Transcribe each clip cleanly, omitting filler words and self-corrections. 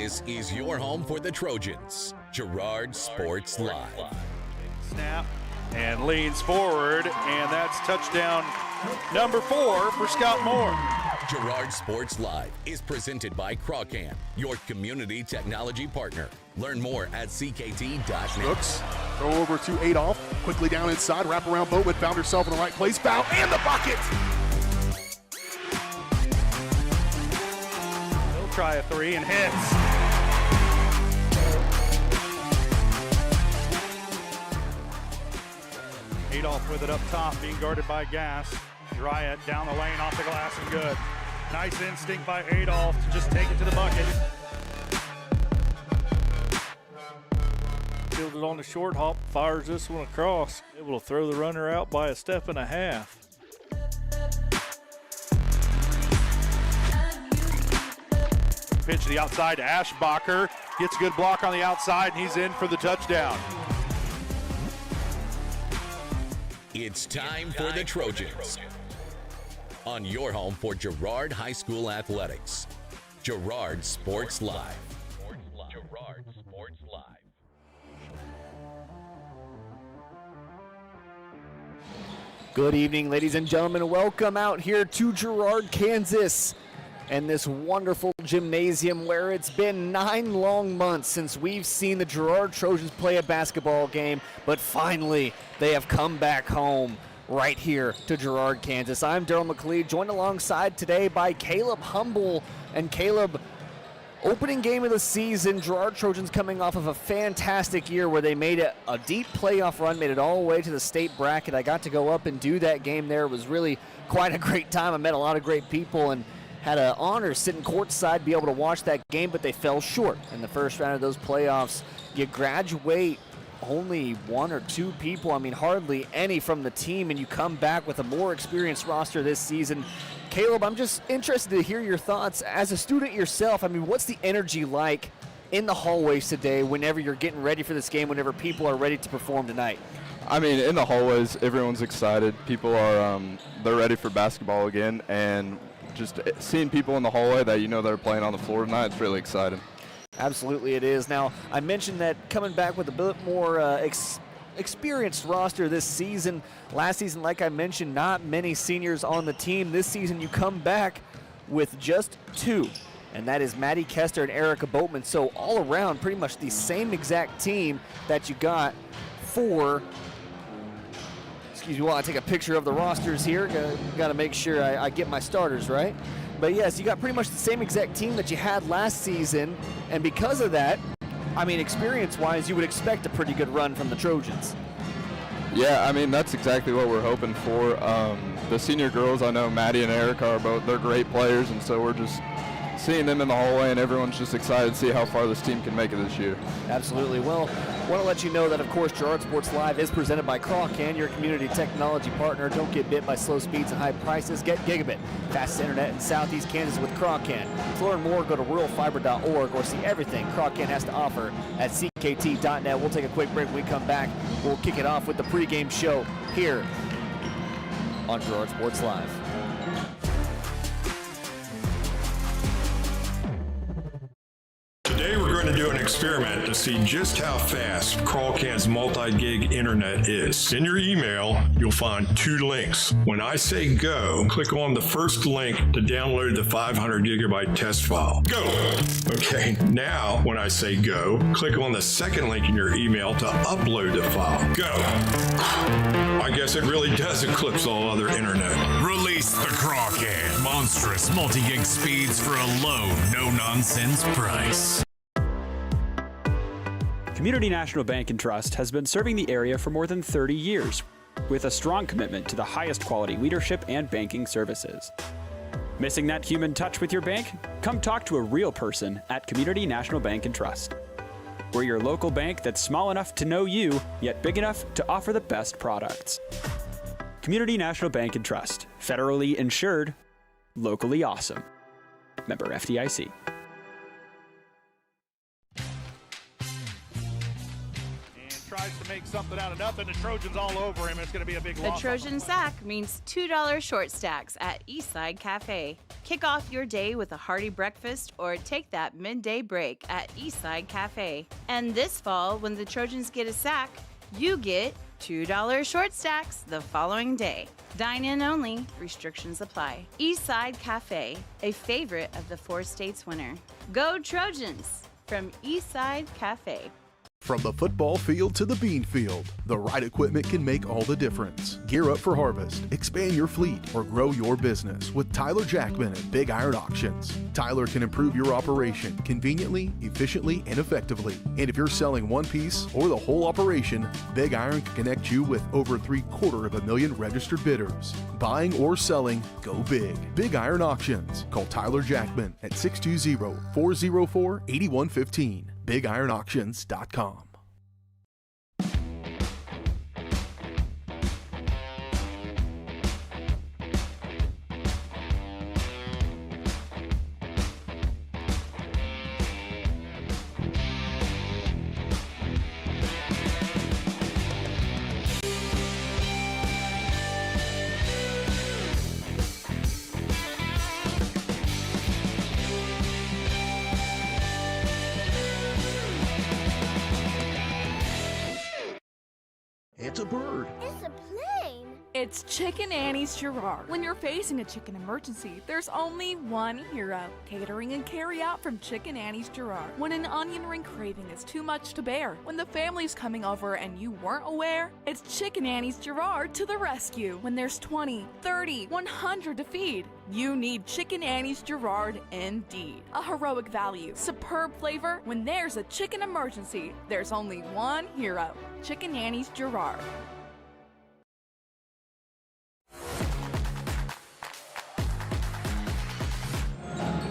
This is your home for the Trojans. Girard Sports Live. Snap and leans forward, and that's touchdown number 4 for Scott Moore. Girard Sports Live is presented by Pregame, your community technology partner. Learn more at ckt.net. Hooks, throw over to Adolph, quickly down inside, wrap around Boatman, found herself in the right place, foul, and the bucket! He'll try a 3 and hits. Adolph with it up top, being guarded by Gass. Girard down the lane, off the glass, and good. Nice instinct by Adolph to just take it to the bucket. Fielded on the short hop, fires this one across. Able to throw the runner out by a step and a half. Pitch to the outside to Ashbacher. Gets a good block on the outside, and he's in for the touchdown. It's time for the Trojans. On your home for Girard High School Athletics. Girard Sports Live. Girard Sports Live. Good evening, ladies and gentlemen. Welcome out here to Girard, Kansas, and this wonderful gymnasium where it's been 9 long months since we've seen the Girard Trojans play a basketball game, but finally they have come back home right here to Girard, Kansas. I'm Daryl McLeod, joined alongside today by Caleb Humboldt. And Caleb, opening game of the season, Girard Trojans coming off of a fantastic year where they made a deep playoff run, made it all the way to the state bracket. I got to go up and do that game there. It was really quite a great time. I met a lot of great people and had an honor sitting courtside, be able to watch that game, but they fell short in the first round of those playoffs. You graduate only 1 or 2 people, I mean hardly any from the team, and you come back with a more experienced roster this season. Caleb, I'm just interested to hear your thoughts as a student yourself. I mean, what's the energy like in the hallways today whenever you're getting ready for this game, whenever people are ready to perform tonight? I mean, in the hallways, everyone's excited. People are they're ready for basketball again, and just seeing people in the hallway that you know that are playing on the floor tonight, it's really exciting. Absolutely it is. Now, I mentioned that coming back with a bit more experienced roster this season. Last season, like I mentioned, not many seniors on the team. This season, you come back with just 2, and that is Maddie Kester and Erica Boatman. So all around, pretty much the same exact team that you got for, excuse me while I take a picture of the rosters here. Got to make sure I get my starters right. But yes, you got pretty much the same exact team that you had last season, and because of that, I mean, experience-wise, you would expect a pretty good run from the Trojans. Yeah, I mean, that's exactly what we're hoping for. The senior girls, I know Maddie and Erica are they're great players, and so we're just seeing them in the hallway, and everyone's just excited to see how far this team can make it this year. Absolutely. Well, I want to let you know that, of course, Girard Sports Live is presented by Crawcan, your community technology partner. Don't get bit by slow speeds and high prices. Get gigabit, fastest internet in Southeast Kansas with Crawcan. To learn more, go to ruralfiber.org or see everything Crawcan has to offer at ckt.net. We'll take a quick break. When we come back, we'll kick it off with the pregame show here on Girard Sports Live. Today we're going to do an experiment to see just how fast Crawcan's multi-gig internet is. In your email, you'll find 2 links. When I say go, click on the first link to download the 500 gigabyte test file. Go! Okay, now when I say go, click on the second link in your email to upload the file. Go! I guess it really does eclipse all other internet. Release the Crawcan. Monstrous multi-gig speeds for a low, no-nonsense price. Community National Bank and Trust has been serving the area for more than 30 years, with a strong commitment to the highest quality leadership and banking services. Missing that human touch with your bank? Come talk to a real person at Community National Bank and Trust. We're your local bank that's small enough to know you, yet big enough to offer the best products. Community National Bank and Trust, federally insured, locally awesome. Member FDIC. tries to make something out of nothing. The Trojans all over him. It's going to be a big loss. The Trojan sack means $2 short stacks at Eastside Cafe. Kick off your day with a hearty breakfast or take that midday break at Eastside Cafe. And this fall, when the Trojans get a sack, you get $2 short stacks the following day. Dine in only. Restrictions apply. Eastside Cafe, a favorite of the 4 states winner. Go Trojans from Eastside Cafe. From the football field to the bean field, the right equipment can make all the difference. Gear up for harvest, expand your fleet, or grow your business with Tyler Jackman at Big Iron Auctions. Tyler can improve your operation conveniently, efficiently, and effectively. And if you're selling one piece or the whole operation, Big Iron can connect you with over 750,000 registered bidders. Buying or selling, go big. Big Iron Auctions. Call Tyler Jackman at 620-404-8115. BigIronAuctions.com. It's a bird. It's a plane. It's Chicken Annie's Girard. When you're facing a chicken emergency, there's only one hero. Catering and carry out from Chicken Annie's Girard. When an onion ring craving is too much to bear, when the family's coming over and you weren't aware, it's Chicken Annie's Girard to the rescue. When there's 20, 30, 100 to feed, you need Chicken Annie's Girard indeed. A heroic value, superb flavor. When there's a chicken emergency, there's only one hero. Chicken Annie's Girard.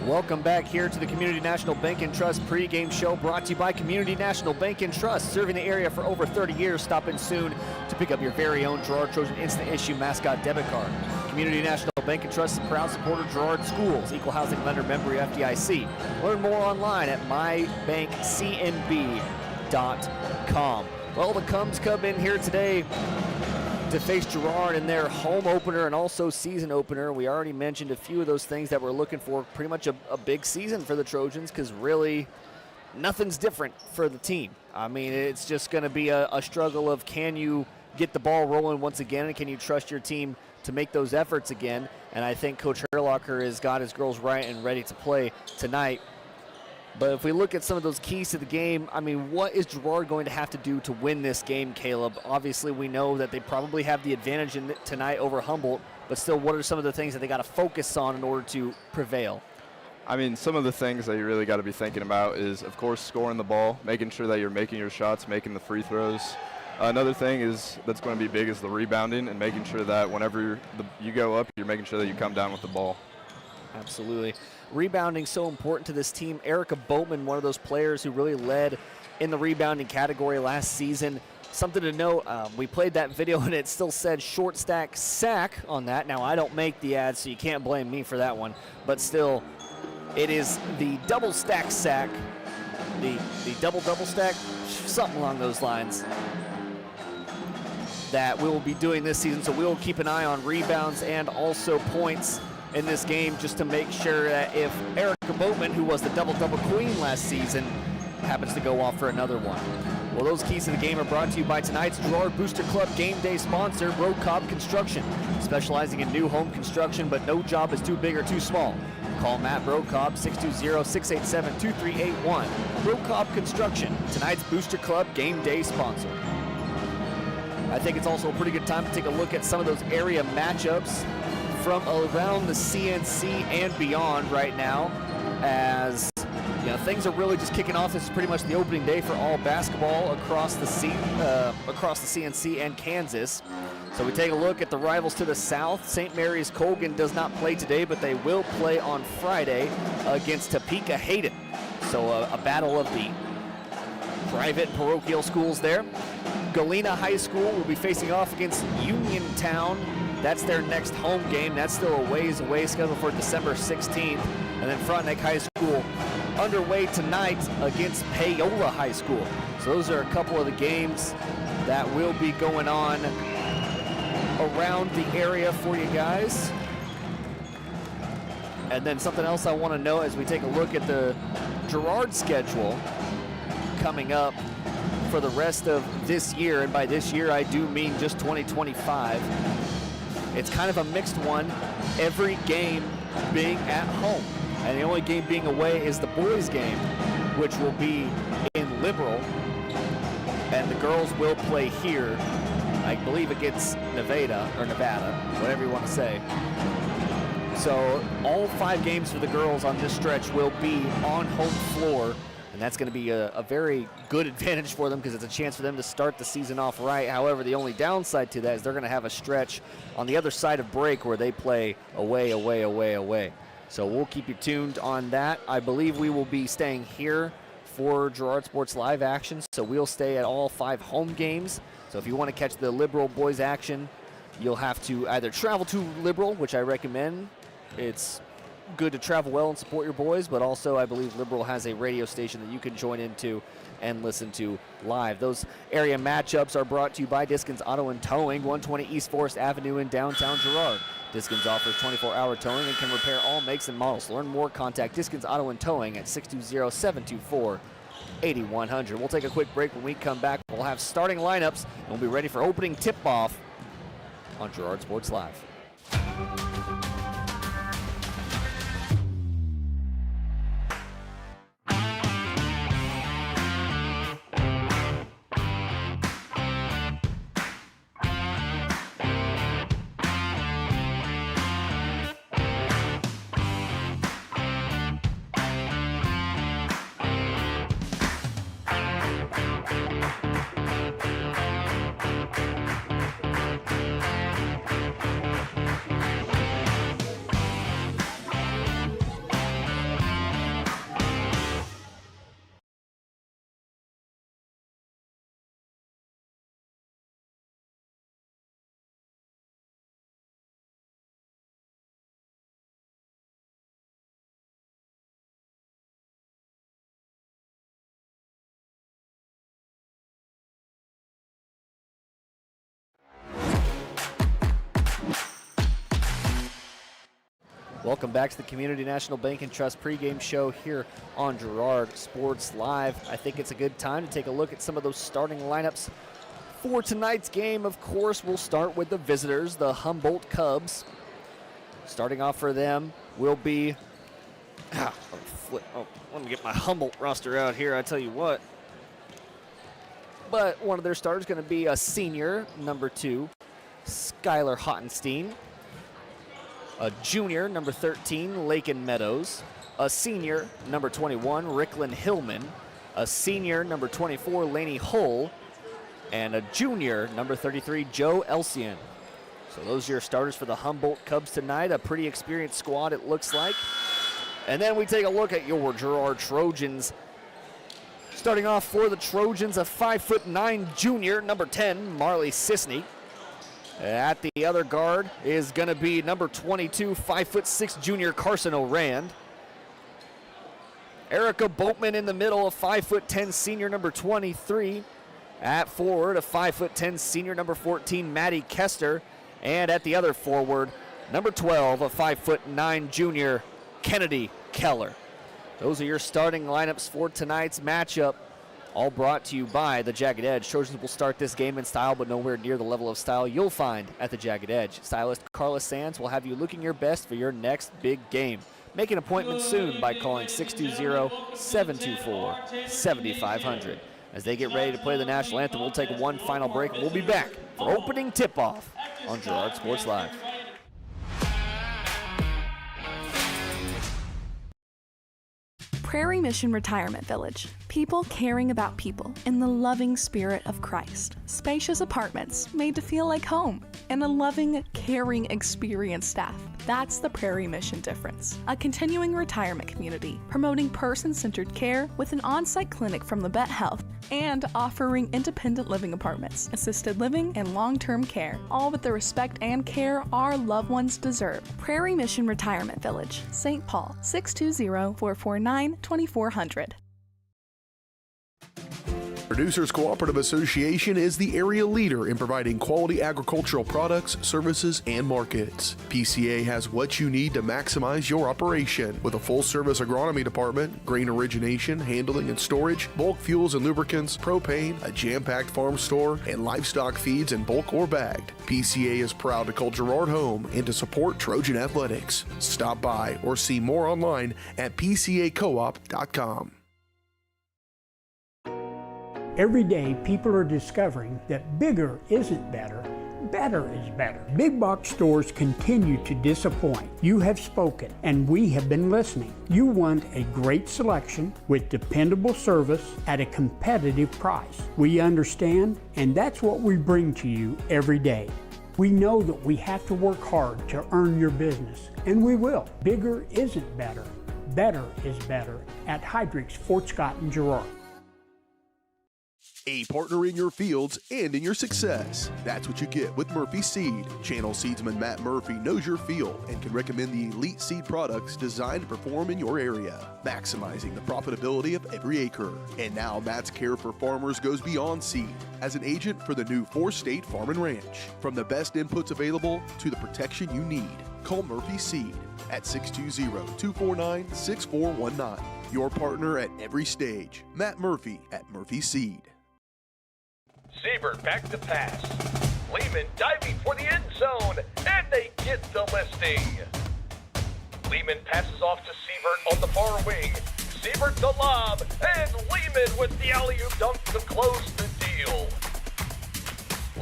Welcome back here to the Community National Bank and Trust pregame show, brought to you by Community National Bank and Trust, serving the area for over 30 years. Stop in soon to pick up your very own Girard Trojan Instant Issue mascot debit card. Community National Bank and Trust is a proud supporter of Girard Schools, equal housing lender, member FDIC. Learn more online at mybankcnb.com. Well, the Cubs come in here today to face Girard in their home opener and also season opener. We already mentioned a few of those things that we're looking for. Pretty much a big season for the Trojans, because really nothing's different for the team. I mean, it's just going to be a struggle of, can you get the ball rolling once again, and can you trust your team to make those efforts again? And I think Coach Herlocker has got his girls right and ready to play tonight. But if we look at some of those keys to the game, I mean, what is Girard going to have to do to win this game, Caleb? Obviously, we know that they probably have the advantage tonight over Humboldt, but still, what are some of the things that they got to focus on in order to prevail? I mean, some of the things that you really got to be thinking about is, of course, scoring the ball, making sure that you're making your shots, making the free throws. Another thing that's going to be big is the rebounding and making sure that whenever you go up, you're making sure that you come down with the ball. Absolutely. Rebounding so important to this team. Erica Boatman, one of those players who really led in the rebounding category last season. Something to note, we played that video and it still said short stack sack on that. Now, I don't make the ad, so you can't blame me for that one. But still, it is the double stack sack, the double stack, something along those lines, that we will be doing this season. So we will keep an eye on rebounds and also points in this game, just to make sure that if Erica Boatman, who was the double-double queen last season, happens to go off for another one. Well, those keys to the game are brought to you by tonight's Girard Booster Club game day sponsor, Road Cobb Construction, specializing in new home construction, but no job is too big or too small. Call Matt Brocobb, 620-687-2381. Road Cobb Construction, tonight's Booster Club game day sponsor. I think it's also a pretty good time to take a look at some of those area matchups from around the CNC and beyond right now, as things are really just kicking off. This is pretty much the opening day for all basketball across the CNC and Kansas. So we take a look at the rivals to the south. St. Mary's Colgan does not play today, but they will play on Friday against Topeka Hayden. So a battle of the private parochial schools there. Galena High School will be facing off against Uniontown. That's their next home game. That's still a ways away, scheduled for December 16th. And then Frontenac High School underway tonight against Paola High School. So those are a couple of the games that will be going on around the area for you guys. And then something else I want to know as we take a look at the Girard schedule coming up for the rest of this year, and by this year I do mean just 2025. It's kind of a mixed one, every game being at home. And the only game being away is the boys' game, which will be in Liberal. And the girls will play here. I believe it gets Nevada, whatever you want to say. So all 5 games for the girls on this stretch will be on home floor. And that's going to be a very good advantage for them because it's a chance for them to start the season off right. However, the only downside to that is they're going to have a stretch on the other side of break where they play away, away, away, away. So we'll keep you tuned on that. I believe we will be staying here for Girard Sports Live action. So we'll stay at all 5 home games. So if you want to catch the Liberal boys action, you'll have to either travel to Liberal, which I recommend. It's good to travel well and support your boys, but also I believe Liberal has a radio station that you can join into and listen to live. Those area matchups are brought to you by Diskins Auto and Towing, 120 East Forest Avenue in downtown Girard. Diskins offers 24-hour towing and can repair all makes and models. To learn more, contact Diskins Auto and Towing at 620-724-8100. We'll take a quick break. When we come back, we'll have starting lineups, and we'll be ready for opening tip-off on Girard Sports Live. Welcome back to the Community National Bank and Trust pregame show here on Girard Sports Live. I think it's a good time to take a look at some of those starting lineups for tonight's game. Of course, we'll start with the visitors, the Humboldt Cubs. Starting off for them will be, let me get my Humboldt roster out here, I tell you what. But one of their starters is going to be a senior, number 2, Skylar Hottenstein. A junior, number 13, Lakin Meadows. A senior, number 21, Ricklin Hillman. A senior, number 24, Laney Hull. And a junior, number 33, Joe Elsian. So those are your starters for the Humboldt Cubs tonight. A pretty experienced squad, it looks like. And then we take a look at your Girard Trojans. Starting off for the Trojans, a 5'9" junior, number 10, Marley Sisney. At the other guard is going to be number 22, 5'6" junior Carson O'Rand. Erica Boatman in the middle, a 5'10" senior number 23. At forward, a 5'10" senior number 14, Maddie Kester. And at the other forward, number 12, a 5'9" junior Kennedy Keller. Those are your starting lineups for tonight's matchup. All brought to you by the Jagged Edge. Trojans will start this game in style, but nowhere near the level of style you'll find at the Jagged Edge. Stylist Carla Sands will have you looking your best for your next big game. Make an appointment soon by calling 620-724-7500. As they get ready to play the national anthem, we'll take one final break, and we'll be back for opening tip-off on Girard Sports Live. Prairie Mission Retirement Village. People caring about people in the loving spirit of Christ. Spacious apartments made to feel like home, and a loving, caring, experienced staff. That's the Prairie Mission difference. A continuing retirement community promoting person-centered care with an on-site clinic from the Vet Health and offering independent living apartments, assisted living, and long-term care, all with the respect and care our loved ones deserve. Prairie Mission Retirement Village, St. Paul, 620-449-2400. Producers Cooperative Association is the area leader in providing quality agricultural products, services, and markets. PCA has what you need to maximize your operation with a full-service agronomy department, grain origination, handling and storage, bulk fuels and lubricants, propane, a jam-packed farm store, and livestock feeds in bulk or bagged. PCA is proud to call Girard home and to support Trojan athletics. Stop by or see more online at pcacoop.com. Every day, people are discovering that bigger isn't better, better is better. Big box stores continue to disappoint. You have spoken, and we have been listening. You want a great selection with dependable service at a competitive price. We understand, and that's what we bring to you every day. We know that we have to work hard to earn your business, and we will. Bigger isn't better, better is better at Heidrick's, Fort Scott, and Girard. A partner in your fields and in your success. That's what you get with Murphy Seed. Channel seedsman Matt Murphy knows your field and can recommend the elite seed products designed to perform in your area, maximizing the profitability of every acre. And now Matt's care for farmers goes beyond seed as an agent for the new 4-state Farm and Ranch. From the best inputs available to the protection you need, call Murphy Seed at 620-249-6419. Your partner at every stage. Matt Murphy at Murphy Seed. Siebert back to pass. Lehman diving for the end zone, and they get the listing. Lehman passes off to Siebert on the far wing. Siebert the lob, and Lehman with the alley-oop dunk to close the deal.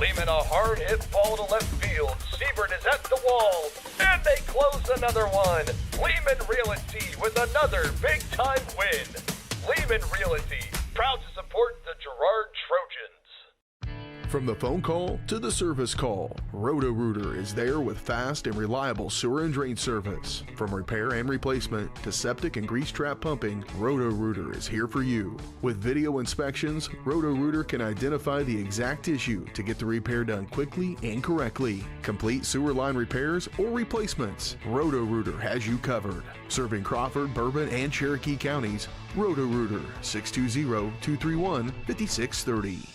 Lehman a hard hit ball to left field. Siebert is at the wall, and they close another one. Lehman Realty with another big-time win. Lehman Realty, proud to support the Girard Trojans. From the phone call to the service call, Roto-Rooter is there with fast and reliable sewer and drain service. From repair and replacement to septic and grease trap pumping, Roto-Rooter is here for you. With video inspections, Roto-Rooter can identify the exact issue to get the repair done quickly and correctly. Complete sewer line repairs or replacements, Roto-Rooter has you covered. Serving Crawford, Bourbon, and Cherokee counties, Roto-Rooter, 620-231-5630.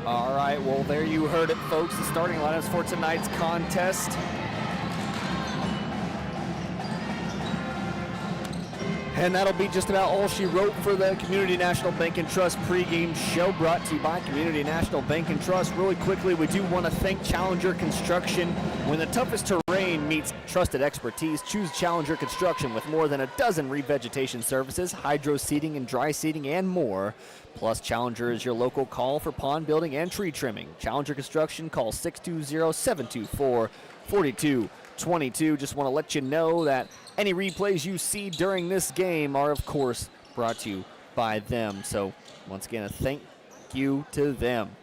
All right, well, there you heard it, folks. The starting lineups for tonight's contest. And that'll be just about all she wrote for the Community National Bank and Trust pregame show, brought to you by Community National Bank and Trust. Really quickly, we do want to thank Challenger Construction. When the toughest terrain meets trusted expertise, choose Challenger Construction with more than a dozen revegetation services, hydro seeding and dry seeding, and more. Plus, Challenger is your local call for pond building and tree trimming. Challenger Construction, call 620-724-4222. Just want to let you know that any replays you see during this game are, of course, brought to you by them. So, once again, a thank you to them.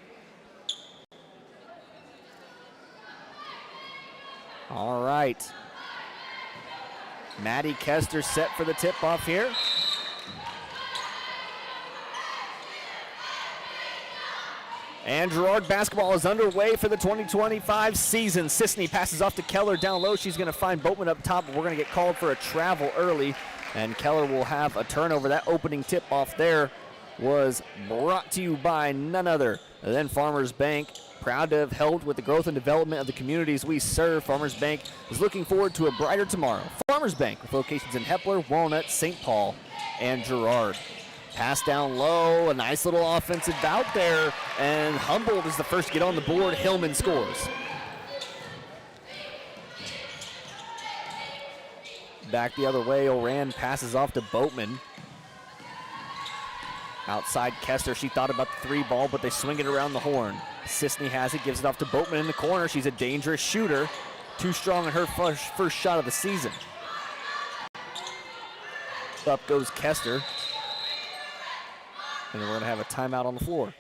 All right. Maddie Kester set for the tip-off here. And Girard basketball is underway for the 2025 season. Sisney passes off to Keller down low. She's going to find Boatman up top, but we're going to get called for a travel early, and Keller will have a turnover. That opening tip-off there was brought to you by none other than Farmers Bank. Proud to have helped with the growth and development of the communities we serve. Farmers Bank is looking forward to a brighter tomorrow. Farmers Bank with locations in Hepler, Walnut, St. Paul, and Girard. Pass down low, a nice little offensive bout there, and Humboldt is the first to get on the board. Hillman scores. Back the other way, Oran passes off to Boatman. Outside Kester, she thought about the 3 ball, but they swing it around the horn. Sisney has it, gives it off to Boatman in the corner. She's a dangerous shooter. Too strong in her first shot of the season. Up goes Kester. And then we're going to have a timeout on the floor.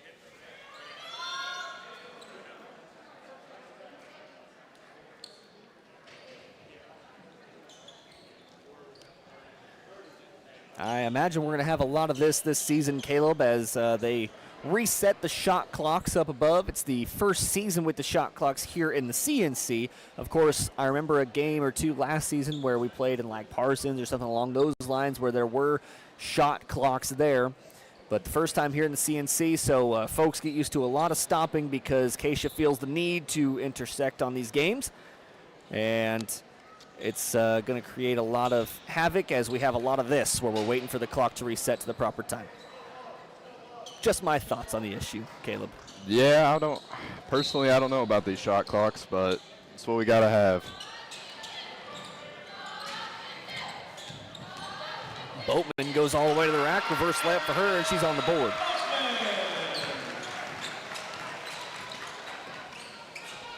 I imagine we're going to have a lot of this season, Caleb, as they reset the shot clocks up above. It's the first season with the shot clocks here in the CNC. Of course, I remember a game or two last season where we played in like Parsons or something along those lines where there were shot clocks there. But the first time here in the CNC, so folks get used to a lot of stopping because Keisha feels the need to intersect on these games. And it's going to create a lot of havoc as we have a lot of this where we're waiting for the clock to reset to the proper time. Just my thoughts on the issue, Caleb. Yeah, I don't know about these shot clocks, but it's what we got to have. Boatman goes all the way to the rack, reverse layup for her, and she's on the board.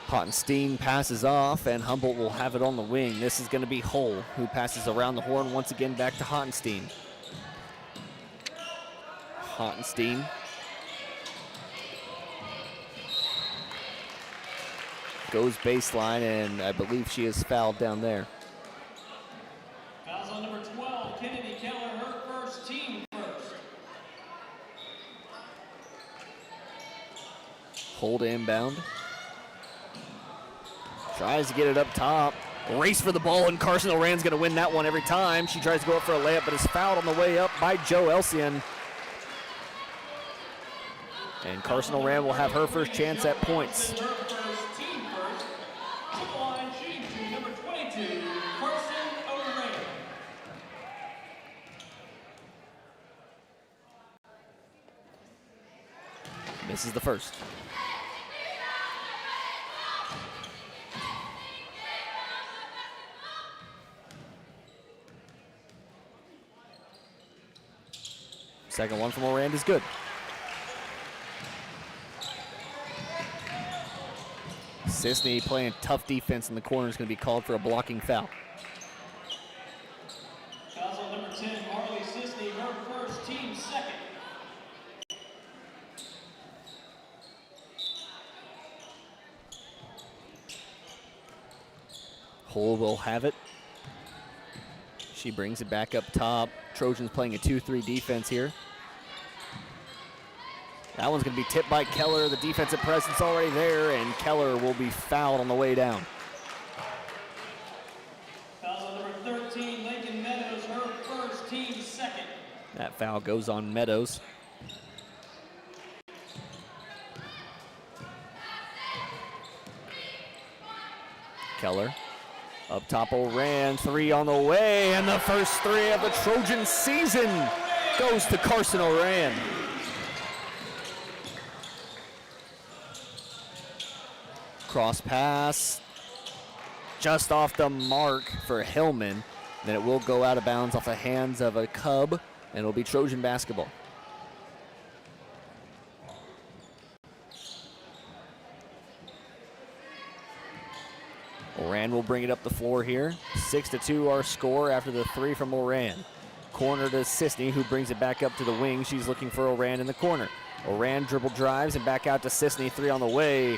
Hottenstein passes off, and Humboldt will have it on the wing. This is going to be Hull, who passes around the horn once again back to Hottenstein. Hottenstein. Goes baseline, and I believe she is fouled down there. Fouls on number 12, Kennedy Keller, her first, team first. Hold inbound. Tries to get it up top. Race for the ball, and Carson Oran's going to win that one every time. She tries to go up for a layup, but is fouled on the way up by Joe Elsian. And Carson Oran will have her first chance at points. Misses the first. Second one from Oran is good. Sisney playing tough defense in the corner is going to be called for a blocking foul. Fouls on number 10, Marley Sisney, her first, team second. Hull will have it. She brings it back up top. Trojans playing a 2-3 defense here. That one's going to be tipped by Keller. The defensive presence already there, and Keller will be fouled on the way down. Fouls on number 13, Lincoln Meadows, her first, team second. That foul goes on Meadows. Keller. Up top, Oran, 3 on the way, and the first 3 of the Trojan season goes to Carson Oran. Cross pass, just off the mark for Hillman. Then it will go out of bounds off the hands of a Cub, and it'll be Trojan basketball. Oran will bring it up the floor here. 6-2 our score after the 3 from Oran. Corner to Sisney, who brings it back up to the wing. She's looking for Oran in the corner. Oran dribble drives and back out to Sisney. 3 on the way.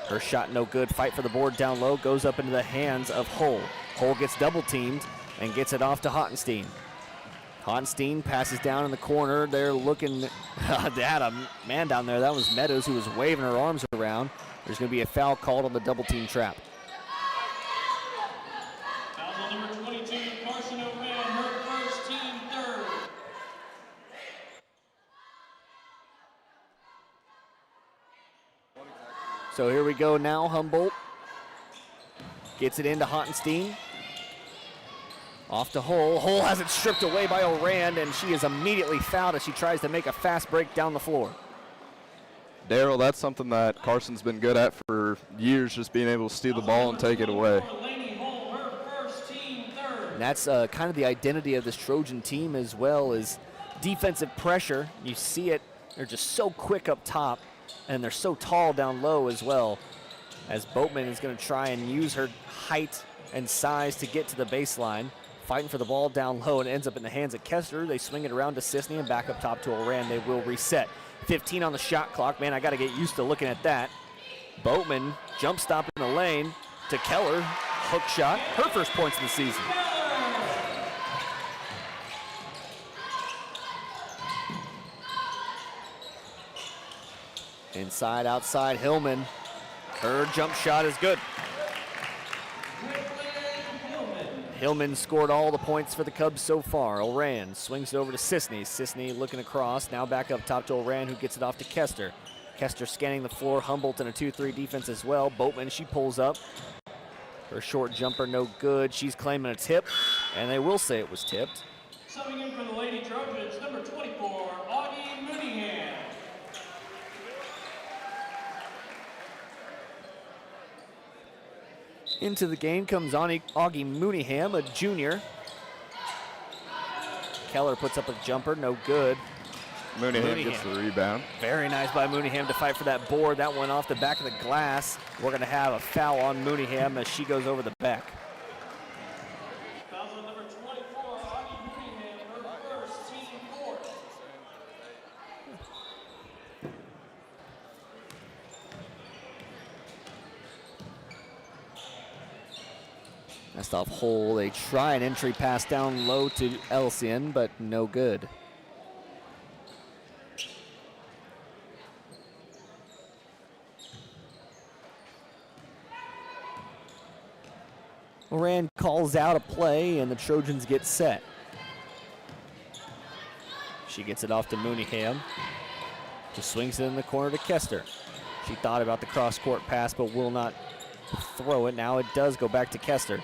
Her shot no good. Fight for the board down low. Goes up into the hands of Hull. Hull gets double teamed and gets it off to Hottenstein. Honstein passes down in the corner. They're looking, they had a man down there. That was Meadows, who was waving her arms around. There's going to be a foul called on the double team trap. Foul on number 22, Carson O'Ran, her first, team third. So here we go now. Humboldt gets it into Honstein. Off to Hull. Hull has it stripped away by O'Rand, and she is immediately fouled as she tries to make a fast break down the floor. Daryl, that's something that Carson's been good at for years, just being able to steal the ball and take it away. And that's kind of the identity of this Trojan team as well, is defensive pressure. You see it. They're just so quick up top, and they're so tall down low as well, as Boatman is going to try and use her height and size to get to the baseline. Fighting for the ball down low, and it ends up in the hands of Kessler. They swing it around to Sisney and back up top to O'Ran. They will reset. 15 on the shot clock. Man, I got to get used to looking at that. Boatman jump stop in the lane to Keller. Hook shot. Her first points of the season. Inside, outside, Hillman. Her jump shot is good. Hillman scored all the points for the Cubs so far. O'Ran swings it over to Sisney. Sisney looking across, now back up top to O'Ran, who gets it off to Kester. Kester scanning the floor. Humboldt in a 2-3 defense as well. Boatman, she pulls up. Her short jumper, no good. She's claiming a tip, and they will say it was tipped. Subbing in for the Lady Trojans, number 24, Augie Mooneyham. Into the game comes Augie Mooneyham, a junior. Keller puts up a jumper, no good. Mooneyham gets the rebound. Very nice by Mooneyham to fight for that board. That went off the back of the glass. We're going to have a foul on Mooneyham as she goes over the back. Fouls on number 24, Augie Mooneyham, her first, team fourth. That's off Hole. They try an entry pass down low to Elsian, but no good. Moran calls out a play, and the Trojans get set. She gets it off to Mooneyham. Just swings it in the corner to Kester. She thought about the cross-court pass, but will not throw it. Now it does go back to Kester.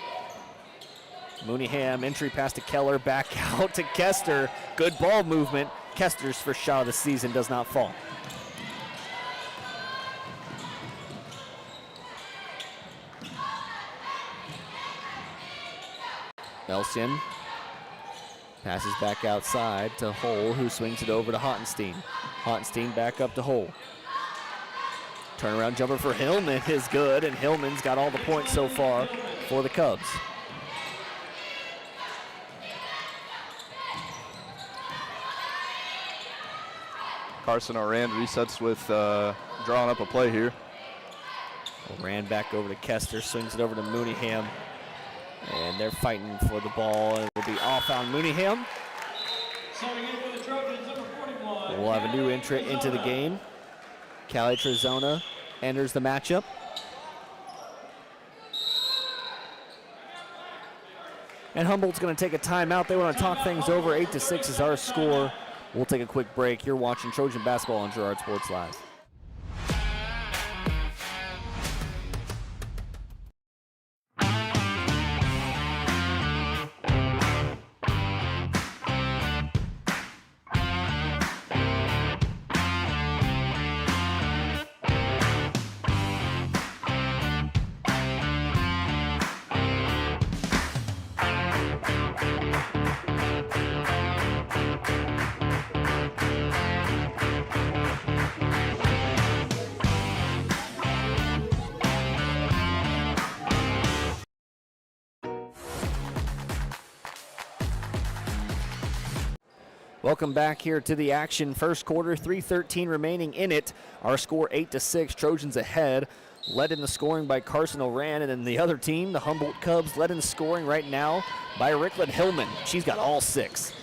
Mooneyham, entry pass to Keller, back out to Kester. Good ball movement. Kester's first shot of the season does not fall. Elsian passes back outside to Hole, who swings it over to Hottenstein. Hottenstein back up to Hole. Turnaround jumper for Hillman is good, and Hillman's got all the points so far for the Cubs. Carson O'Rand resets with drawing up a play here. O'Rand back over to Kester, swings it over to Mooneyham. And they're fighting for the ball, and it will be off on Mooneyham. We'll have a new entrant into the game. Callie Trezona enters the matchup. And Humboldt's going to take a timeout. They want to talk things over. 8-6 is our score. We'll take a quick break. You're watching Trojan Basketball on Girard Sports Live. Welcome back here to the action. First quarter, 3:13 remaining in it. Our score 8-6. Trojans ahead, led in the scoring by Carson O'Ran, and then the other team, the Humboldt Cubs, led in the scoring right now by Ricklin Hillman. She's got all 6.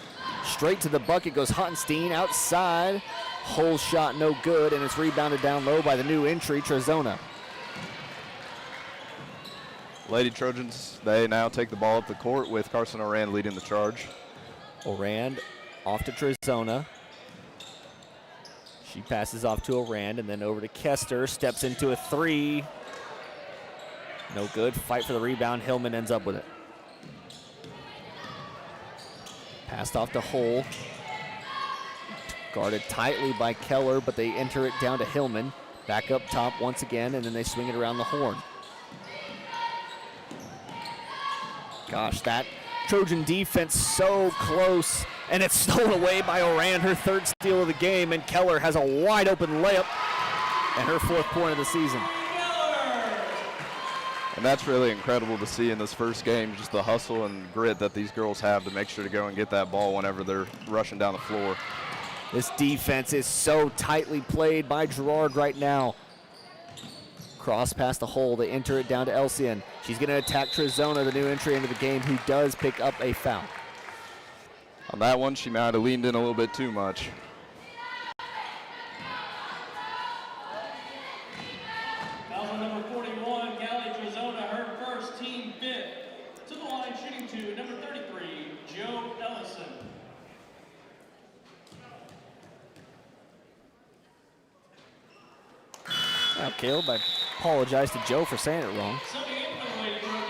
straight to the bucket goes Huttenstein outside. Hole shot no good, and it's rebounded down low by the new entry, Trojans. Lady Trojans, they now take the ball up the court with Carson Oran leading the charge. Oran off to Trojans. She passes off to Oran and then over to Kester, steps into a three. No good, fight for the rebound, Hillman ends up with it. Passed off to Hull. Guarded tightly by Keller, but they enter it down to Hillman. Back up top once again, and then they swing it around the horn. Gosh, that Trojan defense so close, and it's stolen away by Oran, her third steal of the game, and Keller has a wide open layup and her 4th point of the season. And that's really incredible to see in this first game, just the hustle and grit that these girls have to make sure to go and get that ball whenever they're rushing down the floor. This defense is so tightly played by Girard right now. Cross past the hole, they enter it down to Elsian. She's going to attack Trojans, the new entry into the game, who does pick up a foul. On that one, she might have leaned in a little bit too much. Foul on number 41, Callie Trojans, her first, team 5th. To the line, shooting 2, number 33, Joe Ellison. Now, Caleb, I apologize to Joe for saying it wrong.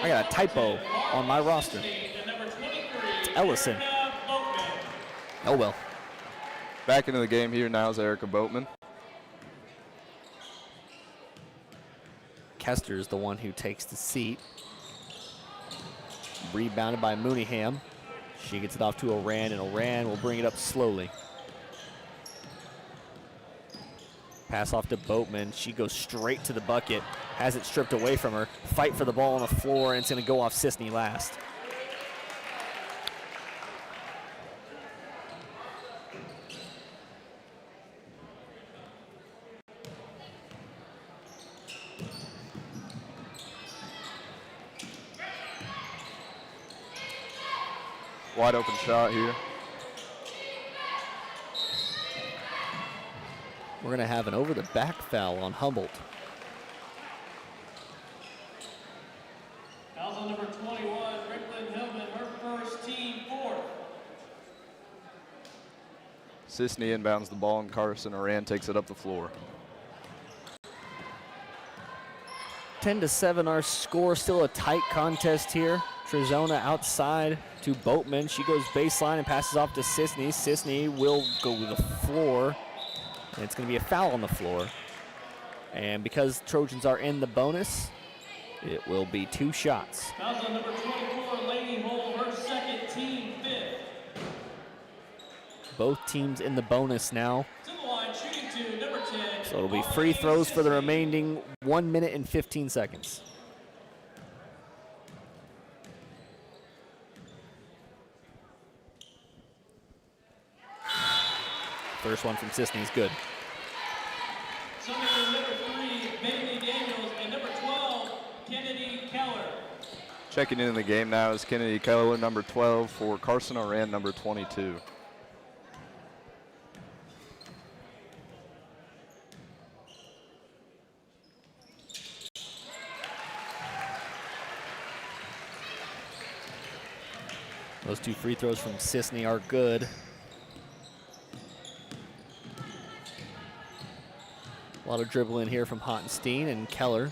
I got a typo on my roster. It's Ellison. Oh well. Back into the game here now is Erica Boatman. Kester is the one who takes the seat. Rebounded by Mooneyham. She gets it off to Oran, and Oran will bring it up slowly. Pass off to Boatman. She goes straight to the bucket. Has it stripped away from her. Fight for the ball on the floor, and it's going to go off Sisney last. Wide open shot here. We're going to have an over-the-back foul on Humboldt. Foul on number 21, Bricklin Hillman, her first, team 4th. Sisney inbounds the ball, and Carson Oran takes it up the floor. 10-7 our score, still a tight contest here. Trojans outside to Boatman. She goes baseline and passes off to Sisney. Sisney will go to the floor. And it's going to be a foul on the floor. And because Trojans are in the bonus, it will be 2 shots. Fouls on number 24, Lady Hole, her second, team 5th. Both teams in the bonus now. To the line, shooting 2, number 10. So it'll be free throws for the remaining 1 minute and 15 seconds. First one from Sisney is good. Number 3, Bailey Daniels, and number 12, Kennedy Keller. Checking into the game now is Kennedy Keller, number 12, for Carson Oran, number 22. Those 2 free throws from Sisney are good. A lot of dribbling here from Hottenstein and Keller.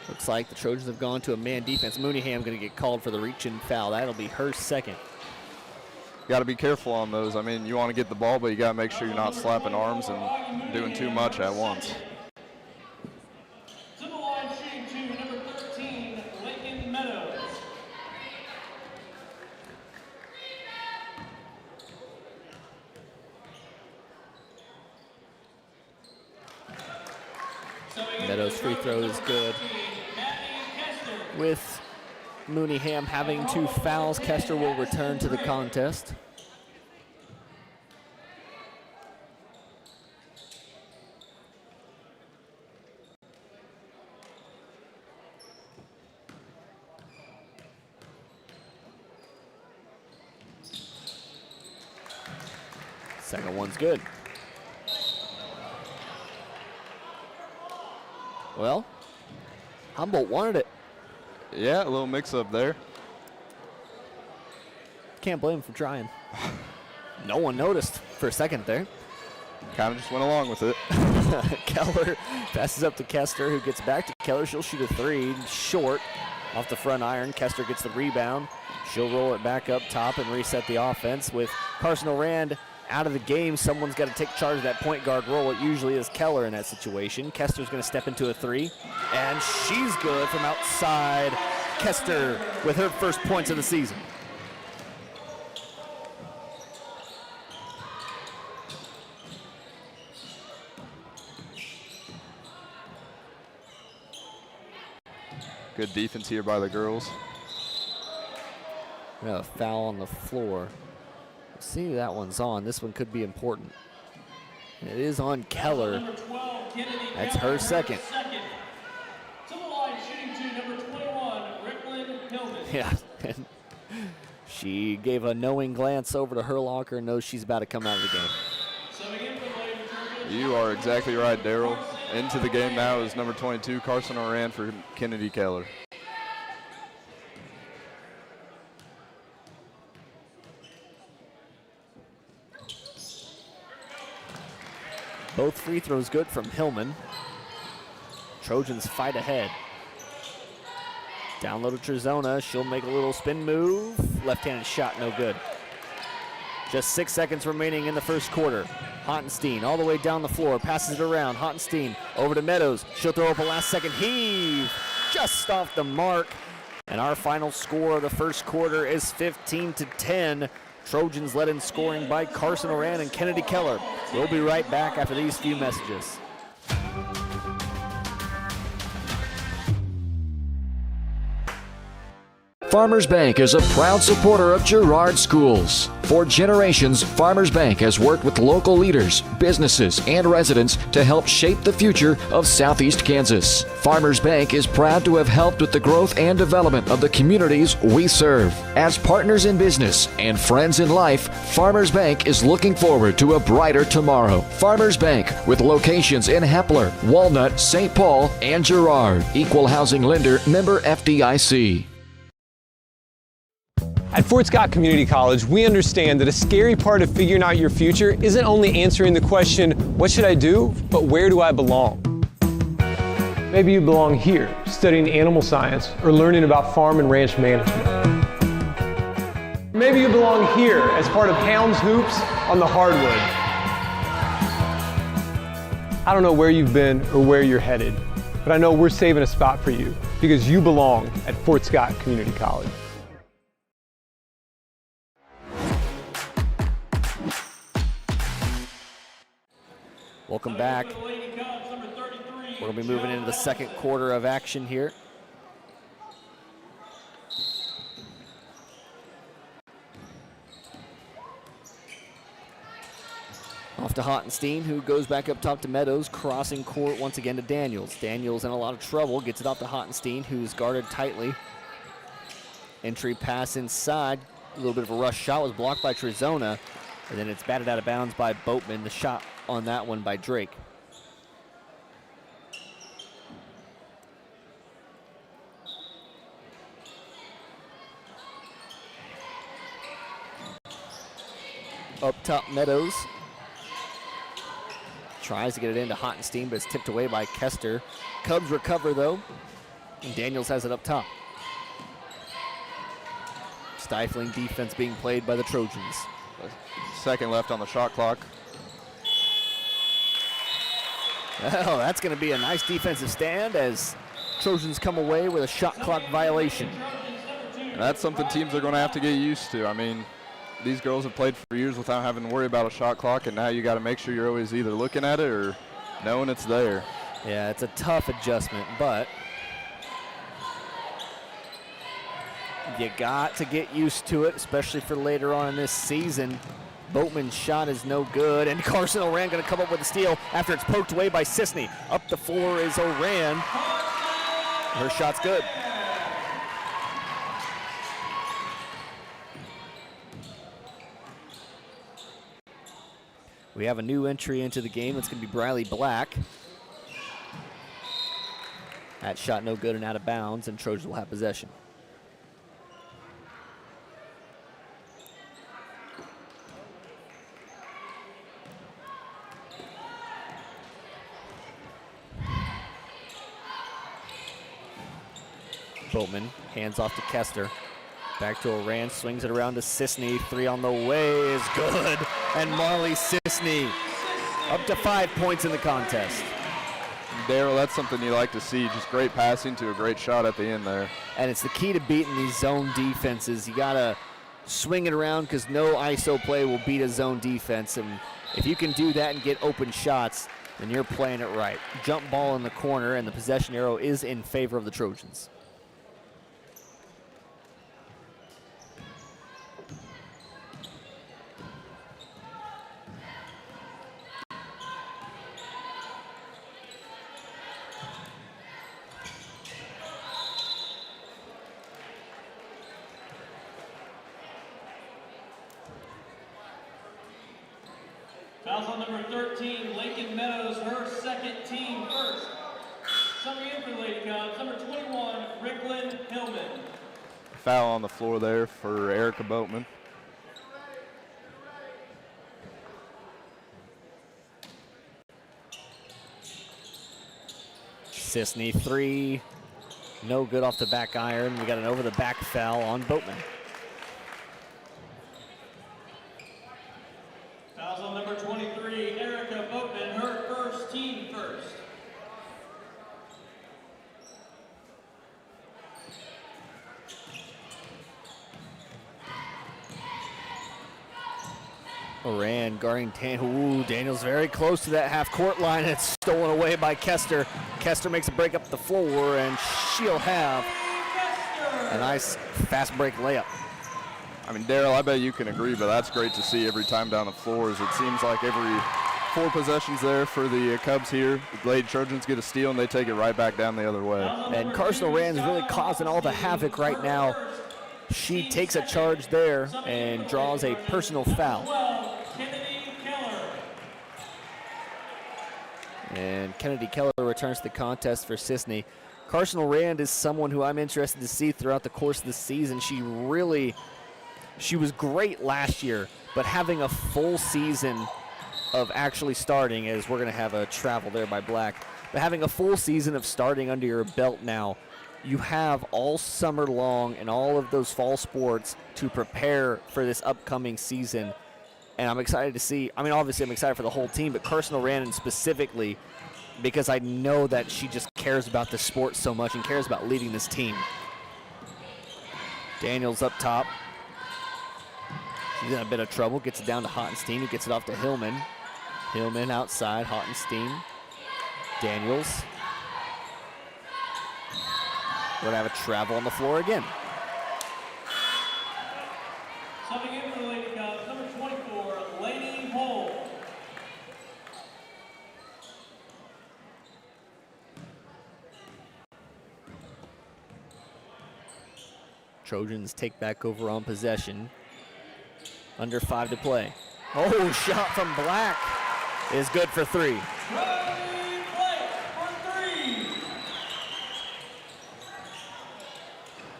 Looks like the Trojans have gone to a man defense. Mooneyham going to get called for the reach-in foul. That'll be her second. Got to be careful on those. I mean, you want to get the ball, but you got to make sure you're not slapping arms and doing too much at once. To the line, shooting 2, number 13, Lincoln Meadows. Meadows' free throw is good. With Mooneyham having 2 fouls, Kester will return to the contest. Second one's good. Well, Humboldt wanted it. Yeah, a little mix-up there. Can't blame him for trying. No one noticed for a second there. Kind of just went along with it. Keller passes up to Kester, who gets back to Keller. She'll shoot a three, short, off the front iron. Kester gets the rebound. She'll roll it back up top and reset the offense. With Carson Orand out of the game, someone's got to take charge of that point guard role. It usually is Keller in that situation. Kester's going to step into a three, and she's good from outside. Kester with her first points of the season. Good defense here by the girls. We have a foul on the floor. Let's see who that one's on. This one could be important. It is on Keller. That's her second. To the line, shooting two, number 21, Ricklin Hillman. Yeah. And she gave a knowing glance over to her locker and knows she's about to come out of the game. You are exactly right, Daryl. Into the game now is number 22, Carson Oran for Kennedy Keller. Both free throws good from Hillman. Trojans fight ahead. Down low to Trezona. She'll make a little spin move. Left-handed shot, no good. Just 6 seconds remaining in the first quarter. Hottenstein all the way down the floor, passes it around. Hottenstein over to Meadows. She'll throw up a last-second heave, just off the mark. And our final score of the first quarter is 15-10. Trojans led in scoring by Carson Oran and Kennedy Keller. We'll be right back after these few messages. Farmers Bank is a proud supporter of Girard schools. For generations, Farmers Bank has worked with local leaders, businesses, and residents to help shape the future of Southeast Kansas. Farmers Bank is proud to have helped with the growth and development of the communities we serve. As partners in business and friends in life, Farmers Bank is looking forward to a brighter tomorrow. Farmers Bank, with locations in Hepler, Walnut, St. Paul, and Girard. Equal housing lender, member FDIC. At Fort Scott Community College, we understand that a scary part of figuring out your future isn't only answering the question, what should I do, but where do I belong? Maybe you belong here, studying animal science or learning about farm and ranch management. Maybe you belong here as part of Hounds Hoops on the hardwood. I don't know where you've been or where you're headed, but I know we're saving a spot for you because you belong at Fort Scott Community College. Welcome back. We're going to be moving into the second quarter of action here. Off to Hottenstein, who goes back up top to Meadows, crossing court once again to Daniels. Daniels in a lot of trouble, gets it off to Hottenstein, who's guarded tightly. Entry pass inside, a little bit of a rush shot, was blocked by Trezona, and then it's batted out of bounds by Boatman. The shot on that one by Drake. Up top, Meadows. Tries to get it into Hottenstein, but it's tipped away by Kester. Cubs recover, though, and Daniels has it up top. Stifling defense being played by the Trojans. Second left on the shot clock. Oh, that's going to be a nice defensive stand as Trojans come away with a shot clock violation. That's something teams are going to have to get used to. I mean, these girls have played for years without having to worry about a shot clock, and now you got to make sure you're always either looking at it or knowing it's there. Yeah, it's a tough adjustment, but you got to get used to it, especially for later on in this season. Boatman's shot is no good, and Carson Oran going to come up with a steal after it's poked away by Sisney. Up the floor is Oran. Her shot's good. We have a new entry into the game. It's going to be Briley Black. That shot no good and out of bounds, and Trojans will have possession. Boatman hands off to Kester. Back to Oran, swings it around to Sisney. 3 on the way is good. And Marley Sisney up to 5 points in the contest. Daryl, that's something you like to see. Just great passing to a great shot at the end there. And it's the key to beating these zone defenses. You got to swing it around because no ISO play will beat a zone defense. And if you can do that and get open shots, then you're playing it right. Jump ball in the corner, and the possession arrow is in favor of the Trojans. Fouls on number 13, Lakin Meadows, her second team first. Summing in for the Lady Cubs, number 21, Ricklin Hillman. Foul on the floor there for Erica Boatman. Sisney 3, no good off the back iron. We got an over the back foul on Boatman. Fouls on number 23, Erica Boatman, her first team first. Oran guarding Daniel's very close to that half-court line. It's stolen away by Kester. Kester makes a break up the floor, and she'll have a nice fast break layup. I mean, Daryl, I bet you can agree, but that's great to see every time down the floors. It seems like every 4 possessions there for the Cubs here, the Lady Trojans get a steal, and they take it right back down the other way. And Carson Oran's really causing all the havoc right now. She takes a charge there and draws a personal foul. And Kennedy Keller returns to the contest for Sisney. Carson Orand is someone who I'm interested to see throughout the course of the season. She was great last year, but having a full season of actually starting, as we're going to have a travel there by Black, but having a full season of starting under your belt now, you have all summer long and all of those fall sports to prepare for this upcoming season. And I'm excited to see, obviously I'm excited for the whole team, but Carson O'Rannon specifically, because I know that she just cares about the sport so much and cares about leading this team. Daniels up top. She's in a bit of trouble, gets it down to Hottenstein, who gets it off to Hillman. Hillman outside, Hottenstein. Daniels. We're going to have a travel on the floor again. Subbing in for the Lady Cubs, number 24, Lainey Hole. Trojans take back over on possession. Under 5 to play. Oh, shot from Black is good for 3.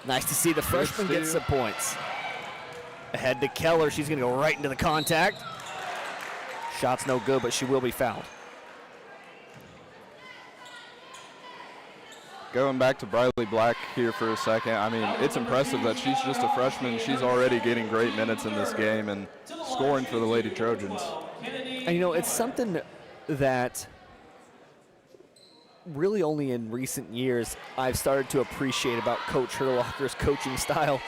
Nice to see the freshman get some points. Ahead to Keller. She's going to go right into the contact. Shot's no good, but she will be fouled. Going back to Briley Black here for a second, I mean, it's impressive that she's just a freshman. She's already getting great minutes in this game and scoring for the Lady Trojans. And, it's something that really only in recent years I've started to appreciate about Coach Herlocker's coaching style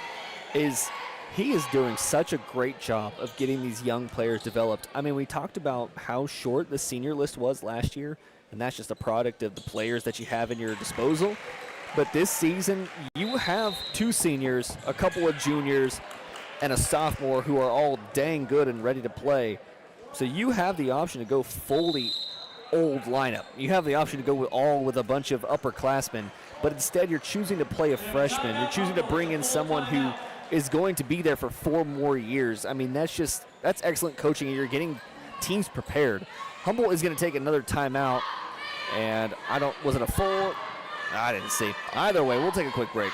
is he is doing such a great job of getting these young players developed. I mean, we talked about how short the senior list was last year, and that's just a product of the players that you have in your disposal. But this season, you have 2 seniors, a couple of juniors, and a sophomore who are all dang good and ready to play. So you have the option to go fully old lineup. You have the option to go with a bunch of upperclassmen, but instead you're choosing to play a freshman. You're choosing to bring in someone who is going to be there for 4 more years. I mean, that's excellent coaching. You're getting team's prepared. Humboldt is going to take another timeout, and was it a full? I didn't see. Either way, we'll take a quick break.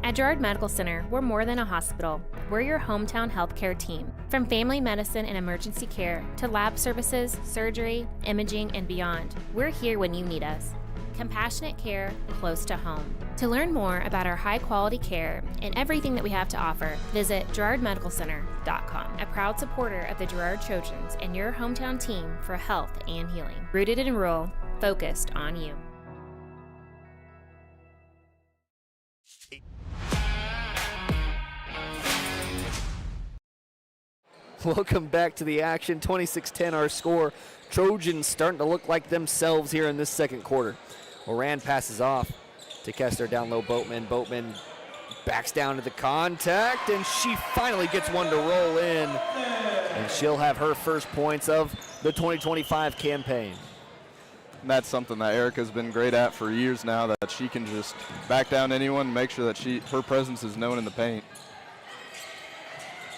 At Girard Medical Center, we're more than a hospital. We're your hometown healthcare team. From family medicine and emergency care to lab services, surgery, imaging, and beyond, we're here when you need us. Compassionate care close to home. To learn more about our high-quality care and everything that we have to offer, visit GirardMedicalCenter.com. A proud supporter of the Girard Trojans and your hometown team for health and healing. Rooted in rural, focused on you. Welcome back to the action. 26-10 our score. Trojans starting to look like themselves here in this second quarter. Moran passes off to Kester down low. Boatman backs down to the contact, and she finally gets one to roll in. And she'll have her first points of the 2025 campaign. And that's something that Erica's been great at for years now, that she can just back down anyone and make sure that her presence is known in the paint.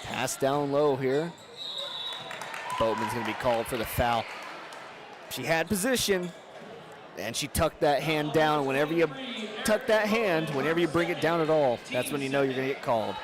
Pass down low here. Boatman's going to be called for the foul. She had position, and she tucked that hand down. Whenever you tuck that hand, whenever you bring it down at all, that's when you know you're going to get called.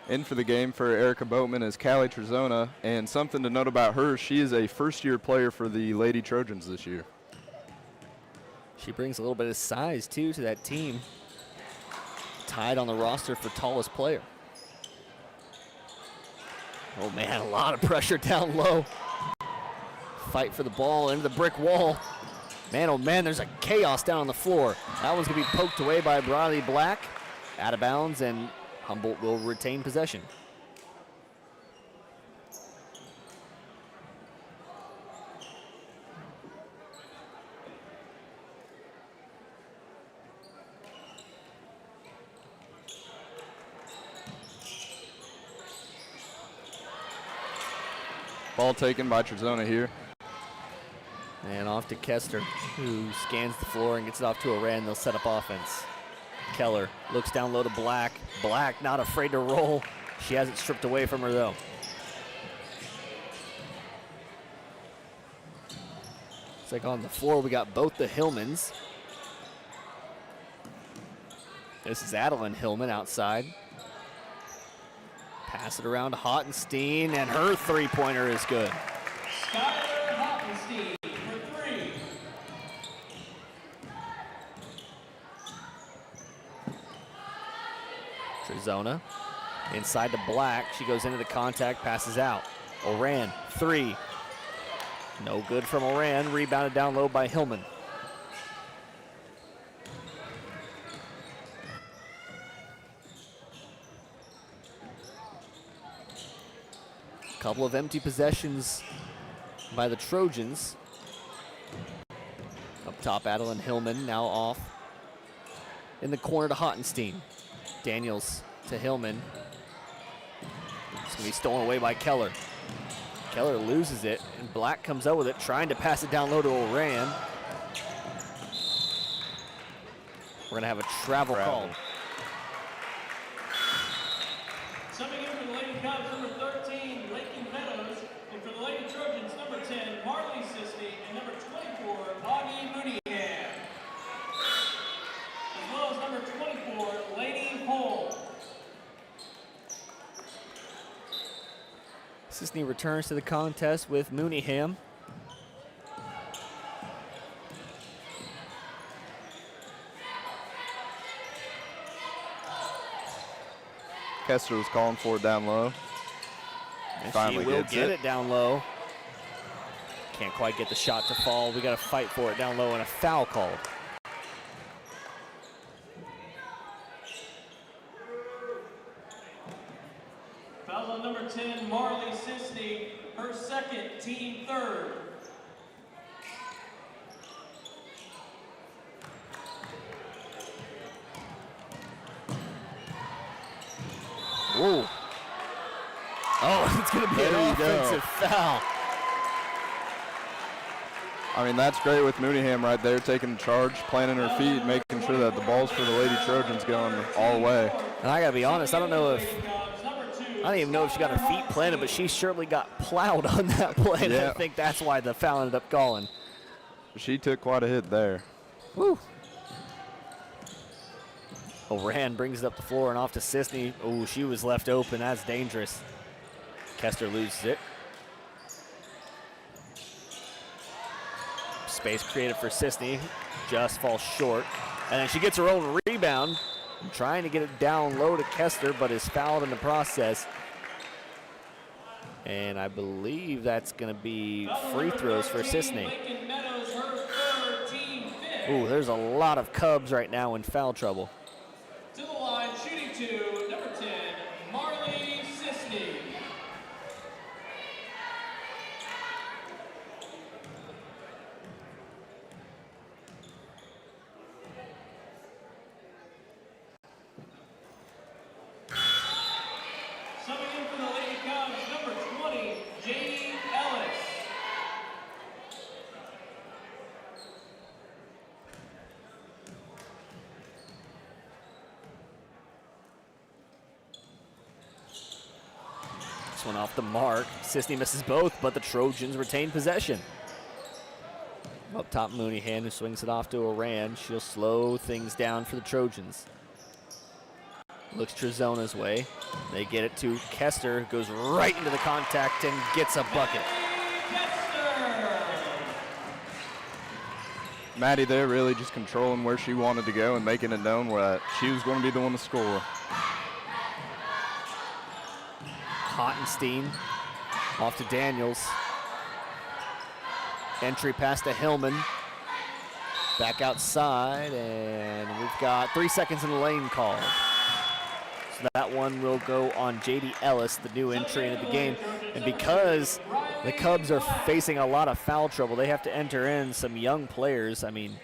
In for the game for Erica Boatman is Callie Trezona, and something to note about her, she is a first-year player for the Lady Trojans this year. She brings a little bit of size, too, to that team. Tied on the roster for tallest player. Oh, man, a lot of pressure down low. Fight for the ball into the brick wall. Man, oh, man, there's a chaos down on the floor. That one's going to be poked away by Briley Black. Out of bounds, and Humboldt will retain possession. Ball taken by Trezona here. And off to Kester, who scans the floor and gets it off to Oran. They'll set up offense. Keller looks down low to Black. Black not afraid to roll. She has it stripped away from her, though. It's like on the floor, we got both the Hillmans. This is Adeline Hillman outside. Pass it around to Hottenstein, and her three-pointer is good. Skylar Hottenstein for three. Trezona inside to Black. She goes into the contact, passes out. Oran, three. No good from Oran. Rebounded down low by Hillman. Couple of empty possessions by the Trojans. Up top, Adeline Hillman now off. In the corner to Hottenstein. Daniels to Hillman. It's going to be stolen away by Keller. Keller loses it, and Black comes out with it, trying to pass it down low to Oran. We're going to have a travel call. Subbing in for the Lady Cubs, number 13, Lakin Meadows, and for the Lady Trojans, number 10, Marley Sisti, and number 24, Augie Mooneyham. As well as number 24, Lady Cole. Sisti returns to the contest with Mooneyham. Kester was calling for it down low. And Finally she will gets get it down low. Can't quite get the shot to fall. We got to fight for it down low, and a foul called. Foul on number 10, Marley Sisney, her second, team third. Whoa. Oh, it's going to be an offensive foul. I mean, that's great with Mooneyham right there, taking charge, planting her feet, making sure that the ball's for the Lady Trojans going all the way. And I got to be honest, I don't even know if she got her feet planted, but she surely got plowed on that play. And Yeah. I think that's why the foul ended up calling. She took quite a hit there. Woo. Oran brings it up the floor and off to Sisney. Oh, she was left open. That's dangerous. Kester loses it. Space created for Sisney. Just falls short. And then she gets her own rebound. Trying to get it down low to Kester, but is fouled in the process. And I believe that's going to be free throws for Sisney. Ooh, there's a lot of Cubs right now in foul trouble. To the line, shooting two, number 10, Marley Sisney. Subbing in for the Lady Cubs, number 20, J.D. Ellis. This one off the mark. Sisney misses both, but the Trojans retain possession. Up top, Mooneyham, who swings it off to Oran. She'll slow things down for the Trojans. Looks Trezona's way. They get it to Kester, who goes right into the contact and gets a bucket. Maddie there really just controlling where she wanted to go and making it known that she was going to be the one to score. Hottenstein off to Daniels. Entry pass to Hillman. Back outside, and we've got 3 seconds in the lane called. So that one will go on J.D. Ellis, the new entry into the game. And because the Cubs are facing a lot of foul trouble, they have to enter in some young players. I mean,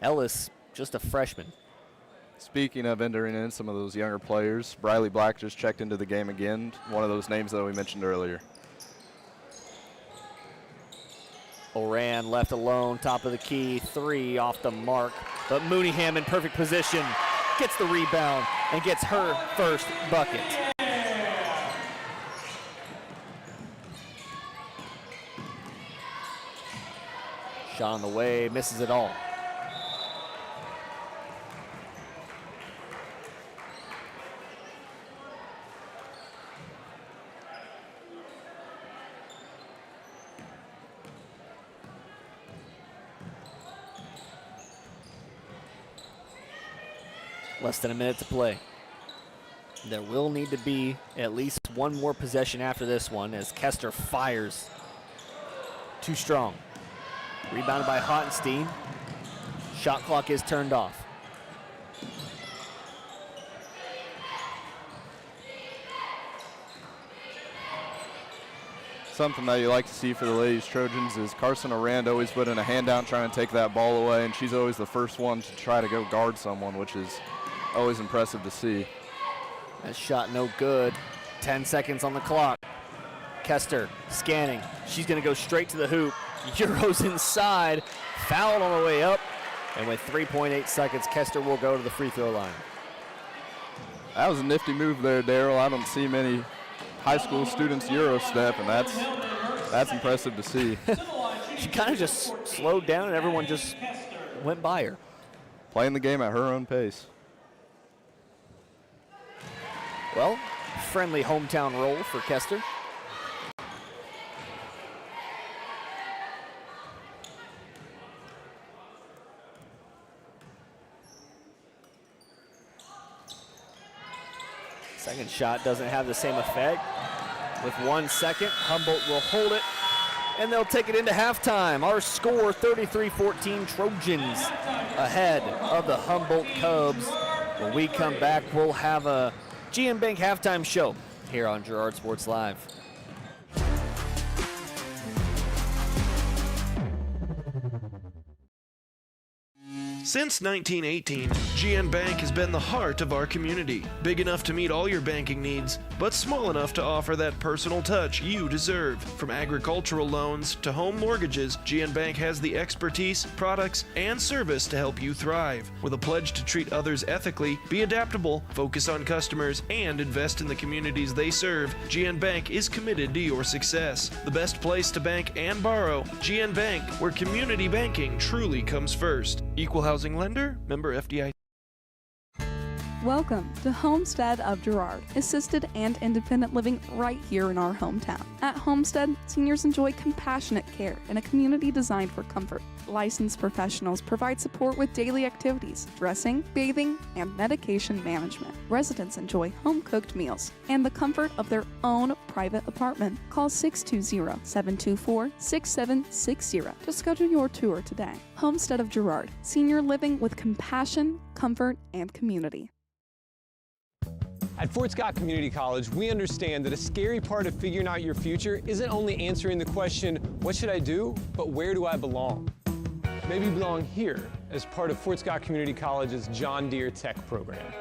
Ellis, just a freshman. Speaking of entering in some of those younger players, Briley Black just checked into the game again, one of those names that we mentioned earlier. Oran left alone, top of the key, three off the mark. But Mooneyham in perfect position, gets the rebound and gets her first bucket. Shot on the way, misses it all. Less than a minute to play. There will need to be at least one more possession after this one as Kester fires. Too strong. Rebounded by Hottenstein. Shot clock is turned off. Something that you like to see for the ladies Trojans is Carson Arand always putting a hand out trying to take that ball away, and she's always the first one to try to go guard someone, which is always impressive to see. That shot no good. 10 seconds on the clock. Kester scanning. She's going to go straight to the hoop. Euros inside. Fouled on the way up. And with 3.8 seconds, Kester will go to the free throw line. That was a nifty move there, Daryl. I don't see many high school students Euro step, and that's impressive to see. She kind of just slowed down and everyone just went by her. Playing the game at her own pace. Well, friendly hometown roll for Kester. Second shot doesn't have the same effect. With 1 second, Humboldt will hold it, and they'll take it into halftime. Our score, 33-14, Trojans ahead of the Humboldt Cubs. When we come back, we'll have a GM Bank halftime show here on Girard Sports Live. Since 1918, GN Bank has been the heart of our community. Big enough to meet all your banking needs, but small enough to offer that personal touch you deserve. From agricultural loans to home mortgages, GN Bank has the expertise, products, and service to help you thrive. With a pledge to treat others ethically, be adaptable, focus on customers, and invest in the communities they serve, GN Bank is committed to your success. The best place to bank and borrow, GN Bank, where community banking truly comes first. Equal housing lender, member FDIC. Welcome to Homestead of Girard, assisted and independent living right here in our hometown. At Homestead, seniors enjoy compassionate care in a community designed for comfort. Licensed professionals provide support with daily activities, dressing, bathing, and medication management. Residents enjoy home-cooked meals and the comfort of their own private apartment. Call 620-724-6760 to schedule your tour today. Homestead of Girard, senior living with compassion, comfort, and community. At Fort Scott Community College, we understand that a scary part of figuring out your future isn't only answering the question, what should I do, but where do I belong? Maybe you belong here as part of Fort Scott Community College's John Deere Tech program.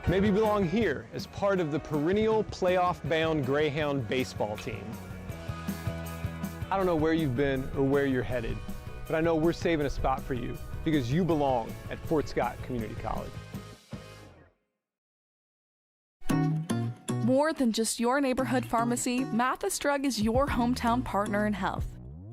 Maybe you belong here as part of the perennial playoff-bound Greyhound baseball team. I don't know where you've been or where you're headed, but I know we're saving a spot for you because you belong at Fort Scott Community College. More than just your neighborhood pharmacy, Mathis Drug is your hometown partner in health.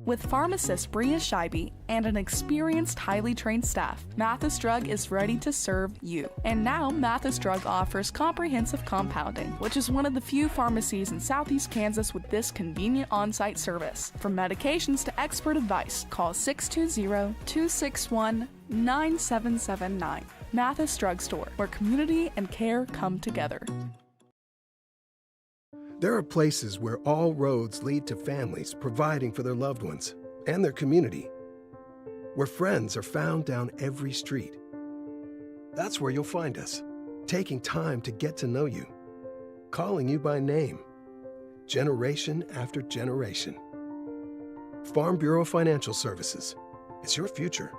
With pharmacist Bria Scheibe and an experienced, highly trained staff, Mathis Drug is ready to serve you. And now, Mathis Drug offers comprehensive compounding, which is one of the few pharmacies in Southeast Kansas with this convenient on-site service. From medications to expert advice, call 620-261-9779. Mathis Drug Store, where community and care come together. There are places where all roads lead to families providing for their loved ones and their community, where friends are found down every street. That's where you'll find us, taking time to get to know you, calling you by name, generation after generation. Farm Bureau Financial Services. It's your future.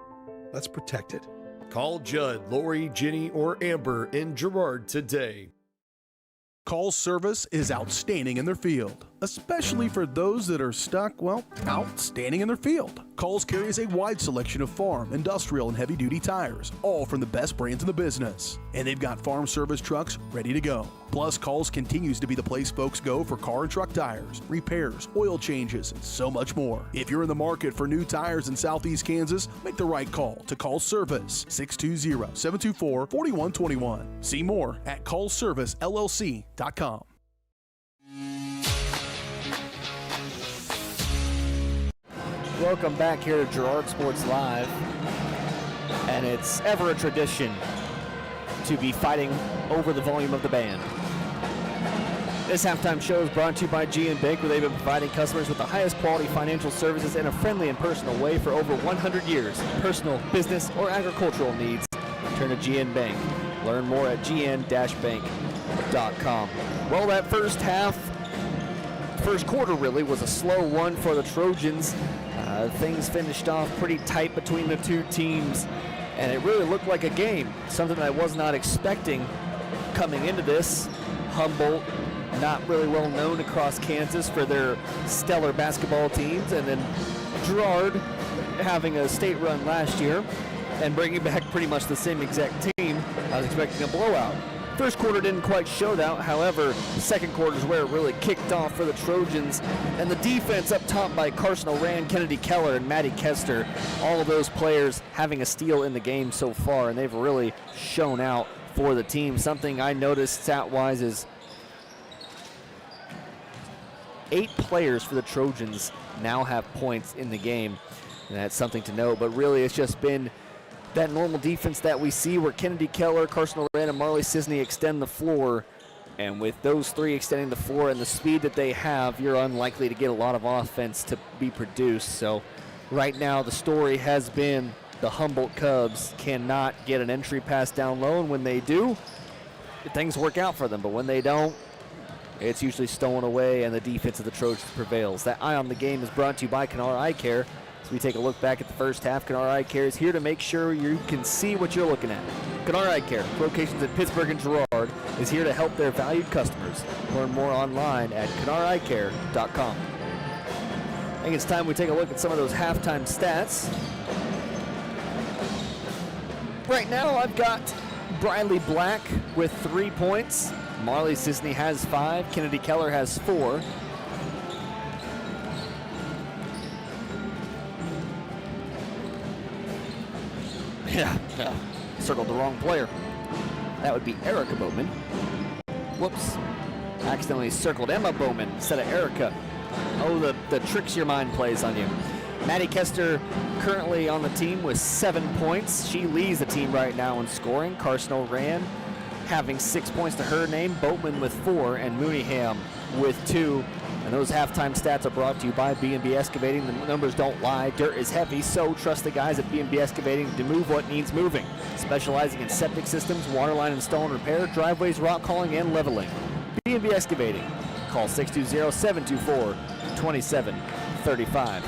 Let's protect it. Call Judd, Lori, Jenny, or Amber in Girard today. Call service is outstanding in their field, especially for those that are stuck, outstanding in their field. Coles carries a wide selection of farm, industrial, and heavy-duty tires, all from the best brands in the business. And they've got farm service trucks ready to go. Plus, Coles continues to be the place folks go for car and truck tires, repairs, oil changes, and so much more. If you're in the market for new tires in Southeast Kansas, make the right call to Coles Service, 620-724-4121. See more at ColesServiceLLC.com. Welcome back here to Girard Sports Live. And it's ever a tradition to be fighting over the volume of the band. This halftime show is brought to you by GN Bank, where they've been providing customers with the highest quality financial services in a friendly and personal way for over 100 years. Personal, business, or agricultural needs, turn to GN Bank. Learn more at gn-bank.com. Well, that first quarter really was a slow one for the Trojans. Things finished off pretty tight between the two teams, and it really looked like a game, something I was not expecting coming into this. Humboldt, not really well known across Kansas for their stellar basketball teams, and then Girard having a state run last year and bringing back pretty much the same exact team. I was expecting a blowout. First quarter didn't quite show that. However, the second quarter is where it really kicked off for the Trojans. And the defense up top by Carson Oran, Kennedy Keller, and Maddie Kester, all of those players having a steal in the game so far, and they've really shown out for the team. Something I noticed stat-wise is 8 players for the Trojans now have points in the game, and that's something to note. But really, it's just been that normal defense that we see where Kennedy Keller, Carson Oran, and Marley Sisney extend the floor And with those three extending the floor and the speed that they have, you're unlikely to get a lot of offense to be produced. So right now the story has been the Humboldt Cubs cannot get an entry pass down low, and when they do, things work out for them. But when they don't, it's usually stolen away, and the defense of the Trojans prevails. That Eye on the Game is brought to you by Kenara Eye Care. As we take a look back at the first half, Kenara Eye Care is here to make sure you can see what you're looking at. Kenara Eye Care, locations at Pittsburgh and Girard, is here to help their valued customers. Learn more online at KenaraEyeCare.com. I think it's time we take a look at some of those halftime stats. Right now, I've got Briley Black with 3 points. Marley Sisney has 5. Kennedy Keller has 4. Yeah, circled the wrong player. That would be Erica Bowman. Whoops. Accidentally circled Emma Bowman instead of Erica. Oh, the tricks your mind plays on you. Maddie Kester currently on the team with 7 points. She leads the team right now in scoring. Carson O'Ran having 6 points to her name. Boatman with 4 and Mooneyham with 2. And those halftime stats are brought to you by B&B Excavating. The numbers don't lie. Dirt is heavy, so trust the guys at B&B Excavating to move what needs moving. Specializing in septic systems, waterline install and repair, driveways, rock hauling, and leveling. B&B Excavating. Call 620-724-2735.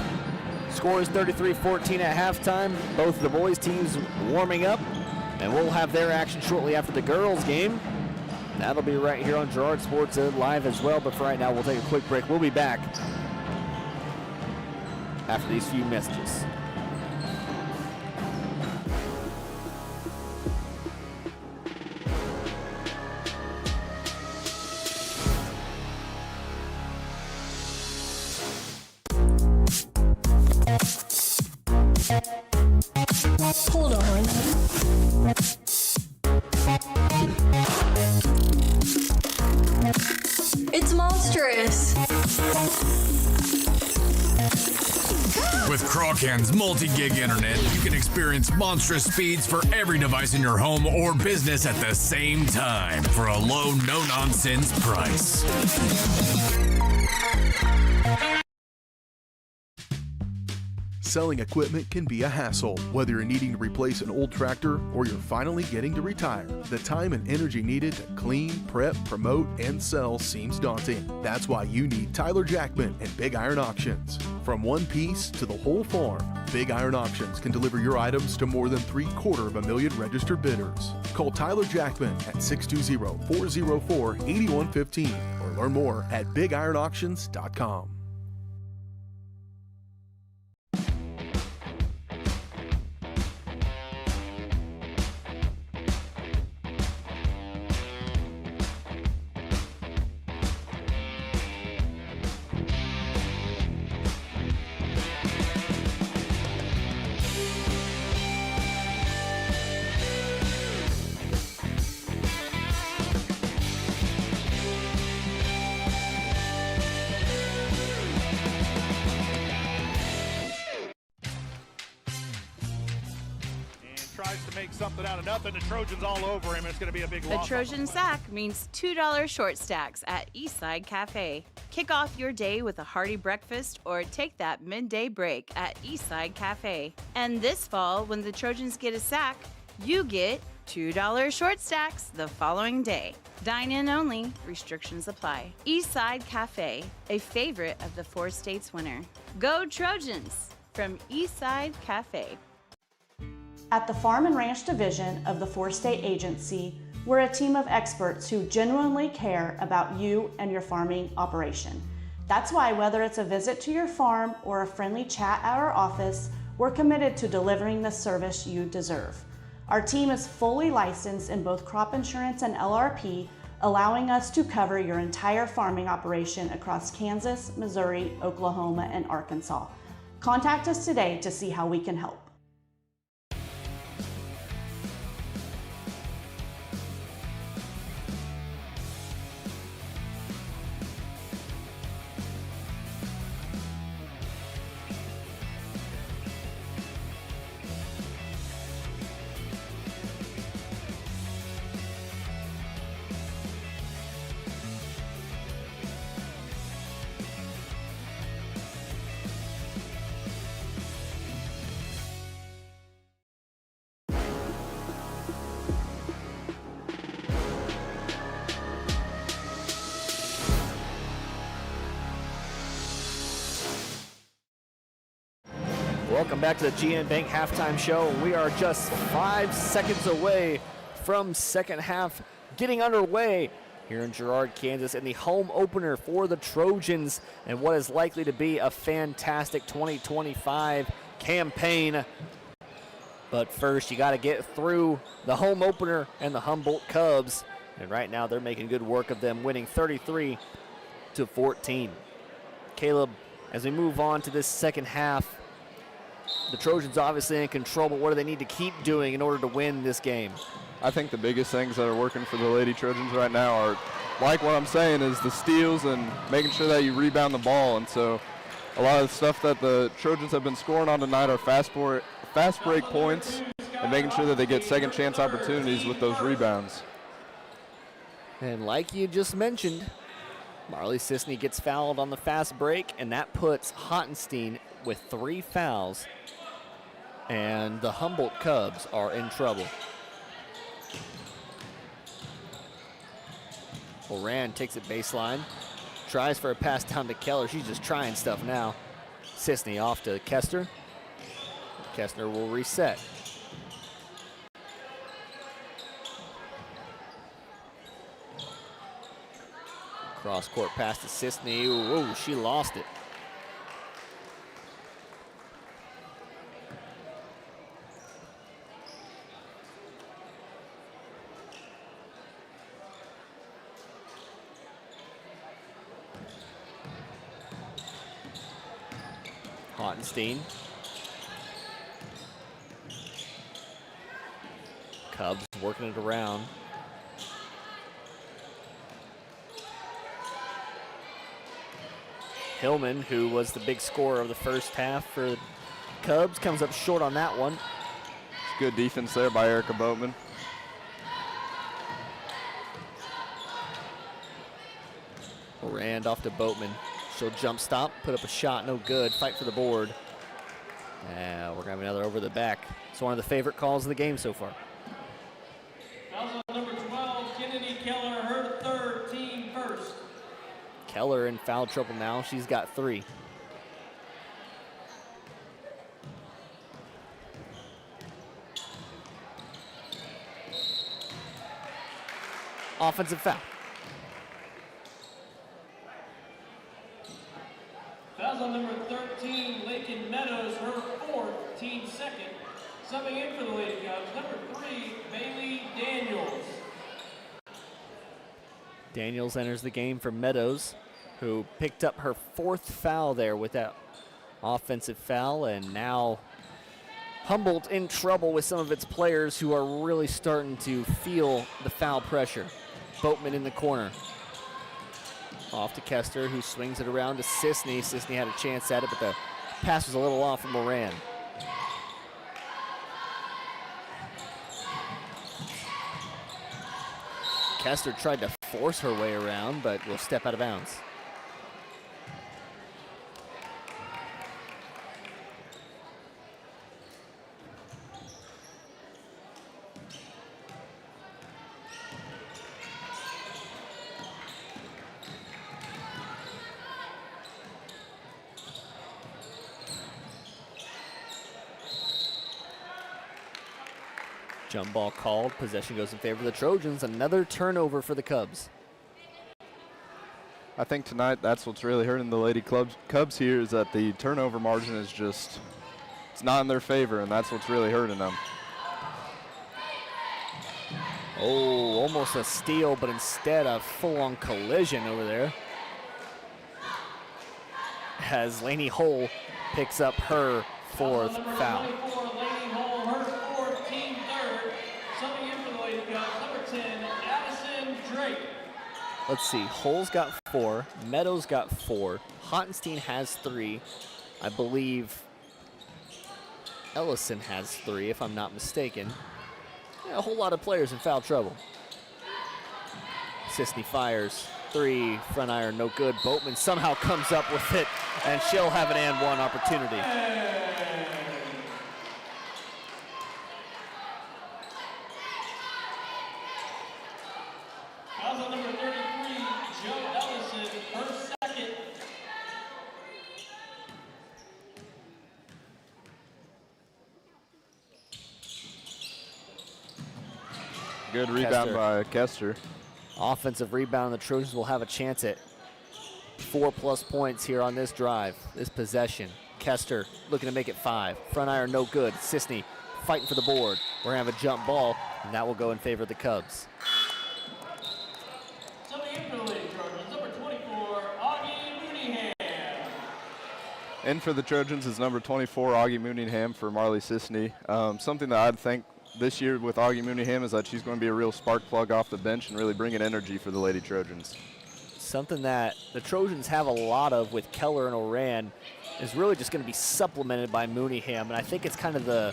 Score is 33-14 at halftime. Both of the boys' teams warming up, and we'll have their action shortly after the girls' game. That'll be right here on Girard Sports Live as well, but for right now, we'll take a quick break. We'll be back after these few messages. Hold on. It's monstrous. With Crawcan's multi-gig internet, you can experience monstrous speeds for every device in your home or business at the same time for a low, no-nonsense price. Selling equipment can be a hassle, whether you're needing to replace an old tractor or you're finally getting to retire. The time and energy needed to clean, prep, promote, and sell seems daunting. That's why you need Tyler Jackman and Big Iron Auctions. From one piece to the whole farm, Big Iron Auctions can deliver your items to more than 750,000 registered bidders. Call Tyler Jackman at 620-404-8115 or learn more at BigIronAuctions.com. Tries to make something out of nothing. The Trojans all over him. It's going to be a big The loss. Trojan sack means $2 short stacks at Eastside Cafe. Kick off your day with a hearty breakfast or take that midday break at Eastside Cafe. And this fall, when the Trojans get a sack, you get $2 short stacks the following day. Dine in only. Restrictions apply. Eastside Cafe, a favorite of the 4 states winner. Go Trojans from Eastside Cafe. At the Farm and Ranch Division of the 4-State Agency, we're a team of experts who genuinely care about you and your farming operation. That's why whether it's a visit to your farm or a friendly chat at our office, we're committed to delivering the service you deserve. Our team is fully licensed in both crop insurance and LRP, allowing us to cover your entire farming operation across Kansas, Missouri, Oklahoma, and Arkansas. Contact us today to see how we can help. Welcome back to the GN Bank Halftime Show. We are just 5 seconds away from second half getting underway here in Girard, Kansas, in the home opener for the Trojans and what is likely to be a fantastic 2025 campaign. But first, you got to get through the home opener and the Humboldt Cubs. And right now, they're making good work of them, winning 33-14. Caleb, as we move on to this second half, the Trojans obviously in control, but what do they need to keep doing in order to win this game? I think the biggest things that are working for the Lady Trojans right now are, like what I'm saying, is the steals and making sure that you rebound the ball. And so a lot of the stuff that the Trojans have been scoring on tonight are fast break points and making sure that they get second chance opportunities with those rebounds. And like you just mentioned, Marley Sisney gets fouled on the fast break, and that puts Hottenstein with 3 fouls. And the Humboldt Cubs are in trouble. Moran takes it baseline, tries for a pass down to Keller. She's just trying stuff now. Sisney off to Kester. Kestner will reset. Cross court pass to Sisney. Ooh, she lost it. Hottenstein. Cubs working it around. Hillman, who was the big scorer of the first half for the Cubs, comes up short on that one. It's good defense there by Erica Boatman. Rand off to Boatman. She'll jump stop, put up a shot, no good. Fight for the board. We're going to have another over the back. It's one of the favorite calls of the game so far. Fouls on number 12, Kennedy Keller, her third, team first. Keller in foul trouble now. She's got 3. Offensive foul. Fouls on number 13, Lakin Meadows, her fourth, team second. Subbing in for the Lady Cubs, number 3, Bailey Daniels. Daniels enters the game for Meadows, who picked up her 4th foul there with that offensive foul, and now Humboldt in trouble with some of its players who are really starting to feel the foul pressure. Boatman in the corner. Off to Kester, who swings it around to Sisney. Sisney had a chance at it, but the pass was a little off from Moran. Kester tried to force her way around, but will step out of bounds. Jump ball called. Possession goes in favor of the Trojans. Another turnover for the Cubs. I think tonight that's what's really hurting the Lady Cubs here, is that the turnover margin is just, it's not in their favor, and that's what's really hurting them. Oh, almost a steal, but instead a full-on collision over there. As Lainey Hull picks up her 4th foul. Let's see, Hull's got 4, Meadows got 4, Hottenstein has 3. I believe Ellison has 3, if I'm not mistaken. Yeah, a whole lot of players in foul trouble. Sisney fires, 3, front iron, no good. Boatman somehow comes up with it, and she'll have an and one opportunity. Fouls on number 33, Joe Ellison, her second. Good rebound by Kester. Offensive rebound. The Trojans will have a chance at 4+ points here on this drive, this possession. Kester looking to make it 5. Front iron no good. Sisney fighting for the board. We're going to have a jump ball, and that will go in favor of the Cubs. Subbing in for the Lady Trojans, number 24, Augie Mooneyham. In for the Trojans is number 24, Augie Mooneyham for Marley Sisney. Something that I'd think this year with Augie Mooneyham is that she's going to be a real spark plug off the bench and really bring in energy for the Lady Trojans. Something that the Trojans have a lot of with Keller and Oran is really just going to be supplemented by Mooneyham, and I think it's kind of the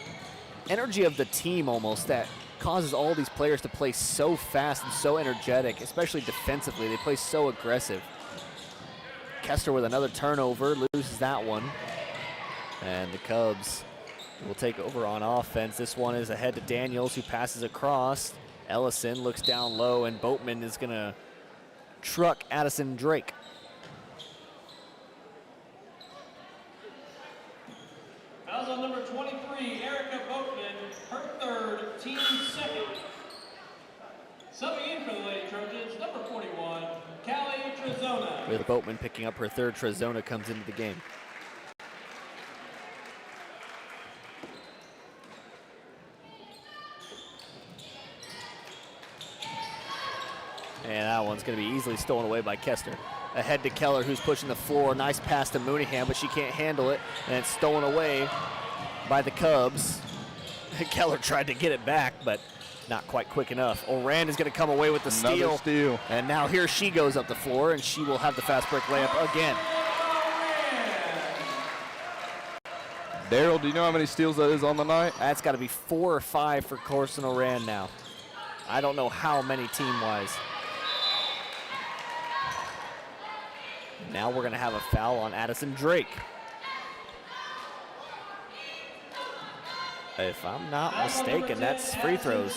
energy of the team almost that causes all these players to play so fast and so energetic, especially defensively. They play so aggressive. Kester with another turnover, loses that one. And the Cubs will take over on offense. This one is ahead to Daniels, who passes across. Ellison looks down low, and Boatman is going to truck Addison Drake. Fouls on number 23, Erica Boatman, her third, team second. Subbing in for the Lady Trojans, number 41, Callie Trezona. With Boatman picking up her third, Trezona comes into the game. And that one's going to be easily stolen away by Kester. Ahead to Keller, who's pushing the floor. Nice pass to Mooneyham, but she can't handle it. And it's stolen away by the Cubs. Keller tried to get it back, but not quite quick enough. Oran is going to come away with the steal. Another steal. And now here she goes up the floor, and she will have the fast break layup again. Daryl, do you know how many steals that is on the night? That's got to be 4 or 5 for Corson Oran now. I don't know how many team-wise. Now we're going to have a foul on Addison Drake. If I'm not mistaken, that's free throws.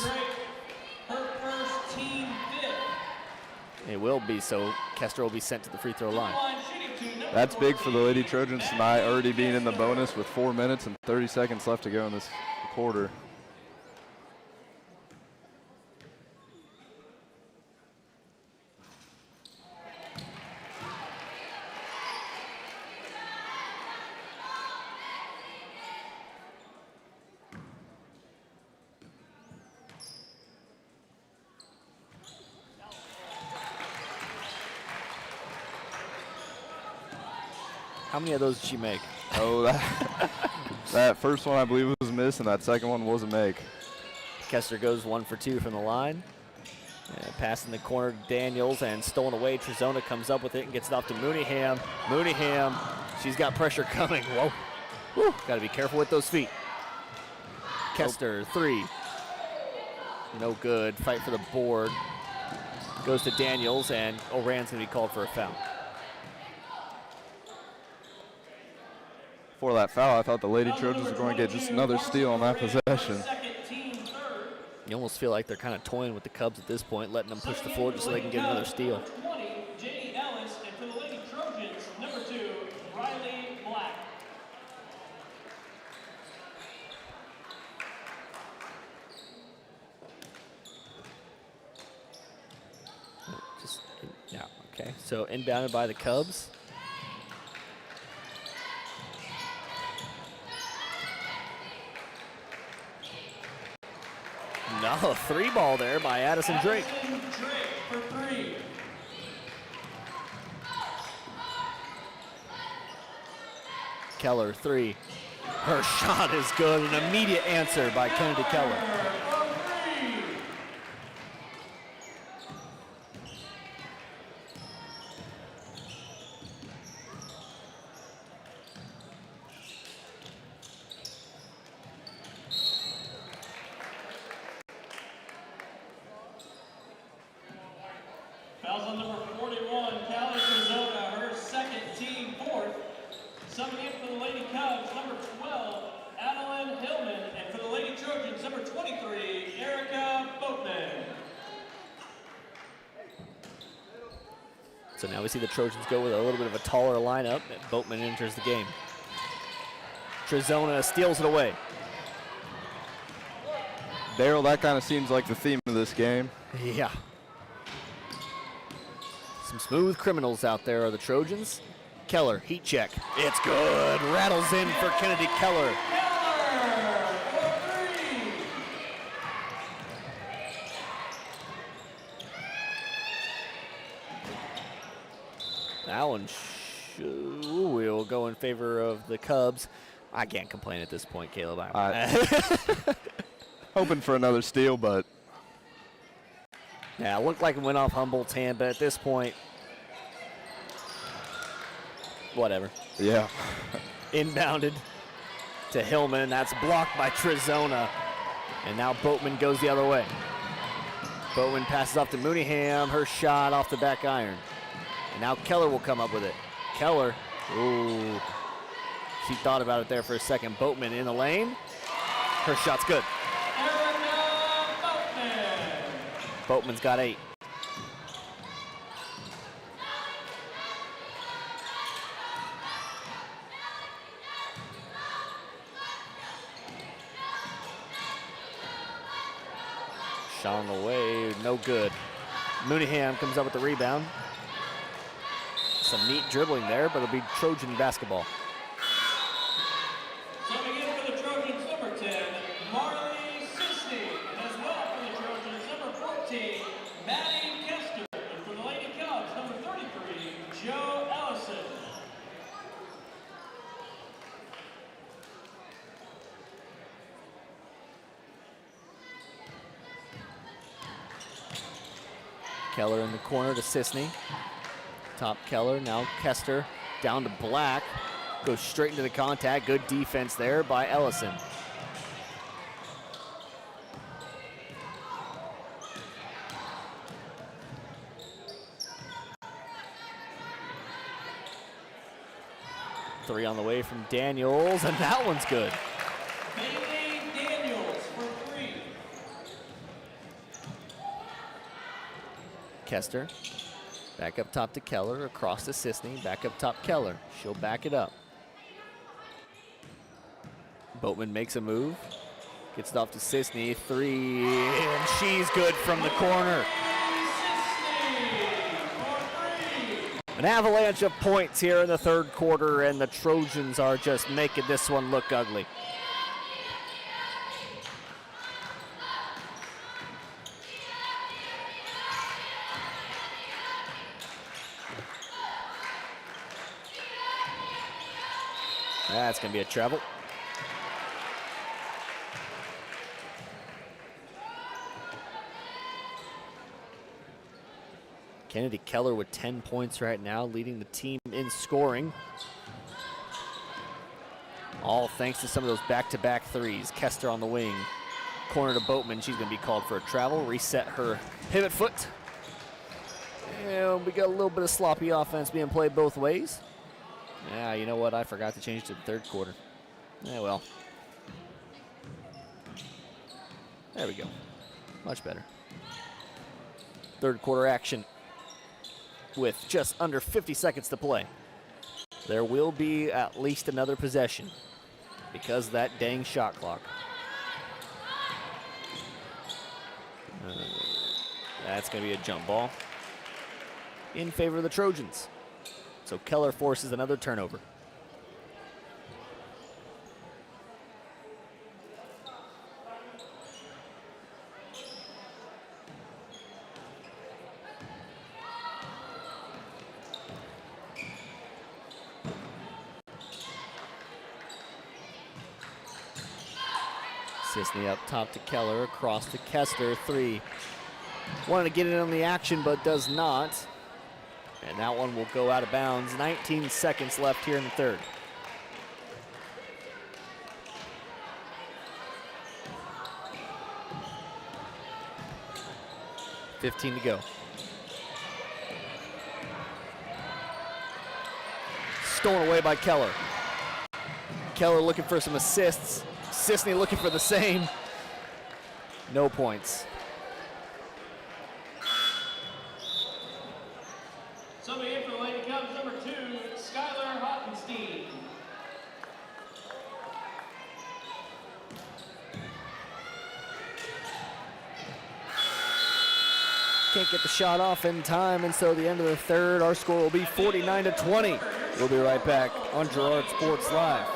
Her first team fifth. It will be, so Kester will be sent to the free throw line. That's big for the Lady Trojans tonight, already being in the bonus with 4 minutes and 30 seconds left to go in this quarter. How many of those did she make? Oh, that first one I believe was a miss, and that second one was a make. Kester goes 1 for 2 from the line. And pass in the corner to Daniels, and stolen away. Trezona comes up with it and gets it off to Mooneyham. Mooneyham, she's got pressure coming. Whoa. Woo. Got to be careful with those feet. Kester, 3. No good. Fight for the board. Goes to Daniels, and Oran's going to be called for a foul. For that foul, I thought the Lady Trojans were going to get just another steal on that possession. You almost feel like they're kind of toying with the Cubs at this point, letting them push the floor just so they can get another steal. 20, J.D. Ellis, and for the Lady Trojans, number 2, Riley Black. Yeah, okay. So inbounded by the Cubs. No, 3 ball there by Addison Drake. Addison Drake for 3. Keller, 3. Her shot is good. An immediate answer by Kennedy Keller. Fouls on number 41, Callie Trezona, her second, team fourth. Subbing in for the Lady Cubs, number 12, Adeline Hillman, and for the Lady Trojans, number 23, Erica Boatman. So now we see the Trojans go with a little bit of a taller lineup. Boatman enters the game. Trezona steals it away. Daryl, that kind of seems like the theme of this game. Yeah. Some smooth criminals out there are the Trojans. Keller, heat check. It's good. Rattles in for Kennedy Keller. That one will go in favor of the Cubs. I can't complain at this point, Caleb. Hoping for another steal, but. Yeah, it looked like it went off Humboldt's hand, but at this point, whatever. Yeah. Inbounded to Hillman. That's blocked by Trizona. And now Boatman goes the other way. Boatman passes off to Mooneyham. Her shot off the back iron. And now Keller will come up with it. Keller, ooh. She thought about it there for a second. Boatman in the lane. Her shot's good. Boatman's got 8. Shot on the way, no good. Mooneyham comes up with the rebound. Some neat dribbling there, but it'll be Trojan basketball. Coming in for the Trojans, number 10, Marley Sisney. And as well for the Trojans, number 14, Maddie Kester. And for the Lady Cubs, number 33, Joe Ellison. Keller in the corner to Sisney. Top Keller, now Kester down to Black. Goes straight into the contact. Good defense there by Ellison. Three on the way from Daniels, and that one's good. Bailey Daniels for 3. Kester. Back up top to Keller, across to Sisney, back up top Keller. She'll back it up. Boatman makes a move, gets it off to Sisney, 3, and she's good from the corner. An avalanche of points here in the third quarter, and the Trojans are just making this one look ugly. That's going to be a travel. Kennedy Keller with 10 points right now, leading the team in scoring. All thanks to some of those back-to-back threes. Kester on the wing. Corner to Boatman. She's going to be called for a travel. Reset her pivot foot. And we got a little bit of sloppy offense being played both ways. Yeah, you know what? I forgot to change to the third quarter. Yeah, well. There we go. Much better. Third quarter action with just under 50 seconds to play. There will be at least another possession because of that dang shot clock. That's going to be a jump ball in favor of the Trojans. So Keller forces another turnover. Sisney up top to Keller, across to Kester, 3. Wanted to get in on the action, but does not. And that one will go out of bounds. 19 seconds left here in the third. $15 to go. Stolen away by Keller. Keller looking for some assists. Sisney looking for the same. No points. Somebody in for the Lady Cubs, number 2, Skylar Hottenstein. can't get the shot off in time, and so the end of the third, our score will be 49-20. We'll be right back on Girard Sports Live.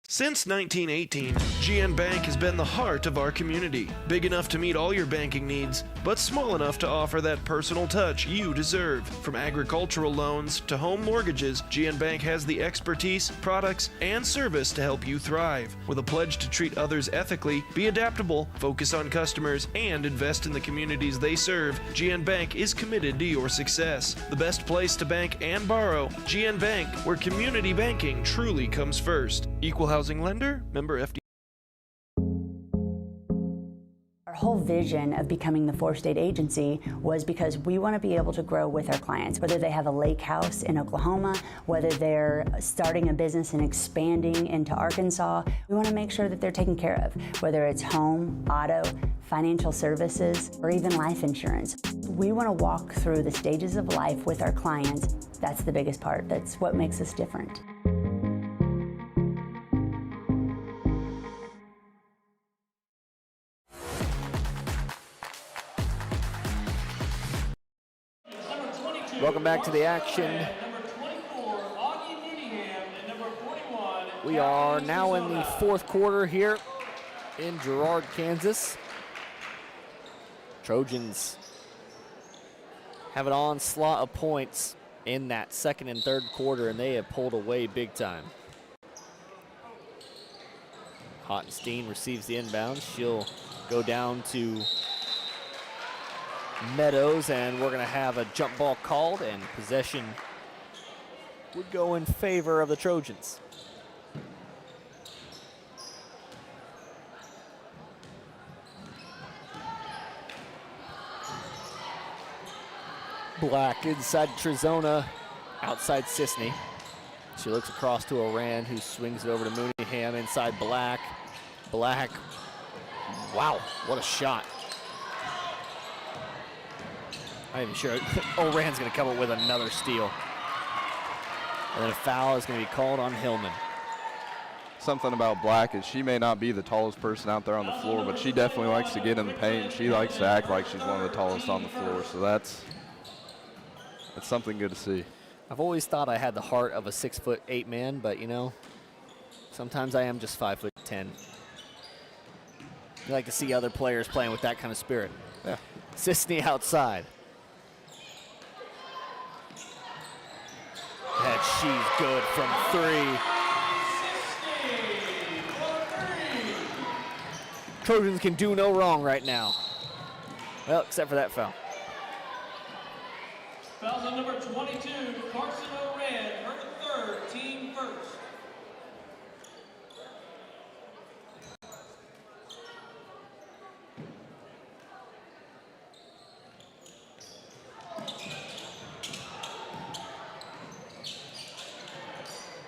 Since 1918, GN Bank has been the heart of our community. Big enough to meet all your banking needs, but small enough to offer that personal touch you deserve. From agricultural loans to home mortgages, GN Bank has the expertise, products, and service to help you thrive. With a pledge to treat others ethically, be adaptable, focus on customers, and invest in the communities they serve, GN Bank is committed to your success. The best place to bank and borrow, GN Bank, where community banking truly comes first. Equal housing lender, member FD. Our whole vision of becoming the four-state agency was because we want to be able to grow with our clients, whether they have a lake house in Oklahoma, whether they're starting a business and expanding into Arkansas. We want to make sure that they're taken care of, whether it's home, auto, financial services, or even life insurance. We want to walk through the stages of life with our clients. That's the biggest part. That's what makes us different. Welcome back to the action. We are now in the fourth quarter here in Girard, Kansas. Trojans have an onslaught of points in that second and third quarter, and they have pulled away big time. Hottenstein receives the inbound. She'll go down to Meadows, and we're going to have a jump ball called, and possession would go in favor of the Trojans. Black inside Trezona, outside Sisney. She looks across to Oran, who swings it over to Mooneyham inside Black. Black, wow, what a shot. I'm even sure Oran's going to come up with another steal. And then a foul is going to be called on Hillman. Something about Black is she may not be the tallest person out there on the floor, but she definitely likes to get in the paint. She likes to act like she's one of the tallest on the floor, so that's something good to see. I've always thought I had the heart of a 6'8" man, but you know, sometimes I am just 5'10". You like to see other players playing with that kind of spirit. Yeah. Sisney outside. And she's good from three. Trojans can do no wrong right now. Well, except for that foul. Fouls on number 22, Carson Oran, her third, team first.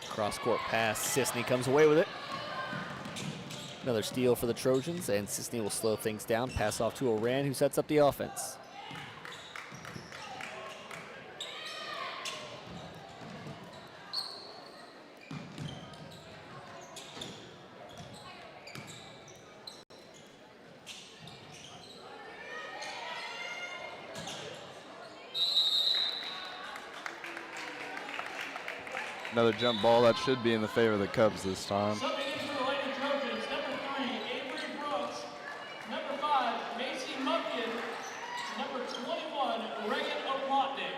Cross-court pass, Sisney comes away with it. Another steal for the Trojans, and Sisney will slow things down. Pass off to Oran, who sets up the offense. Another jump ball that should be in the favor of the Cubs this time. Subbing in for the Lady Trojans, number 3, Avery Brooks, number 5, Macy Mumpkin, number 21, Reagan Oplotnik.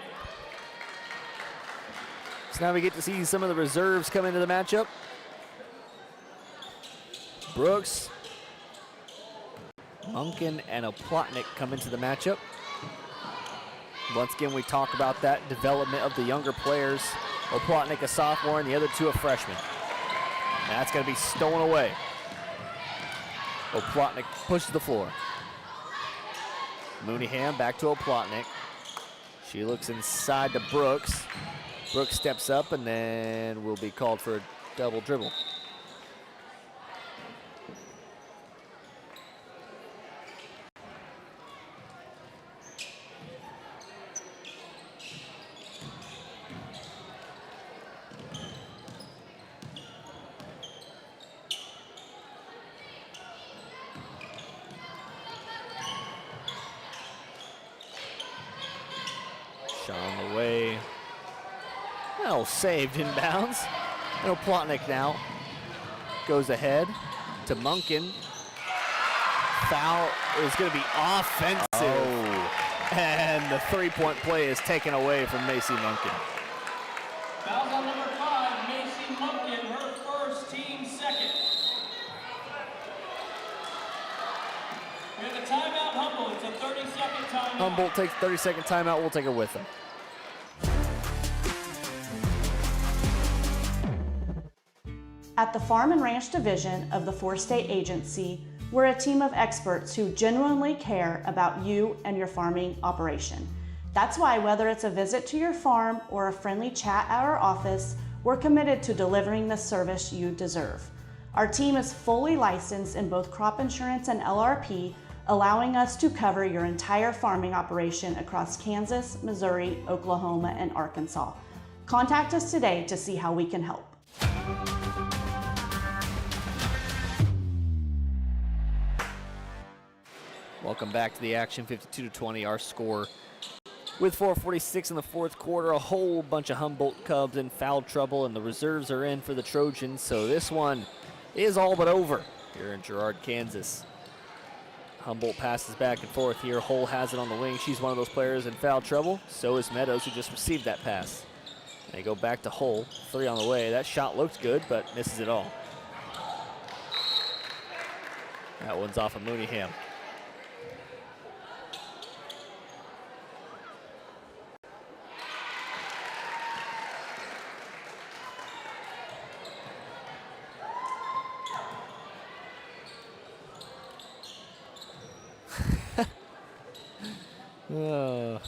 So now we get to see some of the reserves come into the matchup. Brooks, Munkin, and Oplotnik come into the matchup. Once again, we talk about that development of the younger players. Oplotnik, a sophomore, and the other two a freshman. And that's going to be stolen away. Oplotnik pushes the floor. Mooneyham back to Oplotnik. She looks inside to Brooks. Brooks steps up and then will be called for a double dribble. Shot on the way. Well, saved inbounds. No, Plotnick now goes ahead to Munkin. Foul is going to be offensive. Oh. And the three-point play is taken away from Macy Munkin. Foul's on number 5, Macy Munkin, her first, team second. We have a timeout, Humboldt. It's a 30-second timeout. Humboldt takes 30-second timeout. We'll take it with them. At the Farm and Ranch Division of the Four-State Agency, we're a team of experts who genuinely care about you and your farming operation. That's why whether it's a visit to your farm or a friendly chat at our office, we're committed to delivering the service you deserve. Our team is fully licensed in both crop insurance and LRP, allowing us to cover your entire farming operation across Kansas, Missouri, Oklahoma, and Arkansas. Contact us today to see how we can help. Welcome back to the action, 52-20, our score. With 4:46 in the fourth quarter, a whole bunch of Humboldt Cubs in foul trouble, and the reserves are in for the Trojans, so this one is all but over here in Girard, Kansas. Humboldt passes back and forth here. Hull has it on the wing. She's one of those players in foul trouble. So is Meadows, who just received that pass. They go back to Hull. 3 on the way. That shot looks good, but misses it all. That one's off of Mooneyham.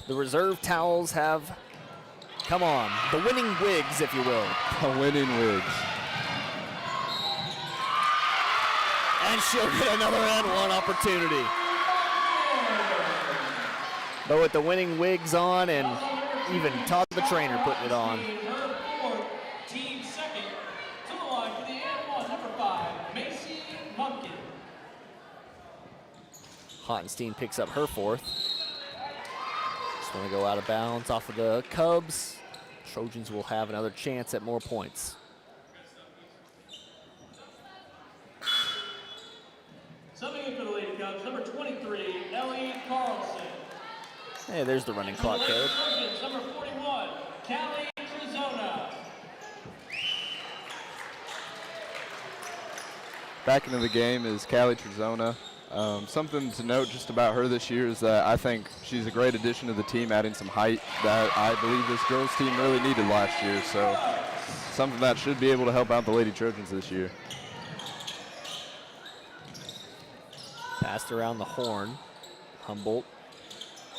The reserve towels have come on. The winning wigs, if you will. The winning wigs. And she'll get another N1 opportunity. But with the winning wigs on and even Todd the trainer putting it on. Team second, to the line for the N1, number 5, Macy Munkin. Hottenstein picks up her fourth. Just want to go out of bounds off of the Cubs. Trojans will have another chance at more points. Subbing in for the Lady Cubs, number 23, Ellie Carlson. Hey, there's the running clock code. Trojans, number 41, Callie Trizona. Back into the game is Callie Trizona. Something to note just about her this year is that I think she's a great addition to the team, adding some height that I believe this girls team really needed last year. So something that should be able to help out the Lady Trojans this year. Passed around the horn. Humboldt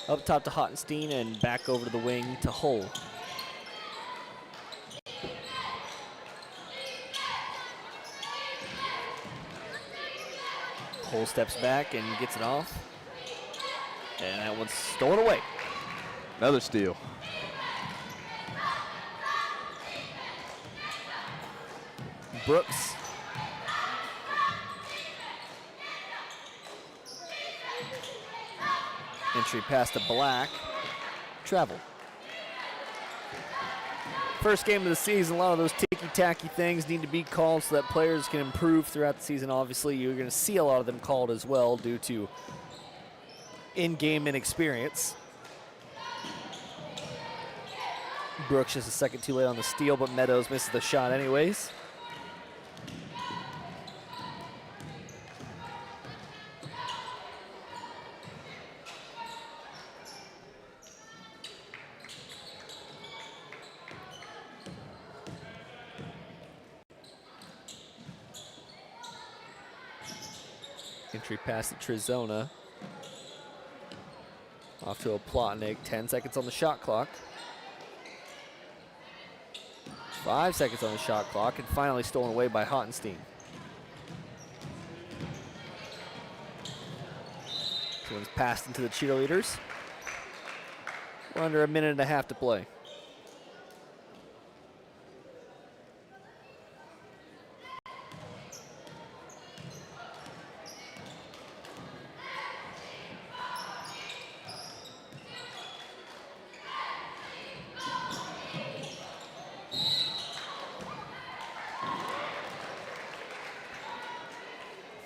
up top to Hottenstein and back over to the wing to Hull. Hull steps back and gets it off. And that one's stolen away. Another steal. Brooks. Entry pass to Black. Travel. First game of the season, a lot of those ticky-tacky things need to be called so that players can improve throughout the season. Obviously, you're going to see a lot of them called as well due to in-game inexperience. Brooks just a second too late on the steal, but Meadows misses the shot anyways. Entry pass to Trizona. Off to a Plotnick. 10 seconds on the shot clock. 5 seconds on the shot clock, and finally stolen away by Hottenstein. This one's passed into the cheerleaders. We're under a minute and a half to play.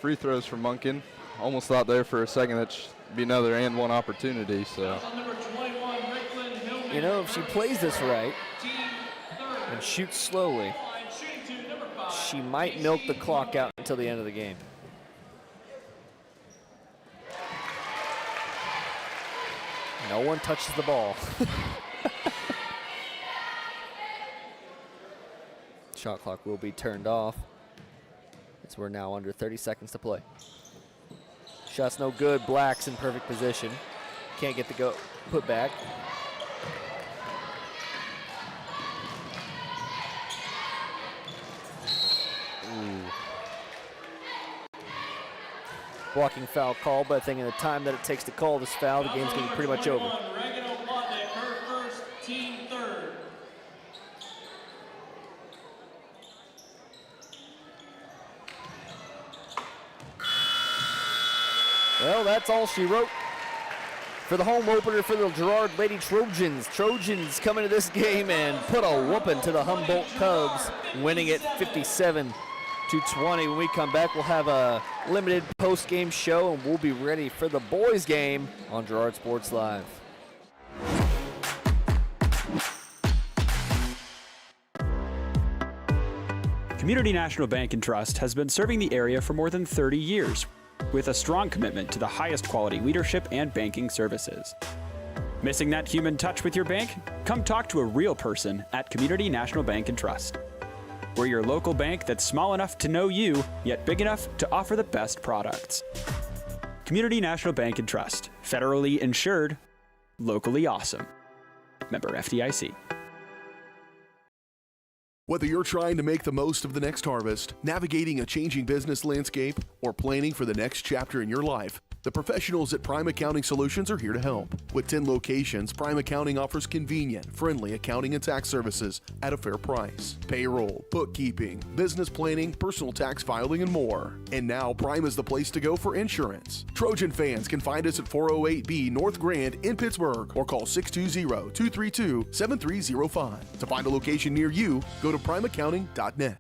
free throws for Munkin. Almost thought there for a second that should be another and one opportunity. So, you know, if she plays this right and shoots slowly, she might milk the clock out until the end of the game. No one touches the ball. Shot clock will be turned off as we're now under 30 seconds to play. Shot's no good. Black's in perfect position. Can't get the go put back. Blocking foul call, but I think in the time that it takes to call this foul, the game's going to be pretty much over. Well, that's all she wrote for the home opener for the Girard Lady Trojans. Trojans come into this game and put a whooping to the Humboldt Cubs, winning it 57-20. When we come back, we'll have a limited post-game show, and we'll be ready for the boys' game on Girard Sports Live. Community National Bank and Trust has been serving the area for more than 30 years with a strong commitment to the highest quality leadership and banking services. Missing that human touch with your bank? Come talk to a real person at Community National Bank and Trust. We're your local bank that's small enough to know you, yet big enough to offer the best products. Community National Bank and Trust. Federally insured, locally awesome. Member FDIC. Whether you're trying to make the most of the next harvest, navigating a changing business landscape, or planning for the next chapter in your life, the professionals at Prime Accounting Solutions are here to help. With 10 locations, Prime Accounting offers convenient, friendly accounting and tax services at a fair price. Payroll, bookkeeping, business planning, personal tax filing, and more. And now Prime is the place to go for insurance. Trojan fans can find us at 408B North Grand in Pittsburgh or call 620-232-7305. To find a location near you, go to primeaccounting.net.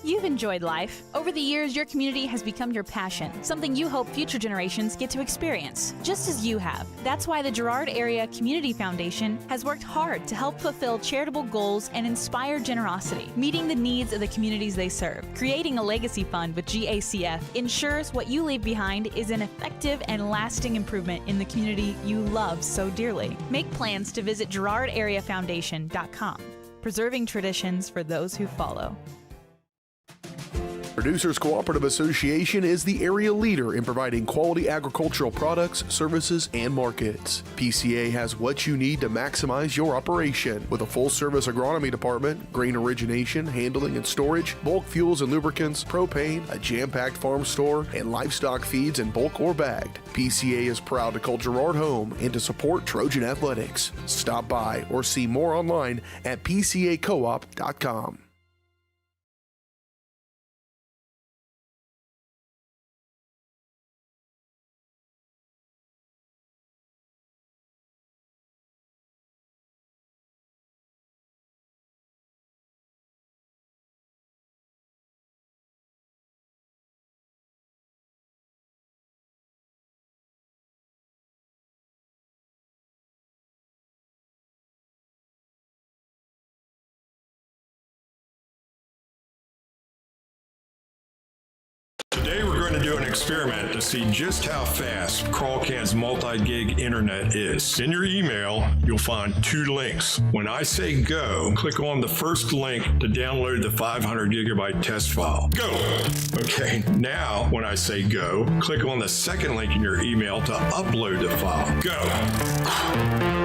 You've enjoyed life. Over the years, your community has become your passion, something you hope future generations get to experience, just as you have. That's why the Girard Area Community Foundation has worked hard to help fulfill charitable goals and inspire generosity, meeting the needs of the communities they serve. Creating a legacy fund with GACF ensures what you leave behind is an effective and lasting improvement in the community you love so dearly. Make plans to visit GirardAreaFoundation.com, preserving traditions for those who follow. Producers Cooperative Association is the area leader in providing quality agricultural products, services, and markets. PCA has what you need to maximize your operation with a full-service agronomy department, grain origination, handling and storage, bulk fuels and lubricants, propane, a jam-packed farm store, and livestock feeds in bulk or bagged. PCA is proud to call Girard home and to support Trojan athletics. Stop by or see more online at pcacoop.com. Today we're going to do an experiment to see just how fast Crawlcan's multi-gig internet is. In your email, you'll find 2 links. When I say go, click on the first link to download the 500 gigabyte test file. Go! Okay, now when I say go, click on the second link in your email to upload the file. Go!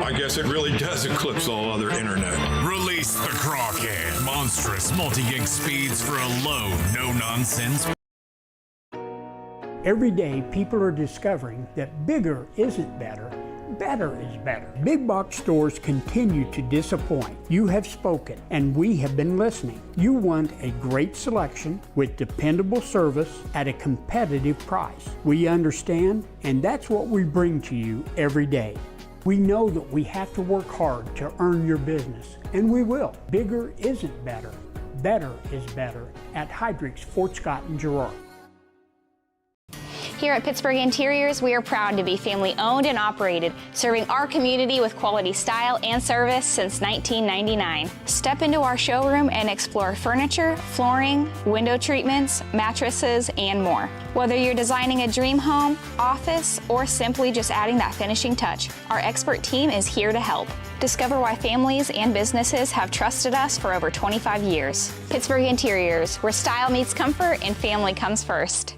I guess it really does eclipse all other internet. Release the Crawcan. Monstrous multi-gig speeds for a low, no-nonsense. Every day, people are discovering that bigger isn't better, better is better. Big box stores continue to disappoint. You have spoken, and we have been listening. You want a great selection with dependable service at a competitive price. We understand, and that's what we bring to you every day. We know that we have to work hard to earn your business, and we will. Bigger isn't better, better is better at Heidrick's, Fort Scott, and Girard. Here at Pittsburgh Interiors, we are proud to be family owned and operated, serving our community with quality style and service since 1999. Step into our showroom and explore furniture, flooring, window treatments, mattresses, and more. Whether you're designing a dream home, office, or simply just adding that finishing touch, our expert team is here to help. Discover why families and businesses have trusted us for over 25 years. Pittsburgh Interiors, where style meets comfort and family comes first.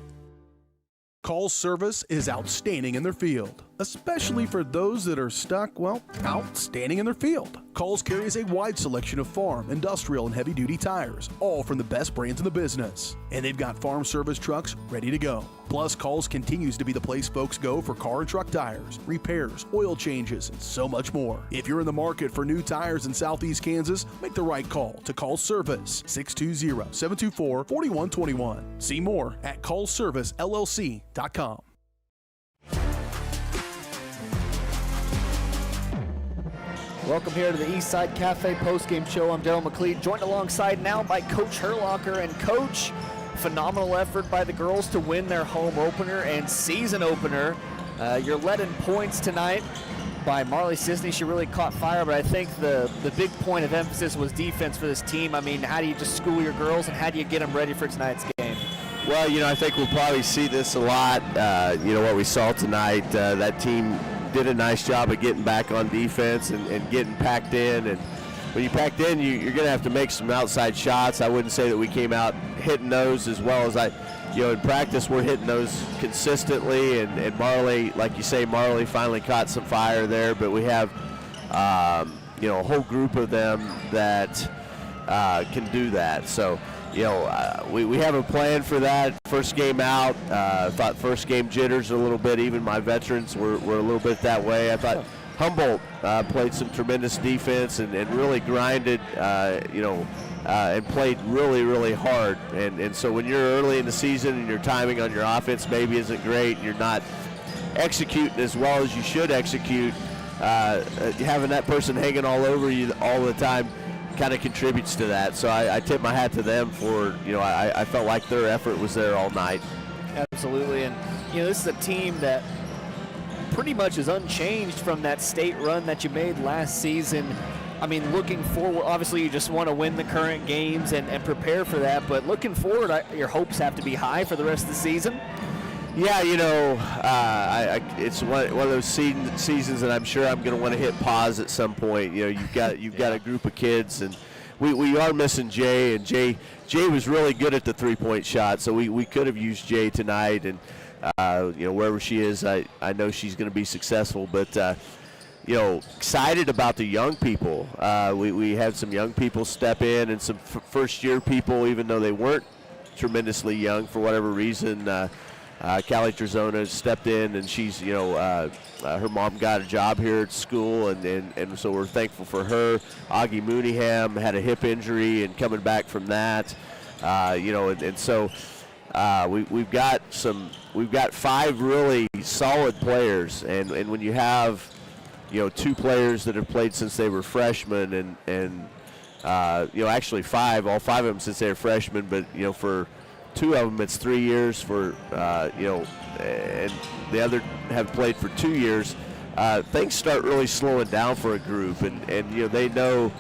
Call's service is outstanding in their field, especially for those that are stuck, well, outstanding in their field. Call's carries a wide selection of farm, industrial, and heavy-duty tires, all from the best brands in the business. And they've got farm service trucks ready to go. Plus, Call's continues to be the place folks go for car and truck tires, repairs, oil changes, and so much more. If you're in the market for new tires in Southeast Kansas, make the right call to Call's Service, 620-724-4121. See more at callservicellc.com. Welcome here to the Eastside Cafe postgame show. I'm Daryl McLeod, joined alongside now by Coach Herlocker. And Coach, phenomenal effort by the girls to win their home opener and season opener. You're led in points tonight by Marley Sisney. She really caught fire, but I think the big point of emphasis was defense for this team. I mean, how do you just school your girls and how do you get them ready for tonight's game? Well, I think we'll probably see this a lot. What we saw tonight, that team did a nice job of getting back on defense and getting packed in. And when you packed in, you're going to have to make some outside shots. I wouldn't say that we came out hitting those as well as in practice we're hitting those consistently. And Marley, like you say, Marley finally caught some fire there. But we have, a whole group of them that can do that. So, we have a plan for that. First game out, I thought first game jitters a little bit. Even my veterans were a little bit that way. I thought Humboldt played some tremendous defense and really grinded, and played really, really hard. And so when you're early in the season and your timing on your offense maybe isn't great, and you're not executing as well as you should execute, having that person hanging all over you all the time kind of contributes to that. So I tip my hat to them for, I felt like their effort was there all night. Absolutely. And, this is a team that pretty much is unchanged from that state run that you made last season. I mean, looking forward, obviously you just want to win the current games and prepare for that, but looking forward, your hopes have to be high for the rest of the season. Yeah, it's one of those seasons that I'm sure I'm going to want to hit pause at some point. You've got a group of kids, and we are missing Jay, and Jay was really good at the three-point shot, so we could have used Jay tonight, and wherever she is, I know she's going to be successful, but excited about the young people. We had some young people step in, and some first-year people, even though they weren't tremendously young for whatever reason. Callie Trojans stepped in, and she's, her mom got a job here at school, and so we're thankful for her. Augie Mooneyham had a hip injury and coming back from that, so we've got 5 really solid players, and when you have, 2 players that have played since they were freshmen, and actually 5, all 5 of them since they were freshmen, but for 2 of them, it's 3 years for, and the other have played for 2 years. Things start really slowing down for a group, and they know,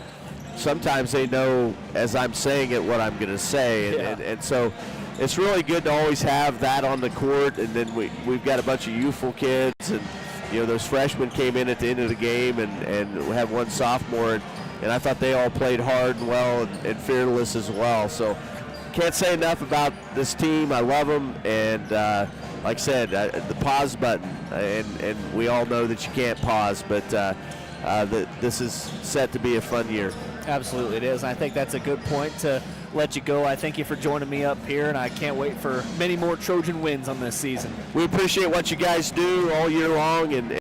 sometimes they know as I'm saying it what I'm going to say, and so it's really good to always have that on the court. And then we've got a bunch of youthful kids, and those freshmen came in at the end of the game, and we have one sophomore, and I thought they all played hard and well and fearless as well. So can't say enough about this team. I love them, and like I said, the pause button, and we all know that you can't pause, but this is set to be a fun year. Absolutely it is, and I think that's a good point to let you go. I thank you for joining me up here, and I can't wait for many more Trojan wins on this season. We appreciate what you guys do all year long, and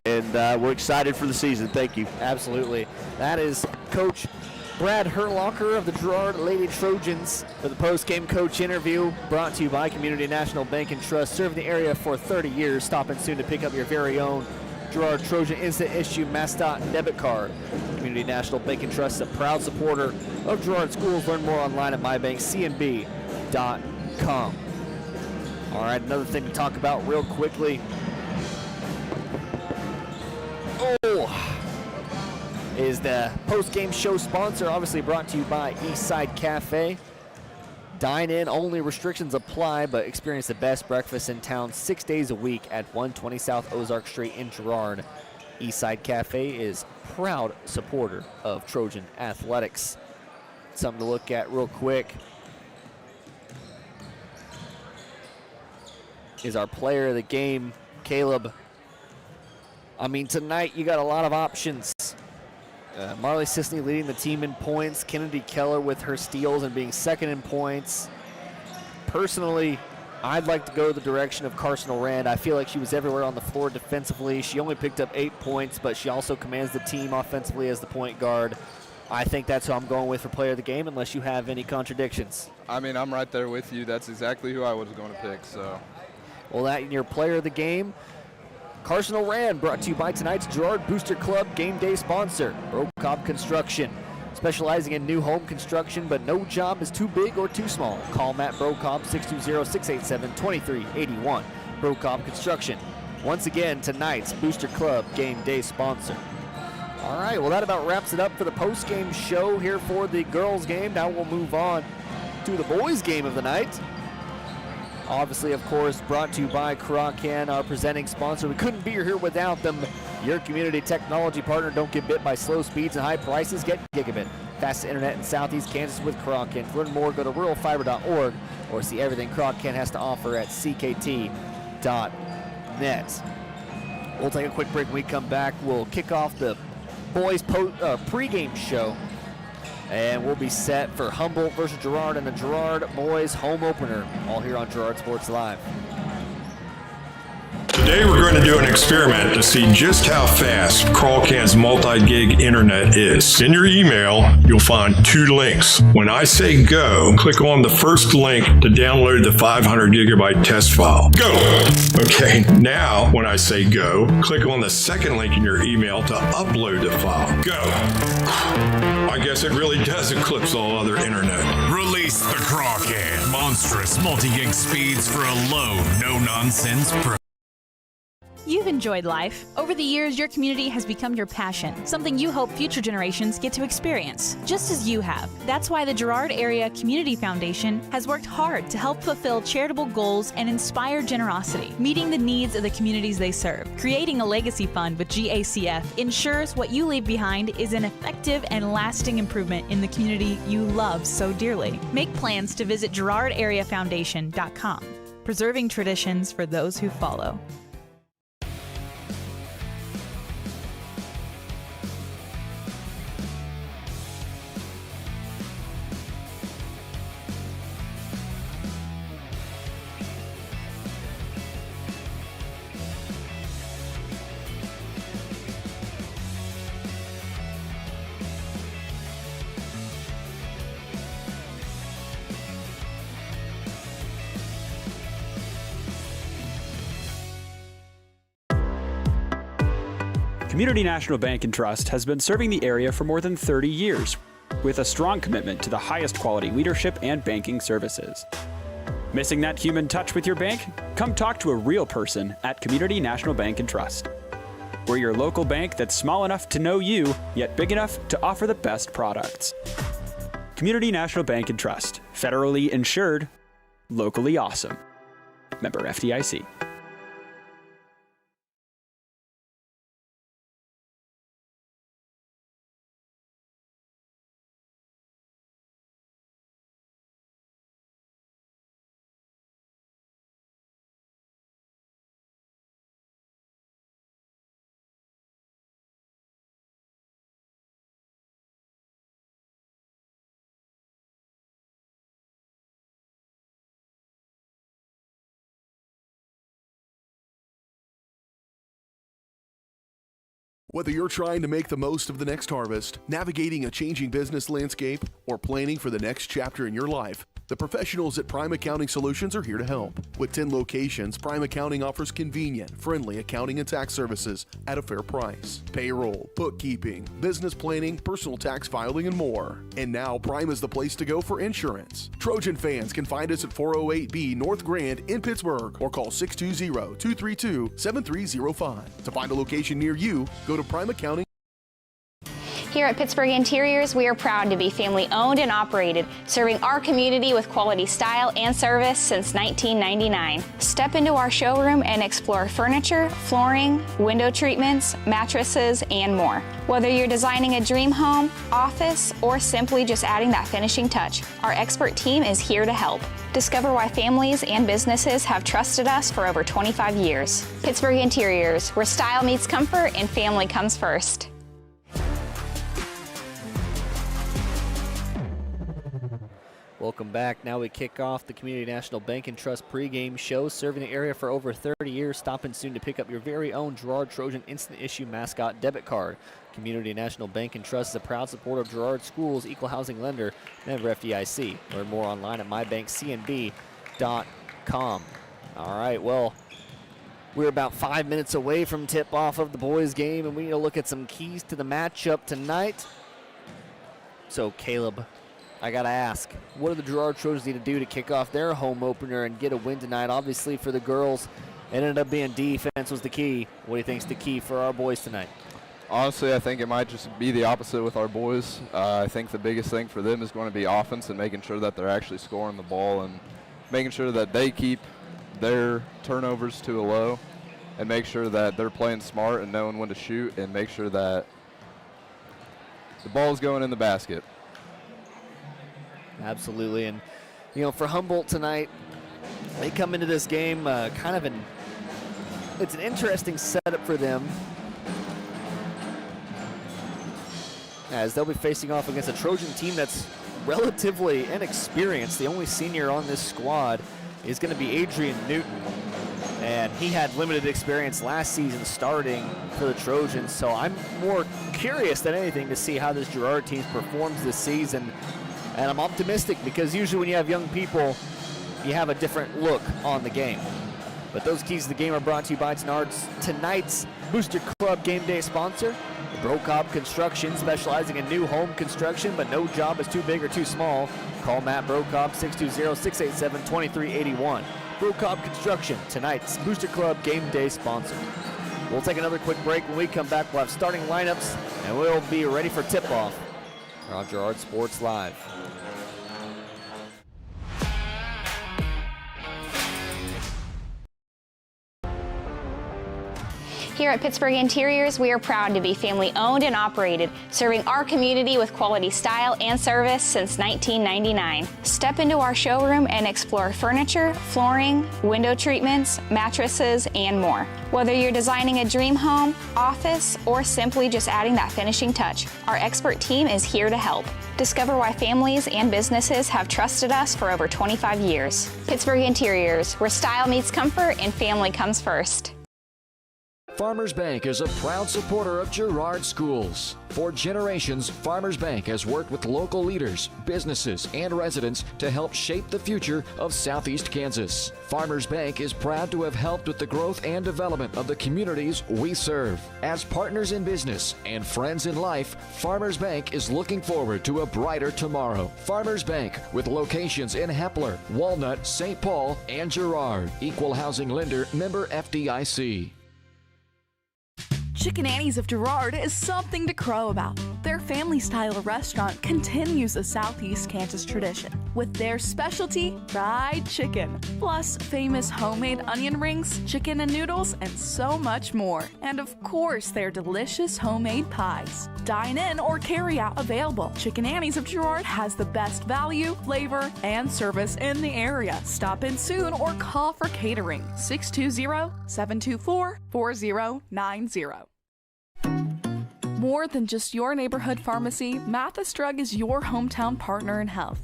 we're excited for the season. Thank you. Absolutely. That is Coach Brad Herlocker of the Girard Lady Trojans for the post-game coach interview, brought to you by Community National Bank and Trust, serving the area for 30 years. Stopping soon to pick up your very own Girard Trojan instant issue mascot debit card. Community National Bank and Trust is a proud supporter of Girard schools. Learn more online at mybankcnb.com. All right, another thing to talk about real quickly. Is the post-game show sponsor, obviously brought to you by Eastside Cafe. Dine-in only, restrictions apply, but experience the best breakfast in town 6 days a week at 120 South Ozark Street in Girard. Eastside Cafe is proud supporter of Trojan athletics. Something to look at real quick is our player of the game, Caleb. I mean, tonight you got a lot of options. Marley Sisney leading the team in points. Kennedy Keller with her steals and being second in points. Personally, I'd like to go the direction of Carson Rand. I feel like she was everywhere on the floor defensively. She only picked up 8 points, but she also commands the team offensively as the point guard. I think that's who I'm going with for player of the game, unless you have any contradictions. I mean, I'm right there with you. That's exactly who I was going to pick. So, well, that in your player of the game, Carson Rand, brought to you by tonight's Girard Booster Club game day sponsor, Brocob Construction. Specializing in new home construction, but no job is too big or too small. Call Matt Brocob, 620-687-2381. Brocob Construction. Once again, tonight's Booster Club game day sponsor. All right, well, that about wraps it up for the post-game show here for the girls' game. Now we'll move on to the boys' game of the night. Obviously, of course, brought to you by Kraken, our presenting sponsor. We couldn't be here without them. Your community technology partner. Don't get bit by slow speeds and high prices. Get gigabit. Fastest internet in Southeast Kansas with Kraken. To learn more, go to ruralfiber.org or see everything Kraken has to offer at ckt.net. We'll take a quick break. When we come back, we'll kick off the boys' pregame show. And we'll be set for Humboldt versus Girard and the Girard boys home opener, all here on Girard Sports Live. Today we're going to do an experiment to see just how fast Crawlcan's multi-gig internet is. In your email, you'll find 2 links. When I say go, click on the first link to download the 500 gigabyte test file. Go! Okay, now when I say go, click on the second link in your email to upload the file. Go! I guess it really does eclipse all other internet. Release the Kraken. Monstrous multi-gig speeds for a low, no-nonsense pro. You've enjoyed life. Over the years, your community has become your passion, something you hope future generations get to experience, just as you have. That's why the Girard Area Community Foundation has worked hard to help fulfill charitable goals and inspire generosity, meeting the needs of the communities they serve. Creating a legacy fund with GACF ensures what you leave behind is an effective and lasting improvement in the community you love so dearly. Make plans to visit GirardAreaFoundation.com, preserving traditions for those who follow. Community National Bank and Trust has been serving the area for more than 30 years with a strong commitment to the highest quality leadership and banking services. Missing that human touch with your bank? Come talk to a real person at Community National Bank and Trust. We're your local bank that's small enough to know you, yet big enough to offer the best products. Community National Bank and Trust, federally insured, locally awesome. Member FDIC. Whether you're trying to make the most of the next harvest, navigating a changing business landscape, or planning for the next chapter in your life, The professionals at Prime Accounting Solutions are here to help. With 10 locations, Prime Accounting offers convenient, friendly accounting and tax services at a fair price. Payroll, bookkeeping, business planning, personal tax filing, and more. And now Prime is the place to go for insurance. Trojan fans can find us at 408B North Grand in Pittsburgh or call 620-232-7305. To find a location near you, go to Prime Accounting. Here at Pittsburgh Interiors, we are proud to be family-owned and operated, serving our community with quality style and service since 1999. Step into our showroom and explore furniture, flooring, window treatments, mattresses, and more. Whether you're designing a dream home, office, or simply just adding that finishing touch, our expert team is here to help. Discover why families and businesses have trusted us for over 25 years. Pittsburgh Interiors, where style meets comfort and family comes first. Welcome back. Now we kick off the Community National Bank and Trust pregame show. Serving the area for over 30 years. Stopping soon to pick up your very own Girard Trojan Instant Issue Mascot Debit Card. Community National Bank and Trust is a proud supporter of Girard Schools, equal housing lender, member FDIC. Learn more online at mybankcnb.com. All right, well, we're about 5 minutes away from tip-off of the boys' game, and we need to look at some keys to the matchup tonight. So, Caleb, I got to ask, what do the Girard Trojans need to do to kick off their home opener and get a win tonight? Obviously, for the girls, it ended up being defense was the key. What do you think is the key for our boys tonight? Honestly, I think it might just be the opposite with our boys. I think the biggest thing for them is going to be offense and making sure that they're actually scoring the ball and making sure that they keep their turnovers to a low and make sure that they're playing smart and knowing when to shoot and make sure that the ball's going in the basket. Absolutely, and you know, for Humboldt tonight, they come into this game it's an interesting setup for them, as they'll be facing off against a Trojan team that's relatively inexperienced. The only senior on this squad is going to be Adrian Newton, and he had limited experience last season starting for the Trojans, so I'm more curious than anything to see how this Girard team performs this season. And I'm optimistic because usually when you have young people, you have a different look on the game. But those keys to the game are brought to you by tonight's Booster Club game day sponsor, Brocob Construction, specializing in new home construction, but no job is too big or too small. Call Matt Brocob, 620-687-2381. Brocob Construction, tonight's Booster Club game day sponsor. We'll take another quick break. When we come back, we'll have starting lineups, and we'll be ready for tip-off on Girard Sports Live. Here at Pittsburgh Interiors, we are proud to be family-owned and operated, serving our community with quality style and service since 1999. Step into our showroom and explore furniture, flooring, window treatments, mattresses, and more. Whether you're designing a dream home, office, or simply just adding that finishing touch, our expert team is here to help. Discover why families and businesses have trusted us for over 25 years. Pittsburgh Interiors, where style meets comfort and family comes first. Farmers Bank is a proud supporter of Girard Schools. For generations, Farmers Bank has worked with local leaders, businesses, and residents to help shape the future of Southeast Kansas. Farmers Bank is proud to have helped with the growth and development of the communities we serve. As partners in business and friends in life, Farmers Bank is looking forward to a brighter tomorrow. Farmers Bank, with locations in Hepler, Walnut, St. Paul, and Girard. Equal housing lender, member FDIC. Chicken Annie's of Girard is something to crow about. Their family-style restaurant continues a Southeast Kansas tradition with their specialty, fried chicken, plus famous homemade onion rings, chicken and noodles, and so much more. And of course, their delicious homemade pies. Dine in or carry out available. Chicken Annie's of Girard has the best value, flavor, and service in the area. Stop in soon or call for catering. 620-724-4090. More than just your neighborhood pharmacy, Mathis Drug is your hometown partner in health.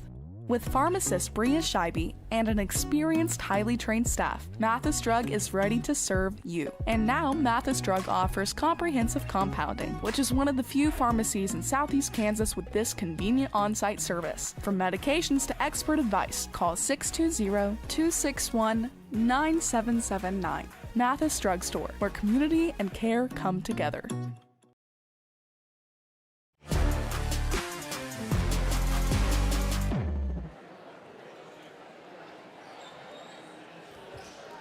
With pharmacist Bria Scheibe and an experienced, highly trained staff, Mathis Drug is ready to serve you. And now, Mathis Drug offers comprehensive compounding, which is one of the few pharmacies in Southeast Kansas with this convenient on-site service. From medications to expert advice, call 620-261-9779. Mathis Drug Store, where community and care come together.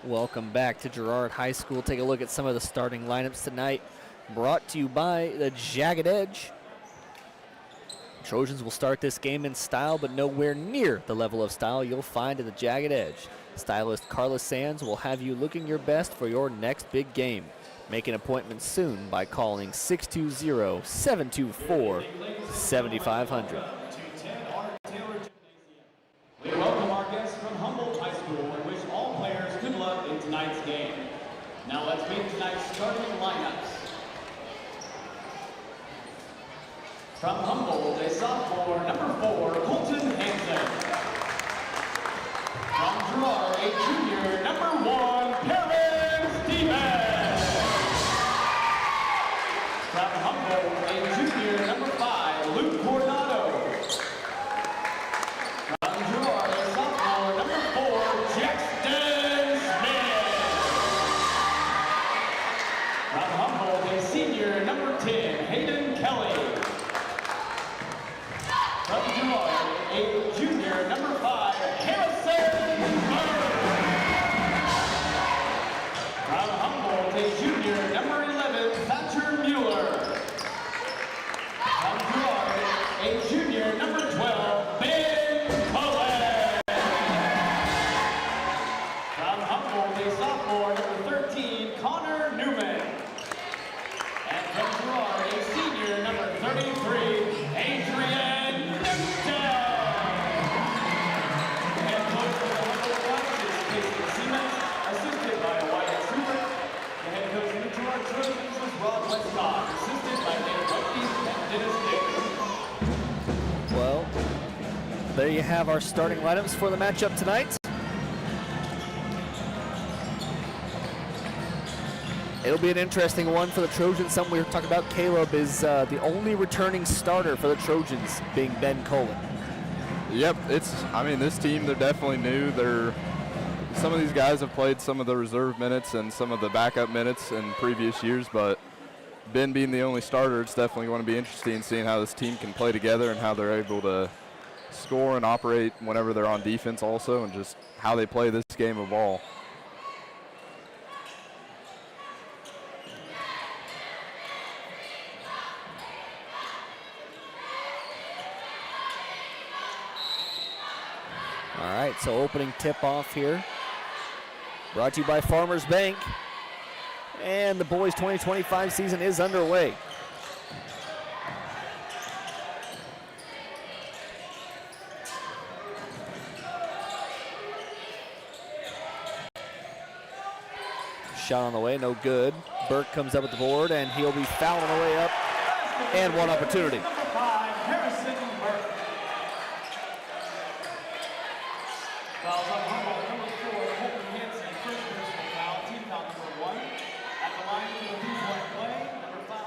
Welcome back to Girard High School. Take a look at some of the starting lineups tonight, brought to you by the Jagged Edge. Trojans will start this game in style, but nowhere near the level of style you'll find in the Jagged Edge. Stylist Carla Sands will have you looking your best for your next big game. Make an appointment soon by calling 620-724-7500. We welcome our guests from Humboldt High School and wish all players good luck in tonight's game. Now let's meet tonight's starting lineups. From Humboldt, a sophomore, number 4, Colton Hansen. From Girard, a junior, number 1, Perrin Stevens. From Humboldt, a junior, number 5, Luke Coronado. From Girard, a sophomore, number 4, Jackson Smith. From Humboldt, a senior, number 10, Hayden Kelly. From Girard, a junior, number 5, Harrison Burke. From Humboldt, a junior, number 11, Thatcher Mueller. From Girard, a junior, number 12, Ben Cullen. From Humboldt, a sophomore, number 13, Connor Newman. And from Girard, a senior, number 33, Adrian Newton. And coach for the Humboldt Trojans is Casey Siemens, assisted by Wyatt Stewart. The head coach of the Girard Trojans is Rob Westcott, assisted by Dave Rugby and Dennis Davis. Well, there you have our starting lineups for the matchup tonight. It'll be an interesting one for the Trojans. Something we were talking about, Caleb, is the only returning starter for the Trojans being Ben Cullen. Yep, this team, they're definitely new. Some of these guys have played some of the reserve minutes and some of the backup minutes in previous years, but Ben being the only starter, it's definitely going to be interesting seeing how this team can play together and how they're able to score and operate whenever they're on defense also, and just how they play this game of ball. All right, so opening tip-off here, brought to you by Farmers Bank. And the boys' 2025 season is underway. Shot on the way, no good. Burke comes up with the board, and he'll be fouling the way up. And one opportunity. Number 5, Harrison Burke. Fouls on Humboldt, number 4, Colton Hansen, first personal foul, team foul number 1. At the line for the 2-point play, number 5,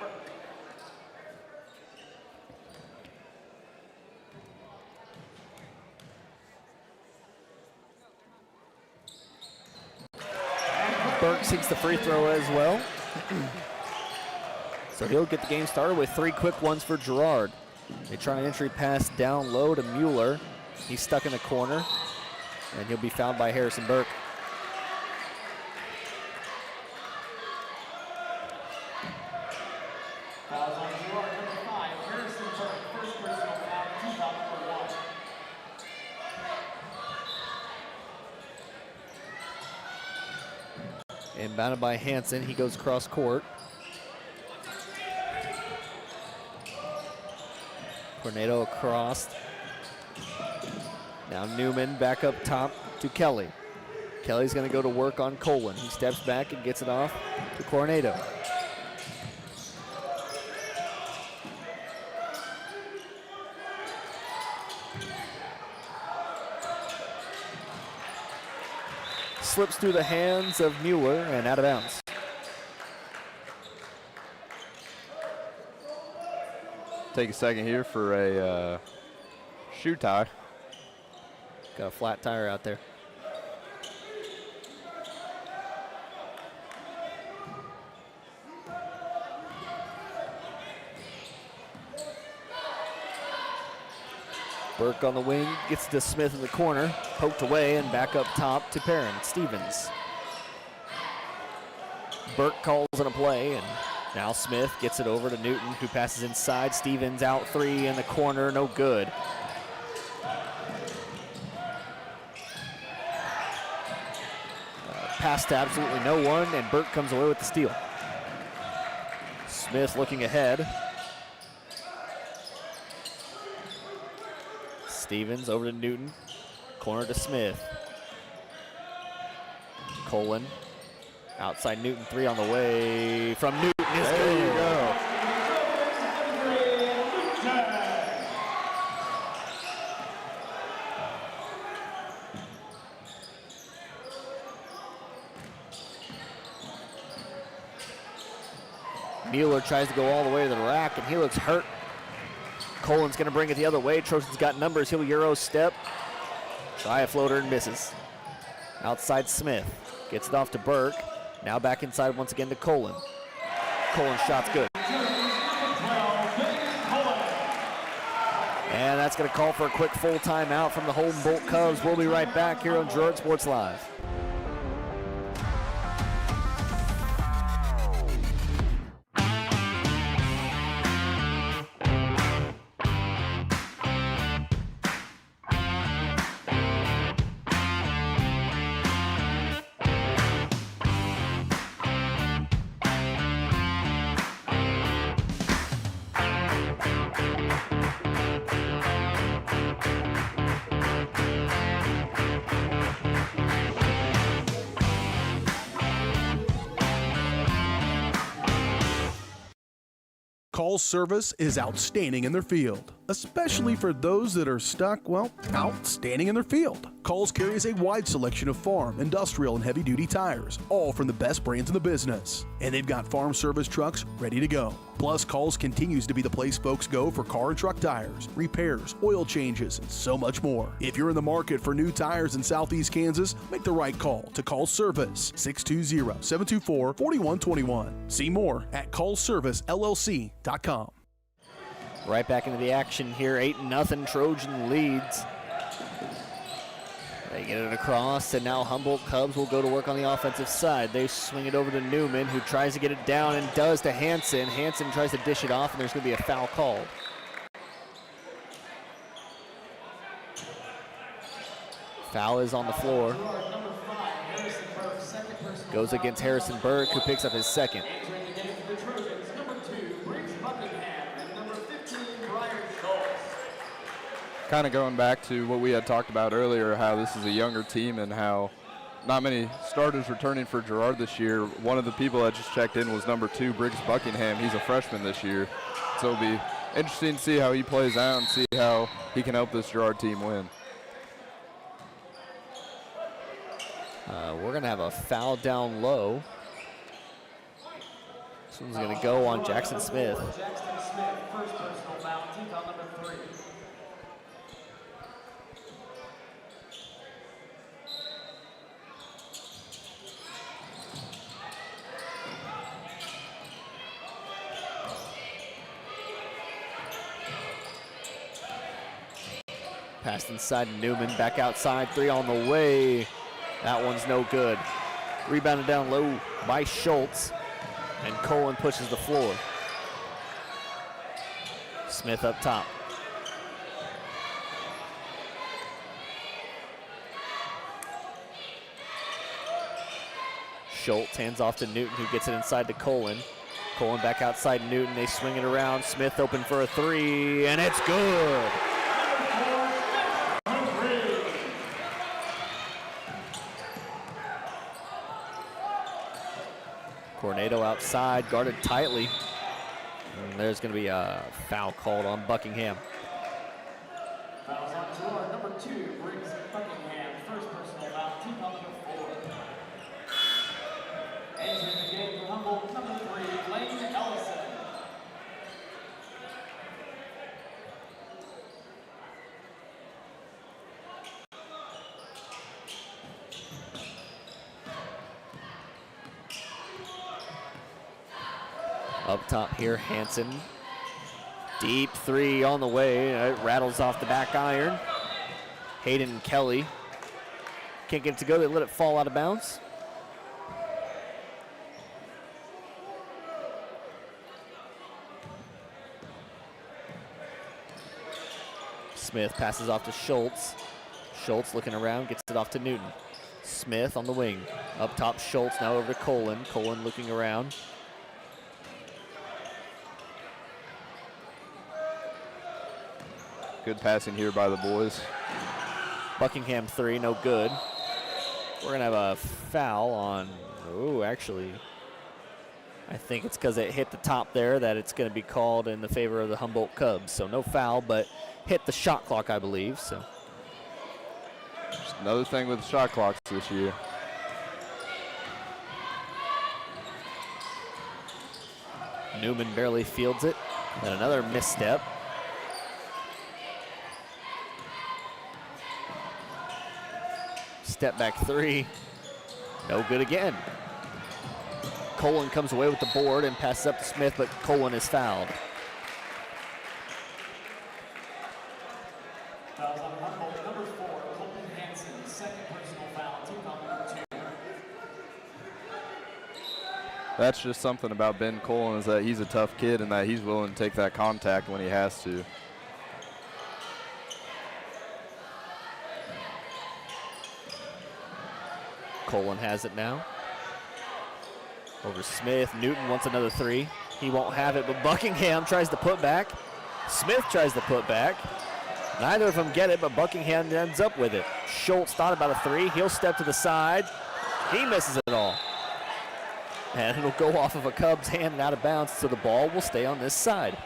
Burke. Burke seeks the free throw as well. So he'll get the game started with 3 quick ones for Girard. They try an entry pass down low to Mueller. He's stuck in the corner, and he'll be fouled by Harrison Burke. Fouls on Girard, number 5, Harrison Burke, first personal foul, team foul number 1. Inbounded by Hansen, he goes cross court. Tornado across. Now Newman back up top to Kelly. Kelly's going to go to work on Colin. He steps back and gets it off to Coronado. slips through the hands of Mueller and out of bounds. Take a second here for a shoe tie. Got a flat tire out there. Burke on the wing, gets to Smith in the corner, poked away and back up top to Perrin. Stevens. Burke calls in a play, and now Smith gets it over to Newton, who passes inside. Stevens out three in the corner, no good. Pass to absolutely no one, and Burke comes away with the steal. Smith looking ahead. Stevens over to Newton. Corner to Smith. Colin. Outside Newton, three on the way from Newton. There you go. Mueller tries to go all the way to the rack, and he looks hurt. Colin's going to bring it the other way. Trojans got numbers. He'll Euro step. Try a floater and misses. Outside Smith. Gets it off to Burke. Now back inside once again to Colin. Colin's shot's good. And that's going to call for a quick full timeout from the Humboldt Cubs. We'll be right back here on Girard Sports Live. Call service is outstanding in their field, especially for those that are stuck, well, outstanding in their field. Calls carries a wide selection of farm, industrial, and heavy-duty tires, all from the best brands in the business. And they've got farm service trucks ready to go. Plus, Calls continues to be the place folks go for car and truck tires, repairs, oil changes, and so much more. If you're in the market for new tires in Southeast Kansas, make the right call to Call Service, 620-724-4121. See more at callservicellc.com. Right back into the action here. 8-0 Trojan leads. They get it across, and now Humboldt Cubs will go to work on the offensive side. They swing it over to Newman, who tries to get it down and does to Hansen. Hansen tries to dish it off, and there's going to be a foul called. Foul is on the floor. Goes against Harrison Burke, who picks up his second. Kind of going back to what we had talked about earlier, how this is a younger team and how not many starters returning for Girard this year. One of the people that just checked in was number 2, Briggs Buckingham. He's a freshman this year. So it'll be interesting to see how he plays out and see how he can help this Girard team win. We're going to have a foul down low. This one's going to go on Jackson Smith. Jackson Smith, first personal foul, team foul number 3. Passed inside Newman, back outside, 3 on the way. That one's no good. Rebounded down low by Schultz, and Colin pushes the floor. Smith up top. Schultz hands off to Newton, who gets it inside to Colin. Colin back outside Newton, they swing it around. Smith open for a 3, and it's good. Cornado outside, guarded tightly. And there's going to be a foul called on Buckingham. Fouls on Girard, number 2, Briggs Buckingham, first personal foul, team foul number 4. Entering the game for Humboldt, number 3, Layton Ellison. Up top here, Hansen. Deep three on the way. It rattles off the back iron. Hayden and Kelly can't get it to go. They let it fall out of bounds. Smith passes off to Schultz. Schultz looking around, gets it off to Newton. Smith on the wing. Up top, Schultz now over to Colin. Colin looking around. Good passing here by the boys. Buckingham three, no good. We're gonna have a foul on, actually, I think it's because it hit the top there that it's gonna be called in the favor of the Humboldt Cubs. So no foul, but hit the shot clock, I believe, so. Just another thing with the shot clocks this year. Newman barely fields it, and another misstep. Step back three, no good again. Colin comes away with the board and passes up to Smith, but Colin is fouled. Fouls on Humboldt, number 4, Colton Hansen, second personal foul, team foul number 2. That's just something about Ben Colin, is that he's a tough kid and that he's willing to take that contact when he has to. Colin has it now. Over Smith. Newton wants another three. He won't have it, but Buckingham tries to put back. Smith tries to put back. Neither of them get it, but Buckingham ends up with it. Schultz thought about a three. He'll step to the side. He misses it all. And it'll go off of a Cubs hand and out of bounds, so the ball will stay on this side.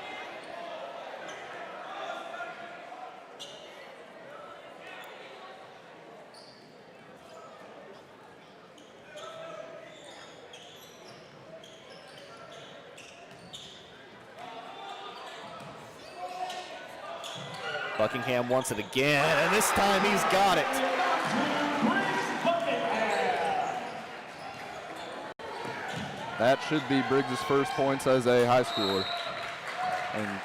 Buckingham wants it again, and this time he's got it. That should be Briggs' first points as a high schooler. And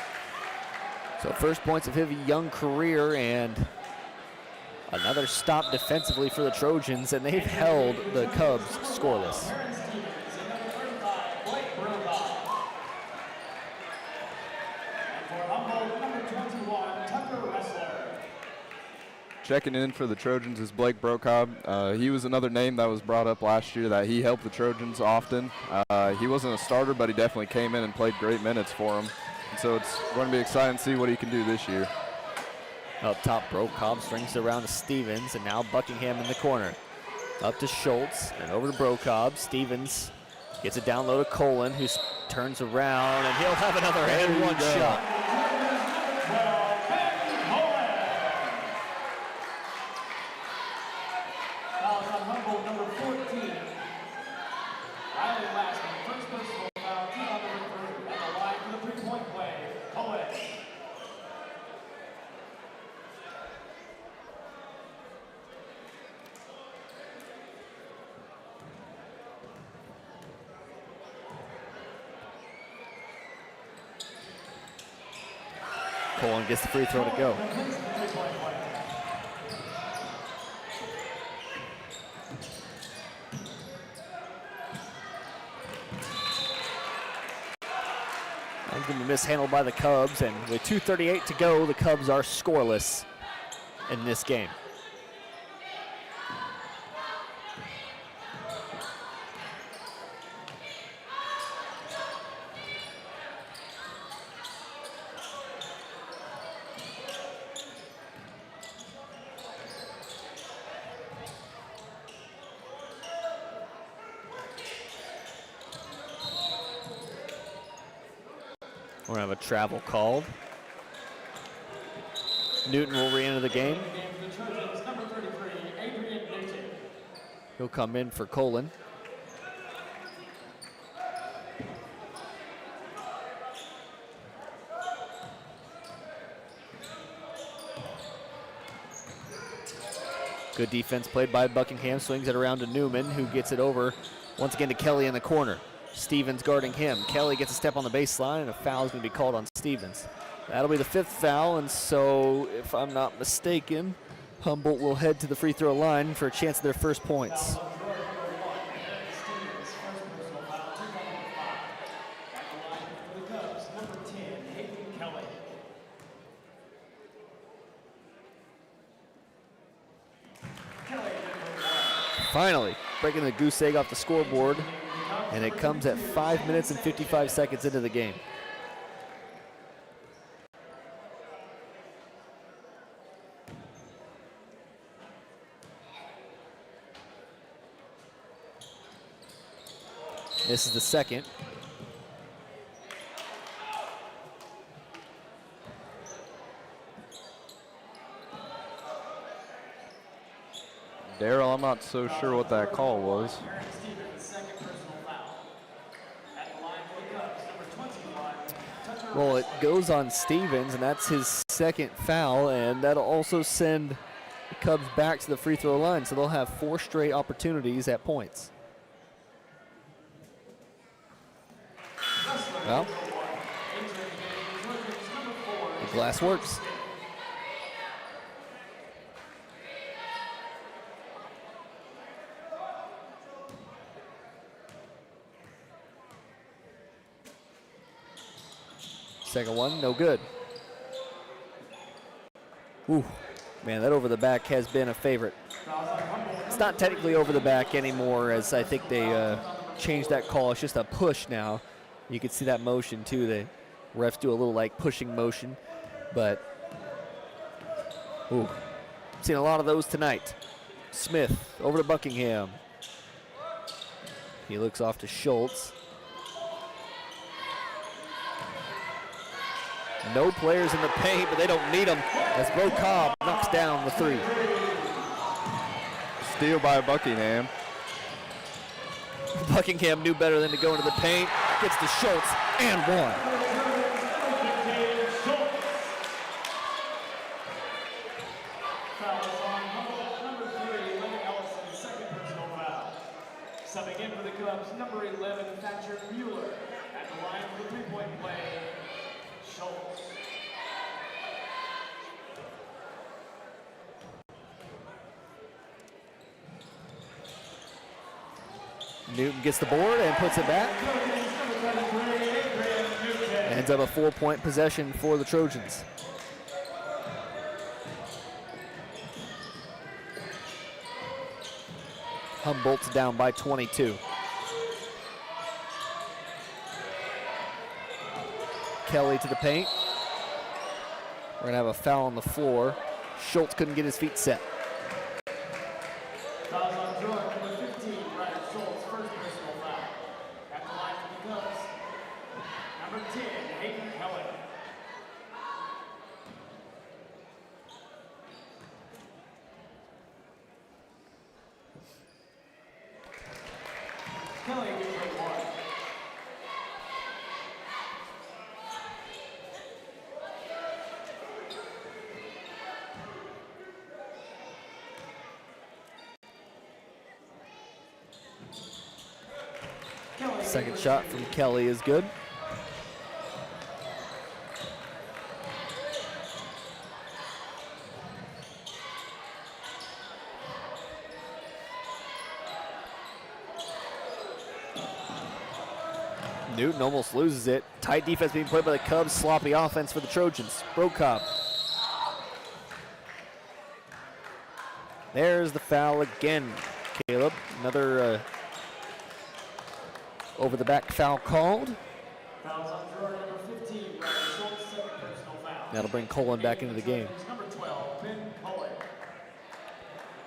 so first points of his young career, and another stop defensively for the Trojans, and they've held the Cubs scoreless. Checking in for the Trojans is Blake Brocob. He was another name that was brought up last year that he helped the Trojans often. He wasn't a starter, but he definitely came in and played great minutes for him. And so it's going to be exciting to see what he can do this year. Up top, Brocob strings it around to Stevens, and now Buckingham in the corner. Up to Schultz, and over to Brocob. Stevens gets it down low to Colin, who turns around, and he'll have another and one shot. Colin gets the free throw to go. That's going to be mishandled by the Cubs, and with 2:38 to go, the Cubs are scoreless in this game. We're going to have a travel called. Newton will re-enter the game. He'll come in for Colin. Good defense played by Buckingham. Swings it around to Newman, who gets it over once again to Kelly in the corner. Stevens guarding him. Kelly gets a step on the baseline, and a foul is going to be called on Stevens. That'll be the 5th foul, and so if I'm not mistaken, Humboldt will head to the free throw line for a chance at their first points. Finally, breaking the goose egg off the scoreboard, and it comes at 5 minutes and 55 seconds into the game. This is the second. Daryl, I'm not so sure what that call was. Well, it goes on Stevens, and that's his 2nd foul, and that'll also send the Cubs back to the free throw line, so they'll have 4 straight opportunities at points. Well, the glass works. Second one, no good. Ooh, man, that over the back has been a favorite. It's not technically over the back anymore, as I think they changed that call. It's just a push now. You can see that motion too. The refs do a little like pushing motion, but ooh, seen a lot of those tonight. Smith over to Buckingham. He looks off to Schultz. No players in the paint, but they don't need them as Bo Cobb knocks down the 3. Steal by Buckingham. Buckingham knew better than to go into the paint. Gets to Schultz and 1. Subbing in for the Cubs, number 11, Thatcher Mueller. At the line for the three-point play, Schultz. Newton gets the board and puts it back. Ends up a 4-point possession for the Trojans. Humboldt's down by 22. Kelly to the paint. We're gonna have a foul on the floor. Schultz couldn't get his feet set. Fouls on Girard, number 15, Brad Schultz, first personal foul. At the line for the Cubs, number 10, Hayden Kelly. Kelly will take 1. Second shot from Kelly is good. Newton almost loses it. Tight defense being played by the Cubs. Sloppy offense for the Trojans. Brocobb. There's the foul again, Caleb. Another over the back foul called. Fouls on Girard, number 15, Brad Schultz, second personal foul. That'll bring Colin back into the game. Number 12, Ben Cullen.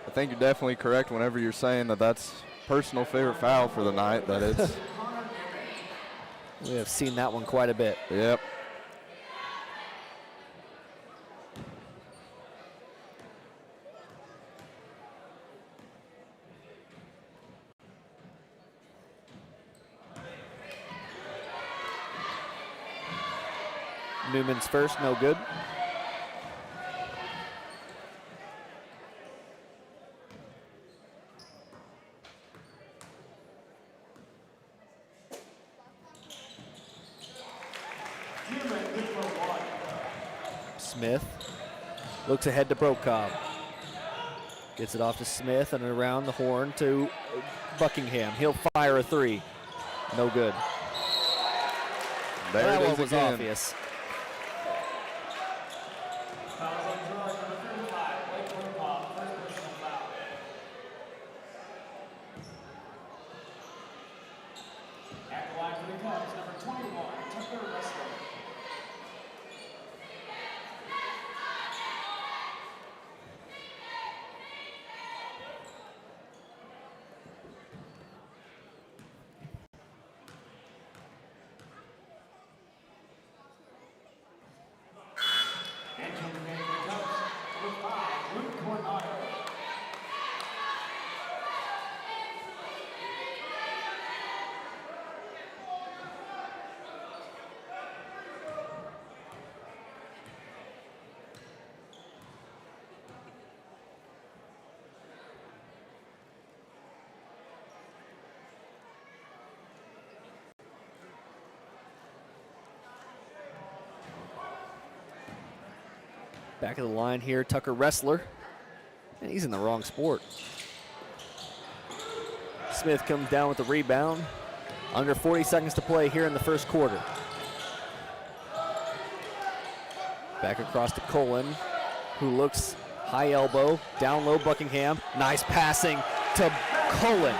I think you're definitely correct whenever you're saying that that's personal favorite foul for the night. That it's. We have seen that one quite a bit. Yep. Newman's first, no good. Smith looks ahead to Brokaw. Gets it off to Smith and around the horn to Buckingham. He'll fire a three. No good. There that it one is was again. obvious. Fouls on Girard, number 35, Blake Brokaw, first personal foul. At the line for the Cubs, number 21, Tucker Wrestler. Back of the line here, Tucker Wrestler. And he's in the wrong sport. Smith comes down with the rebound. Under 40 seconds to play here in the first quarter. Back across to Colin, who looks high elbow, down low Buckingham. Nice passing to Colin.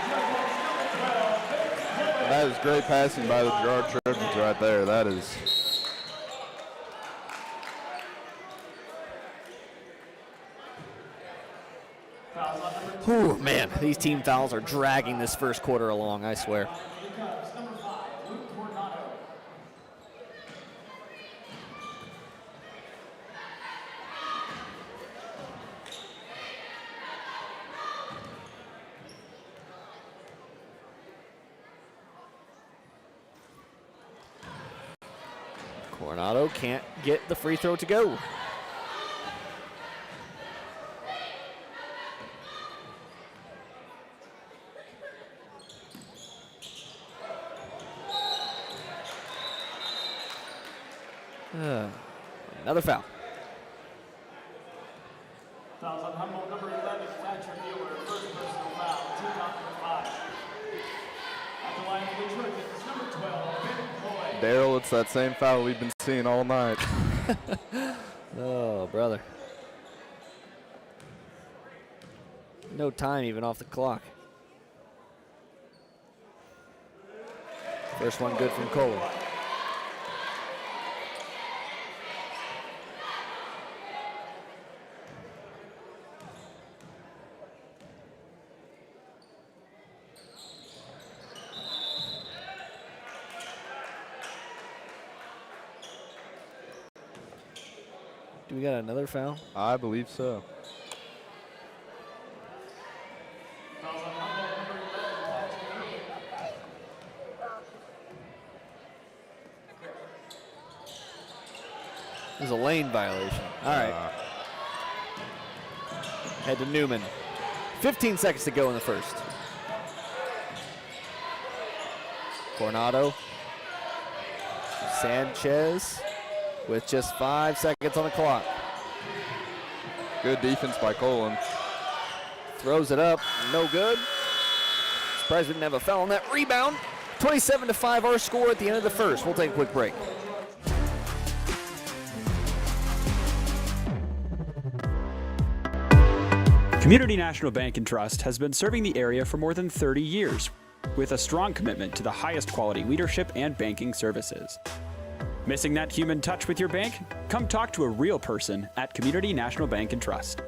That is great passing by the Girard Trojans right there. That is. Whew, man, these team fouls are dragging this first quarter along, I swear. Coronado can't get the free throw to go. Another foul. Fouls on Humboldt, number 11, Thatcher Mueller, first personal foul, team foul number 5. At the line for the Trojans, number 12, Ben Coy. Daryl, it's that same foul we've been seeing all night. Oh, brother. No time even off the clock. First one good from Cole. Do we got another foul? I believe so. There's a lane violation. All right. Head to Newman. 15 seconds to go in the first. Coronado. Sanchez with just 5 seconds on the clock. Good defense by Colin. Throws it up, no good. Surprised we didn't have a foul on that rebound. 27-5 our score at the end of the first. We'll take a quick break. Community National Bank and Trust has been serving the area for more than 30 years with a strong commitment to the highest quality leadership and banking services. Missing that human touch with your bank? Come talk to a real person at Community National Bank and Trust.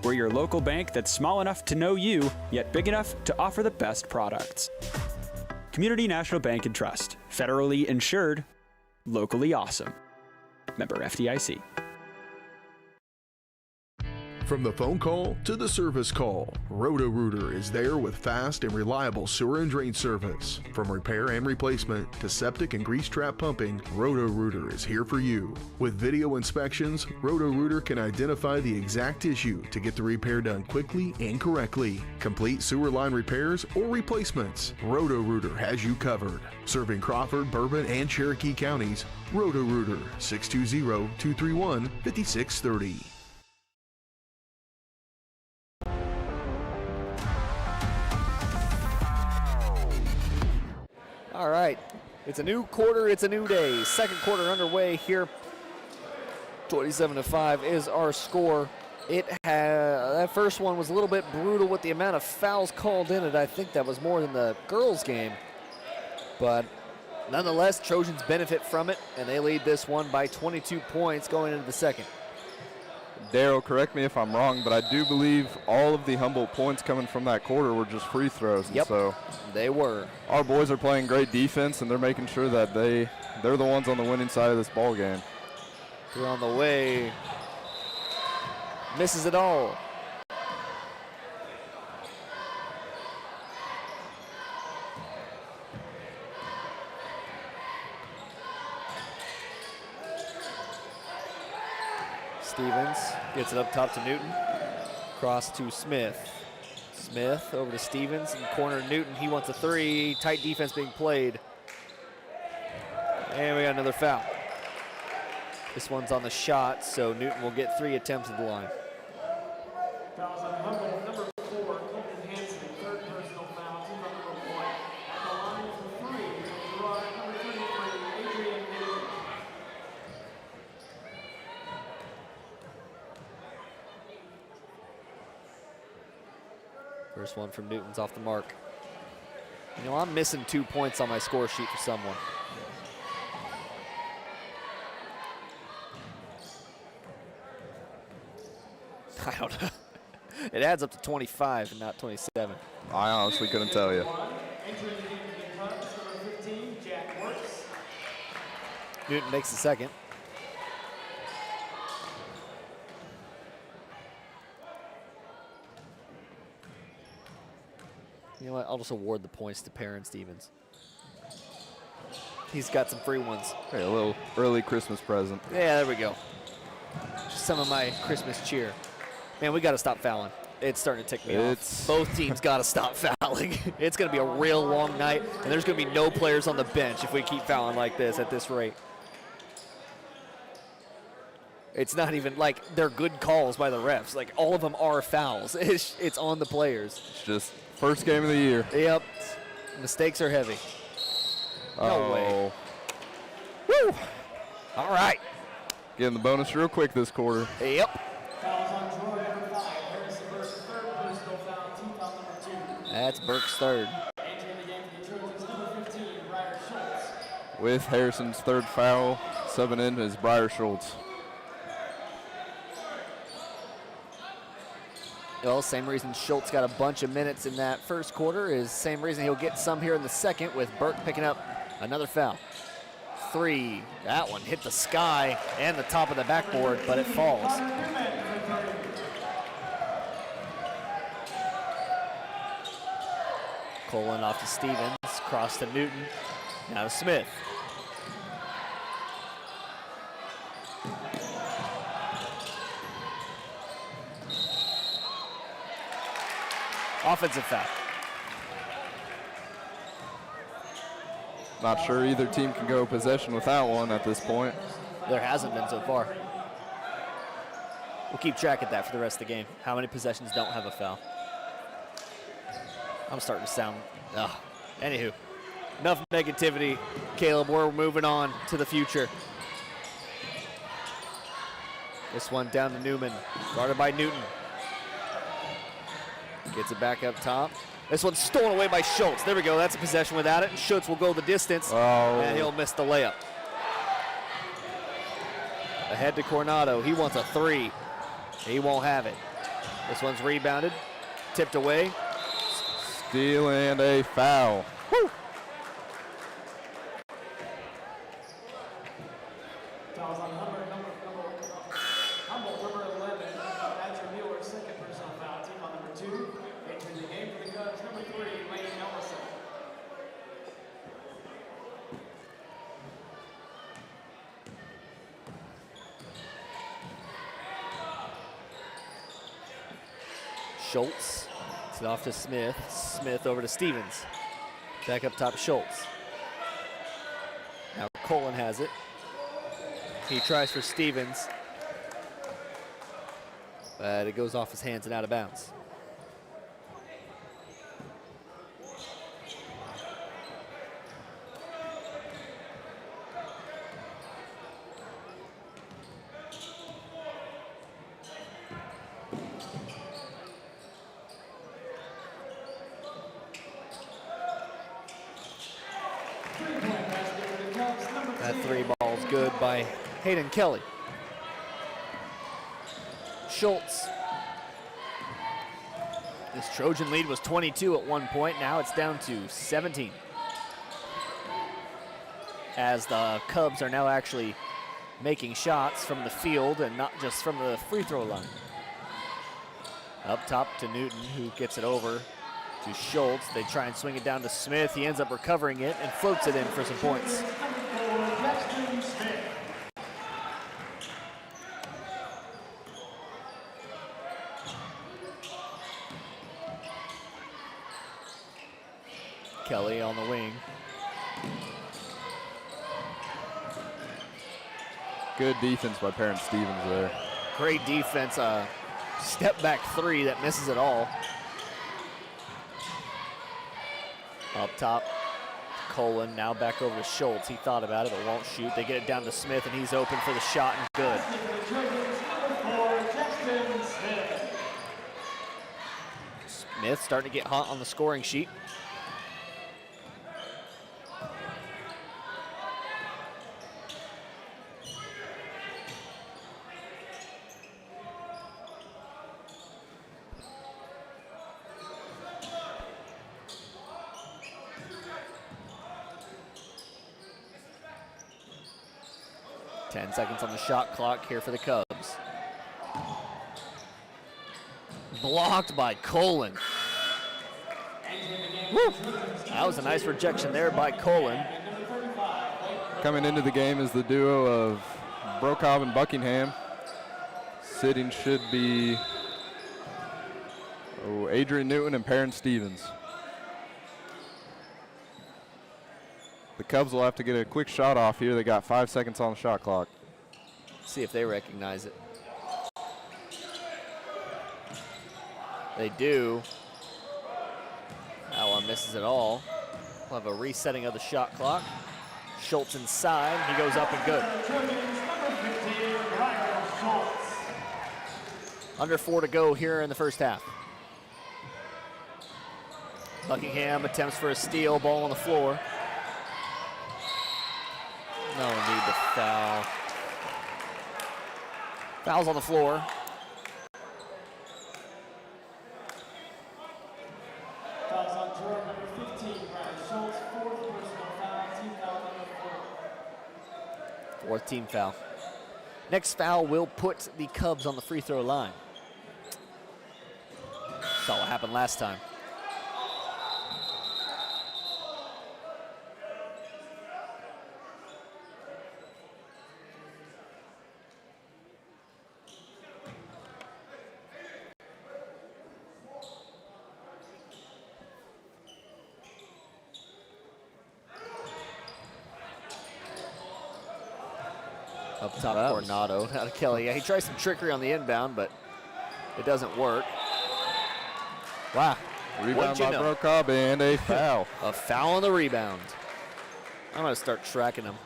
We're your local bank that's small enough to know you, yet big enough to offer the best products. Community National Bank and Trust. Federally insured, locally awesome. Member FDIC. From the phone call to the service call, Roto-Rooter is there with fast and reliable sewer and drain service. From repair and replacement to septic and grease trap pumping, Roto-Rooter is here for you. With video inspections, Roto-Rooter can identify the exact issue to get the repair done quickly and correctly. Complete sewer line repairs or replacements, Roto-Rooter has you covered. Serving Crawford, Bourbon, and Cherokee counties, Roto-Rooter, 620-231-5630. All right, it's a new quarter, it's a new day. Second quarter underway here. 27-5 is our score. That first one was a little bit brutal with the amount of fouls called in it. I think that was more than the girls' game. But nonetheless, Trojans benefit from it, and they lead this one by 22 points going into the second. Daryl, correct me if I'm wrong, but I do believe all of the Humboldt points coming from that quarter were just free throws. Yep, so they were. Our boys are playing great defense, and they're making sure that they're the ones on the winning side of this ball game. They're on the way. Misses it all. Stevens gets it up top to Newton. Cross to Smith. Smith over to Stevens in corner Newton. He wants a three. Tight defense being played. And we got another foul. This one's on the shot, so Newton will get 3 attempts at the line. Fouls on Humboldt, number 4, Colton Hansen, third personal foul, team number 1. At the line for 3, Girard, number 33, Adrian Newton. First one from Newton's off the mark. You know, I'm missing 2 points on my score sheet for someone. I don't know. It adds up to 25 and not 27. I honestly couldn't tell you. Entering the game for the Cubs, number 15, Jack Works. Newton makes the second. You know what? I'll just award the points to Perrin Stevens. He's got some free ones. Hey, a little early Christmas present. Yeah, there we go. Just some of my Christmas cheer. Man, we got to stop fouling. It's starting to tick me off. Both teams got to stop fouling. It's going to be a real long night, and there's going to be no players on the bench if we keep fouling like this at this rate. It's not even like they're good calls by the refs. Like, all of them are fouls. It's on the players. It's just first game of the year. Yep. Mistakes are heavy. No way. Woo! All right. Getting the bonus real quick this quarter. Yep. Fouls on Girard, number 5, Harrison Burke's third personal foul, team foul number 2. That's Burke's third. Entering the game for the Trojans, number 15, Briar Schultz. With Harrison's third foul, subbing in is Briar Schultz. Well, same reason Schultz got a bunch of minutes in that first quarter is same reason he'll get some here in the second, with Burke picking up another foul. 3, that one hit the sky and the top of the backboard, but it falls. Colin off to Stevens, cross to Newton, now to Smith. Offensive foul. Not sure either team can go possession without one at this point. There hasn't been so far. We'll keep track of that for the rest of the game. How many possessions don't have a foul? I'm starting to sound, anywho. Enough negativity, Caleb. We're moving on to the future. This one down to Newman, guarded by Newton. Gets it back up top. This one's stolen away by Schultz. There we go, that's a possession without it, and Schultz will go the distance, and he'll miss the layup. Ahead to Coronado, he wants a 3. He won't have it. This one's rebounded, tipped away. Steal and a foul. Woo! Fouls on Humboldt, number 11, Badger Mueller, Schultz. It's off to Smith. Smith over to Stevens. Back up top, Schultz. Now Colin has it. He tries for Stevens. But it goes off his hands and out of bounds. That three ball's good by Hayden Kelly. Schultz. This Trojan lead was 22 at one point. Now it's down to 17. As the Cubs are now actually making shots from the field and not just from the free throw line. Up top to Newton, who gets it over to Schultz. They try and swing it down to Smith. He ends up recovering it and floats it in for some points. Kelly on the wing. Good defense by Parent Stevens there. Great defense. Step back three that misses it all. Up top, Colin now back over to Schultz. He thought about it but won't shoot. They get it down to Smith and he's open for the shot and good. Smith starting to get hot on the scoring sheet. Seconds on the shot clock here for the Cubs. Blocked by Colin. Woo! That was a nice rejection there by Colin. Coming into the game is the duo of Brokob and Buckingham. Sitting should be Adrian Newton and Perrin Stevens. The Cubs will have to get a quick shot off here. They got 5 seconds on the shot clock. See if they recognize it. They do. That one misses it all. We'll have a resetting of the shot clock. Schultz inside. He goes up and good. Under 4 to go here in the first half. Buckingham attempts for a steal. Ball on the floor. No need to foul. Foul's on the floor. Fouls on Girard, number 15, Brian Schultz, fourth personal foul, team foul number 4. Fourth team foul. Next foul will put the Cubs on the free throw line. Saw what happened last time. Up top, Coronado, out of Kelly. Yeah, he tries some trickery on the inbound, but it doesn't work. Wow. Rebound by Brokob and a foul. A foul on the rebound. I'm going to start tracking them.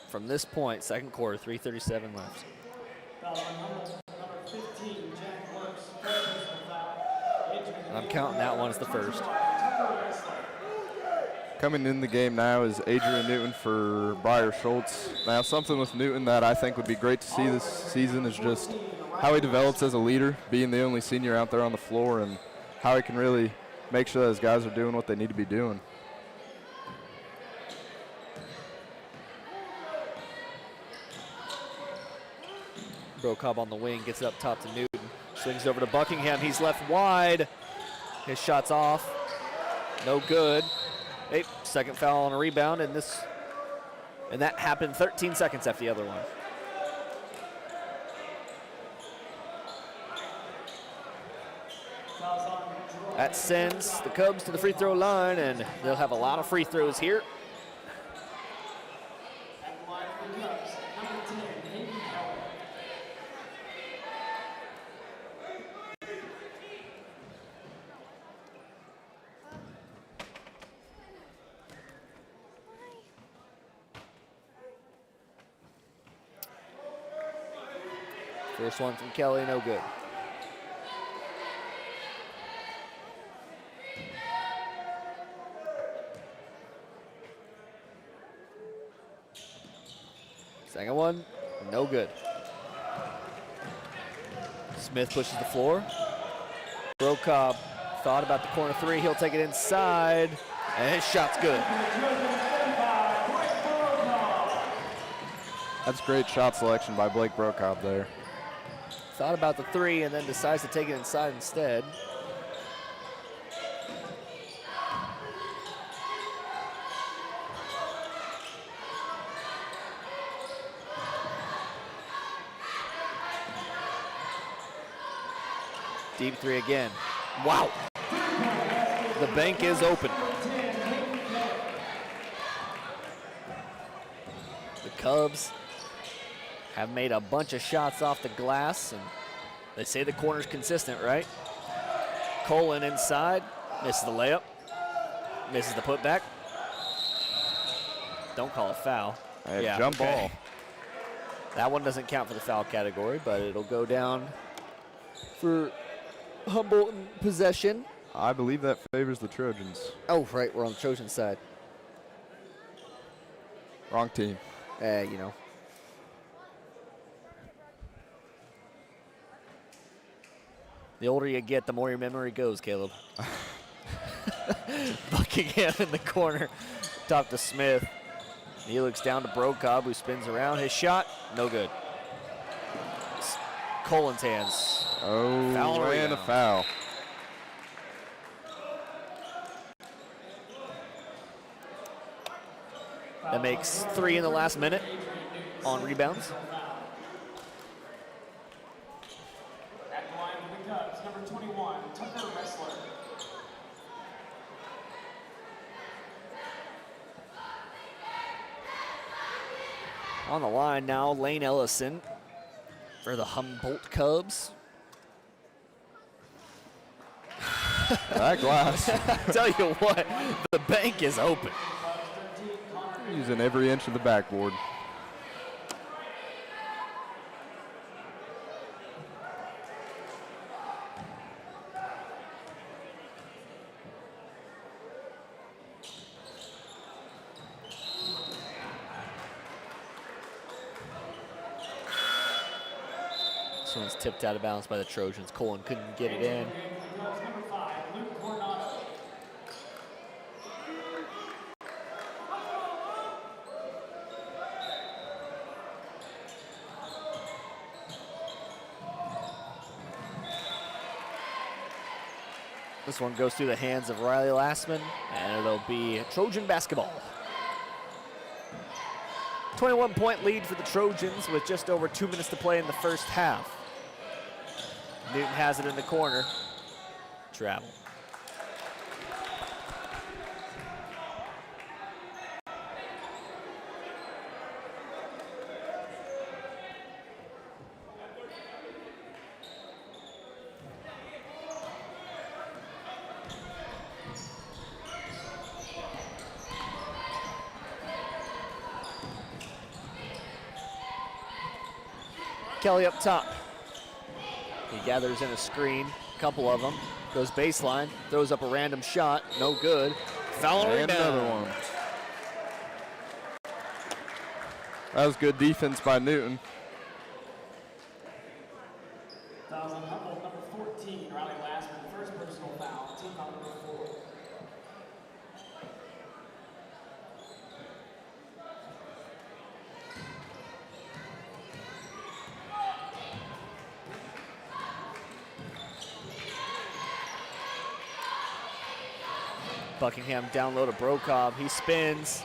From this point, second quarter, 3:37 left. Foul on Humboldt, number 15, Jack Works, first personal foul. And I'm counting that one as the first. Coming in the game now is Adrian Newton for Briar Schultz. Now, something with Newton that I think would be great to see this season is just how he develops as a leader, being the only senior out there on the floor, and how he can really make sure that his guys are doing what they need to be doing. Brokob on the wing, gets it up top to Newton. Swings over to Buckingham, he's left wide. His shot's off, no good. Hey, second foul on a rebound, and that happened 13 seconds after the other one. That sends the Cubs to the free throw line, and they'll have a lot of free throws here. First one from Kelly, no good. Second one, no good. Smith pushes the floor. Brokob thought about the corner three. He'll take it inside, and his shot's good. That's great shot selection by Blake Brokob there. Thought about the three and then decides to take it inside instead. Deep three again. Wow. The bank is open. The Cubs have made a bunch of shots off the glass, and they say the corner's consistent, right? Colin inside, misses the layup, misses the putback. Don't call a foul. Yeah, jump ball. That one doesn't count for the foul category, but it'll go down for Humboldt in possession. I believe that favors the Trojans. Oh, right, we're on the Trojan side. Wrong team. You know. The older you get, the more your memory goes, Caleb. Buckingham in the corner, top to Smith. He looks down to Brokob, who spins around. His shot, no good. Colin's hands. Oh, foul and a foul. That makes 3 in the last minute on rebounds. At the line for the Cubs, number 21, Tucker Wrestler. On the line now, Lane Ellison for the Humboldt Cubs. That glass. Tell you what, the bank is open. Using every inch of the backboard. This one's tipped out of bounds by the Trojans. Colin couldn't get it in. This one goes through the hands of Riley Lastman, and it'll be Trojan basketball. 21-point lead for the Trojans with just over 2 minutes to play in the first half. Newton has it in the corner. Travel. Kelly up top. He gathers in a screen, a couple of them. Goes baseline, throws up a random shot, no good. Foul and rebound. another one. That was good defense by Newton. Fouls on Humboldt, number 14, Riley Lastman, first personal foul, team foul number 4. Buckingham down low to Brokob. He spins.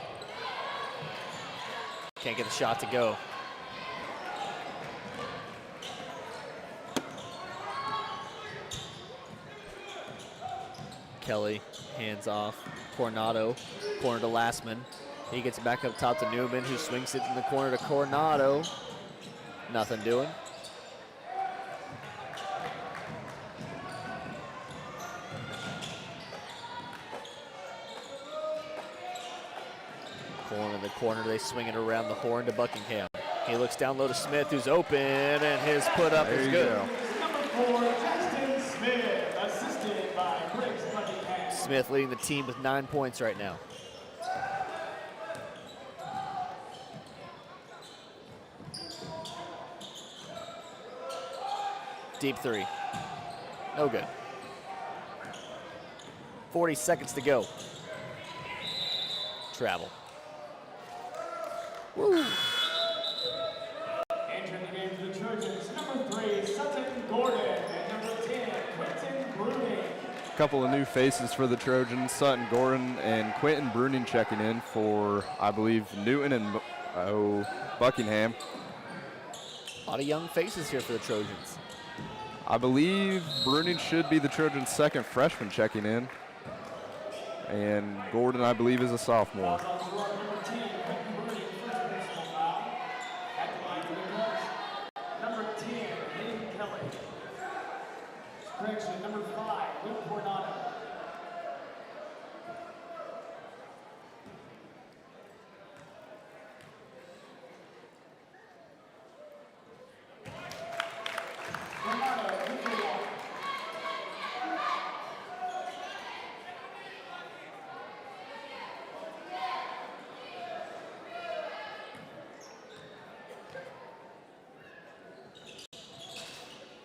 Can't get the shot to go. Kelly, hands off. Coronado, corner to Lastman. He gets it back up top to Newman, who swings it in the corner to Coronado. Nothing doing. Corner to corner, they swing it around the horn to Buckingham. He looks down low to Smith, who's open, and his put up is good. Number 4, Jackson Smith, assisted by Briggs Buckingham. Smith leading the team with 9 points right now. Deep three. No good. 40 seconds to go. Travel. Woo. Entering the game for the Trojans, number 3, Sutton Gordon, and number 10, Quentin Bruning. A couple of new faces for the Trojans, Sutton Gordon and Quentin Bruning checking in for, I believe, Newton and Buckingham. A lot of young faces here for the Trojans. I believe Bruning should be the Trojans' second freshman checking in. And Gordon, I believe, is a sophomore. Number 10, Hayden Kelly. Correction, number 5, Luke Coronado.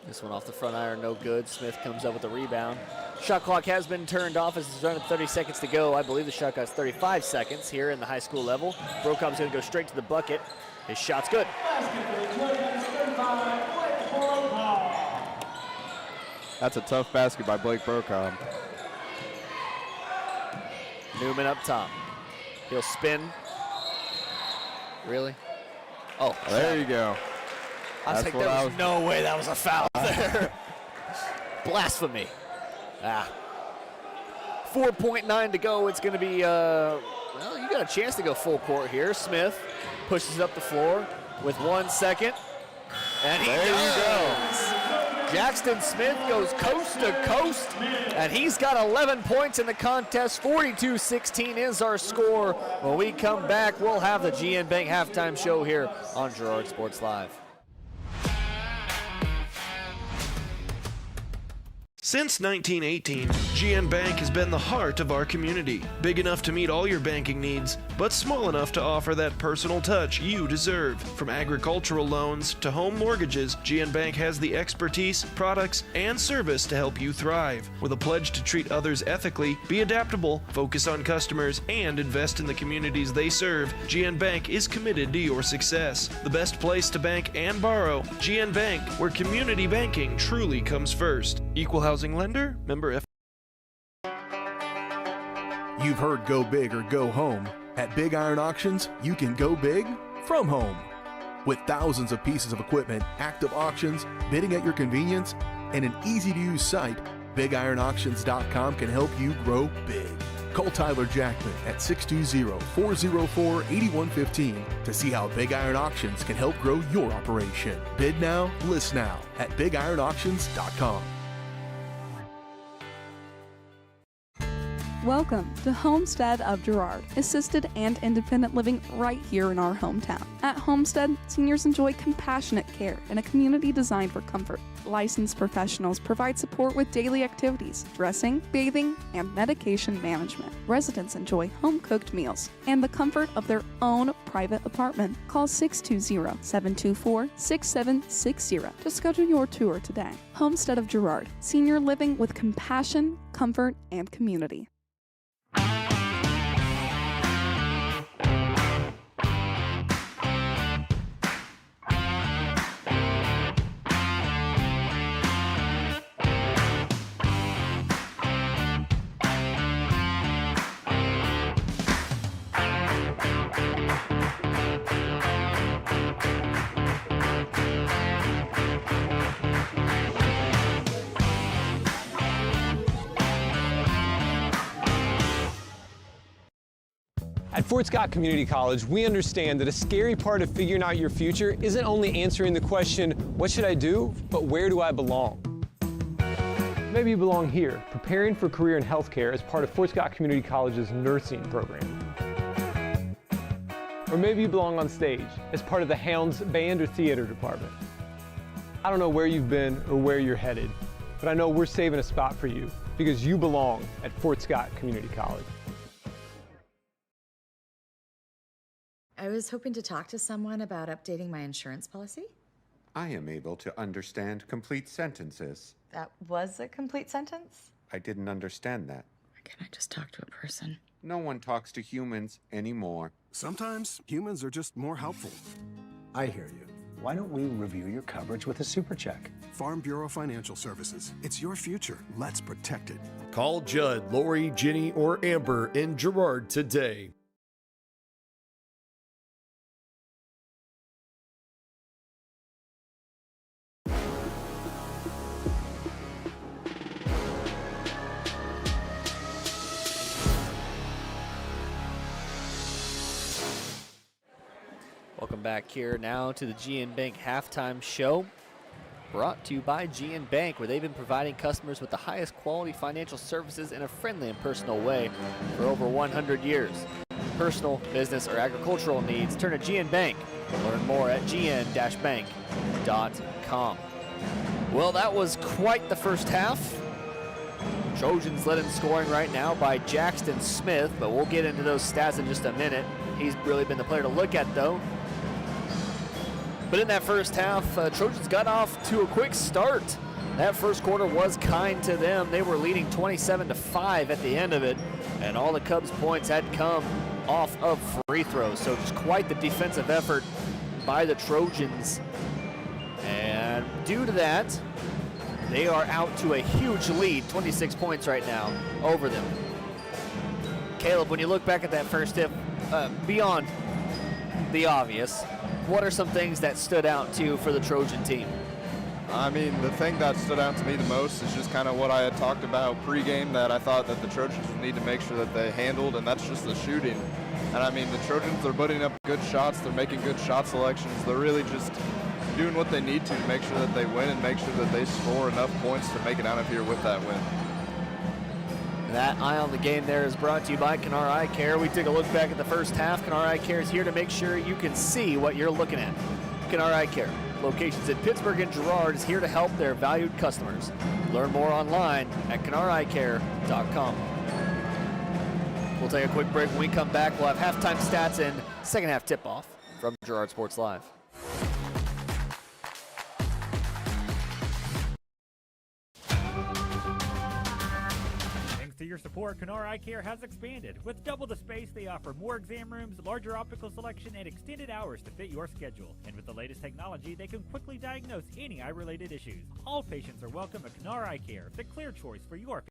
This one off the front iron, no good. Smith comes up with the rebound. Shot clock has been turned off as it's running 30 seconds to go. I believe the shot clock's 35 seconds here in the high school level. Brokaub's gonna go straight to the bucket. His shot's good. That's a tough basket by Blake Brokaub. Newman up top. He'll spin. Really? Oh, there you go. I was like, there was no way that was a foul there. Blasphemy. 4.9 to go. It's going to be, well, you got a chance to go full court here. Smith pushes up the floor with 1 second. And he does. Jackson Smith goes coast to coast, and he's got 11 points in the contest. 42-16 is our score. When we come back, we'll have the GN Bank halftime show here on Girard Sports Live. Since 1918, GN Bank has been the heart of our community. Big enough to meet all your banking needs, but small enough to offer that personal touch you deserve. From agricultural loans to home mortgages, GN Bank has the expertise, products, and service to help you thrive. With a pledge to treat others ethically, be adaptable, focus on customers, and invest in the communities they serve, GN Bank is committed to your success. The best place to bank and borrow, GN Bank, where community banking truly comes first. Equal housing lender, member F. You've heard go big or go home. At Big Iron Auctions, you can go big from home. With thousands of pieces of equipment, active auctions, bidding at your convenience, and an easy-to-use site, BigIronAuctions.com can help you grow big. Call Tyler Jackman at 620-404-8115 to see how Big Iron Auctions can help grow your operation. Bid now, list now at BigIronAuctions.com. Welcome to Homestead of Girard, assisted and independent living right here in our hometown. At Homestead, seniors enjoy compassionate care in a community designed for comfort. Licensed professionals provide support with daily activities, dressing, bathing, and medication management. Residents enjoy home-cooked meals and the comfort of their own private apartment. Call 620-724-6760 to schedule your tour today. Homestead of Girard, senior living with compassion, comfort, and community. At Fort Scott Community College, we understand that a scary part of figuring out your future isn't only answering the question, what should I do, but where do I belong? Maybe you belong here, preparing for a career in healthcare as part of Fort Scott Community College's nursing program. Or maybe you belong on stage as part of the Hounds band or theater department. I don't know where you've been or where you're headed, but I know we're saving a spot for you because you belong at Fort Scott Community College. I was hoping to talk to someone about updating my insurance policy. I am able to understand complete sentences. That was a complete sentence? I didn't understand that. Why can't I just talk to a person? No one talks to humans anymore. Sometimes humans are just more helpful. I hear you. Why don't we review your coverage with a super check? Farm Bureau Financial Services. It's your future. Let's protect it. Call Judd, Lori, Jenny, or Amber in Girard today. Welcome back here now to the GN Bank halftime show, brought to you by GN Bank, where they've been providing customers with the highest quality financial services in a friendly and personal way for over 100 years. Personal, business, or agricultural needs, turn to GN Bank. Learn more at gn-bank.com. Well, that was quite the first half. Trojans led in scoring right now by Jackson Smith, but we'll get into those stats in just a minute. He's really been the player to look at, though. But in that first half, Trojans got off to a quick start. That first quarter was kind to them. They were leading 27-5 at the end of it, and all the Cubs' points had come off of free throws. So just quite the defensive effort by the Trojans. And due to that, they are out to a huge lead, 26 points right now over them. Caleb, when you look back at that first tip, beyond the obvious, what are some things that stood out to you for the Trojan team? I mean, the thing that stood out to me the most is just kind of what I had talked about pregame, that I thought that the Trojans would need to make sure that they handled, and that's just the shooting. And I mean, the Trojans, they're putting up good shots, they're making good shot selections, they're really just doing what they need to make sure that they win and make sure that they score enough points to make it out of here with that win. That Eye on the Game there is brought to you by Canara Eye Care. We took a look back at the first half. Canara Eye Care is here to make sure you can see what you're looking at. Canara Eye Care, locations in Pittsburgh and Girard, is here to help their valued customers. Learn more online at canaraeyecare.com. We'll take a quick break. When we come back, we'll have halftime stats and second half tip-off from Girard Sports Live. To your support, Canara Eye Care has expanded. With double the space, they offer more exam rooms, larger optical selection, and extended hours to fit your schedule. And with the latest technology, they can quickly diagnose any eye-related issues. All patients are welcome at Canara Eye Care, the clear choice for your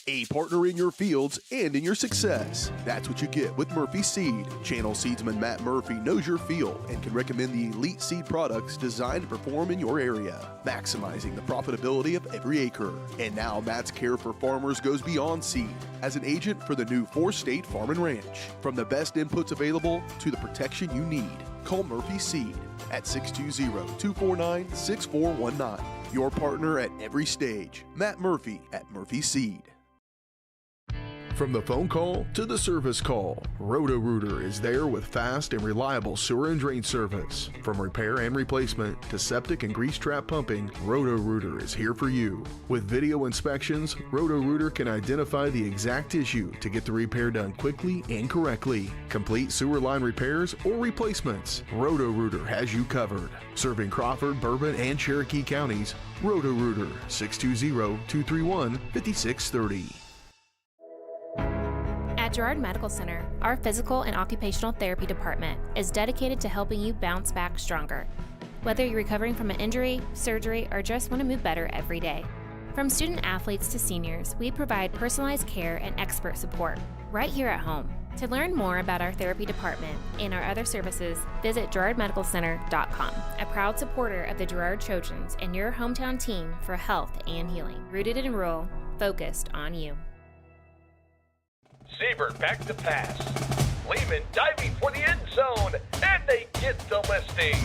A partner in your fields and in your success. That's what you get with Murphy Seed. Channel seedsman Matt Murphy knows your field and can recommend the elite seed products designed to perform in your area, maximizing the profitability of every acre. And now Matt's care for farmers goes beyond seed as an agent for the new 4-state Farm and Ranch. From the best inputs available to the protection you need, call Murphy Seed at 620-249-6419. Your partner at every stage. Matt Murphy at Murphy Seed. From the phone call to the service call, Roto-Rooter is there with fast and reliable sewer and drain service. From repair and replacement to septic and grease trap pumping, Roto-Rooter is here for you. With video inspections, Roto-Rooter can identify the exact issue to get the repair done quickly and correctly. Complete sewer line repairs or replacements, Roto-Rooter has you covered. Serving Crawford, Bourbon, and Cherokee counties, Roto-Rooter, 620-231-5630. At Girard Medical Center, our physical and occupational therapy department is dedicated to helping you bounce back stronger. Whether you're recovering from an injury, surgery, or just want to move better every day. From student athletes to seniors, we provide personalized care and expert support right here at home. To learn more about our therapy department and our other services, visit GirardMedicalCenter.com, a proud supporter of the Girard Trojans and your hometown team for health and healing. Rooted in rural, focused on you. Siebert back to pass. Lehman diving for the end zone, and they get the listing.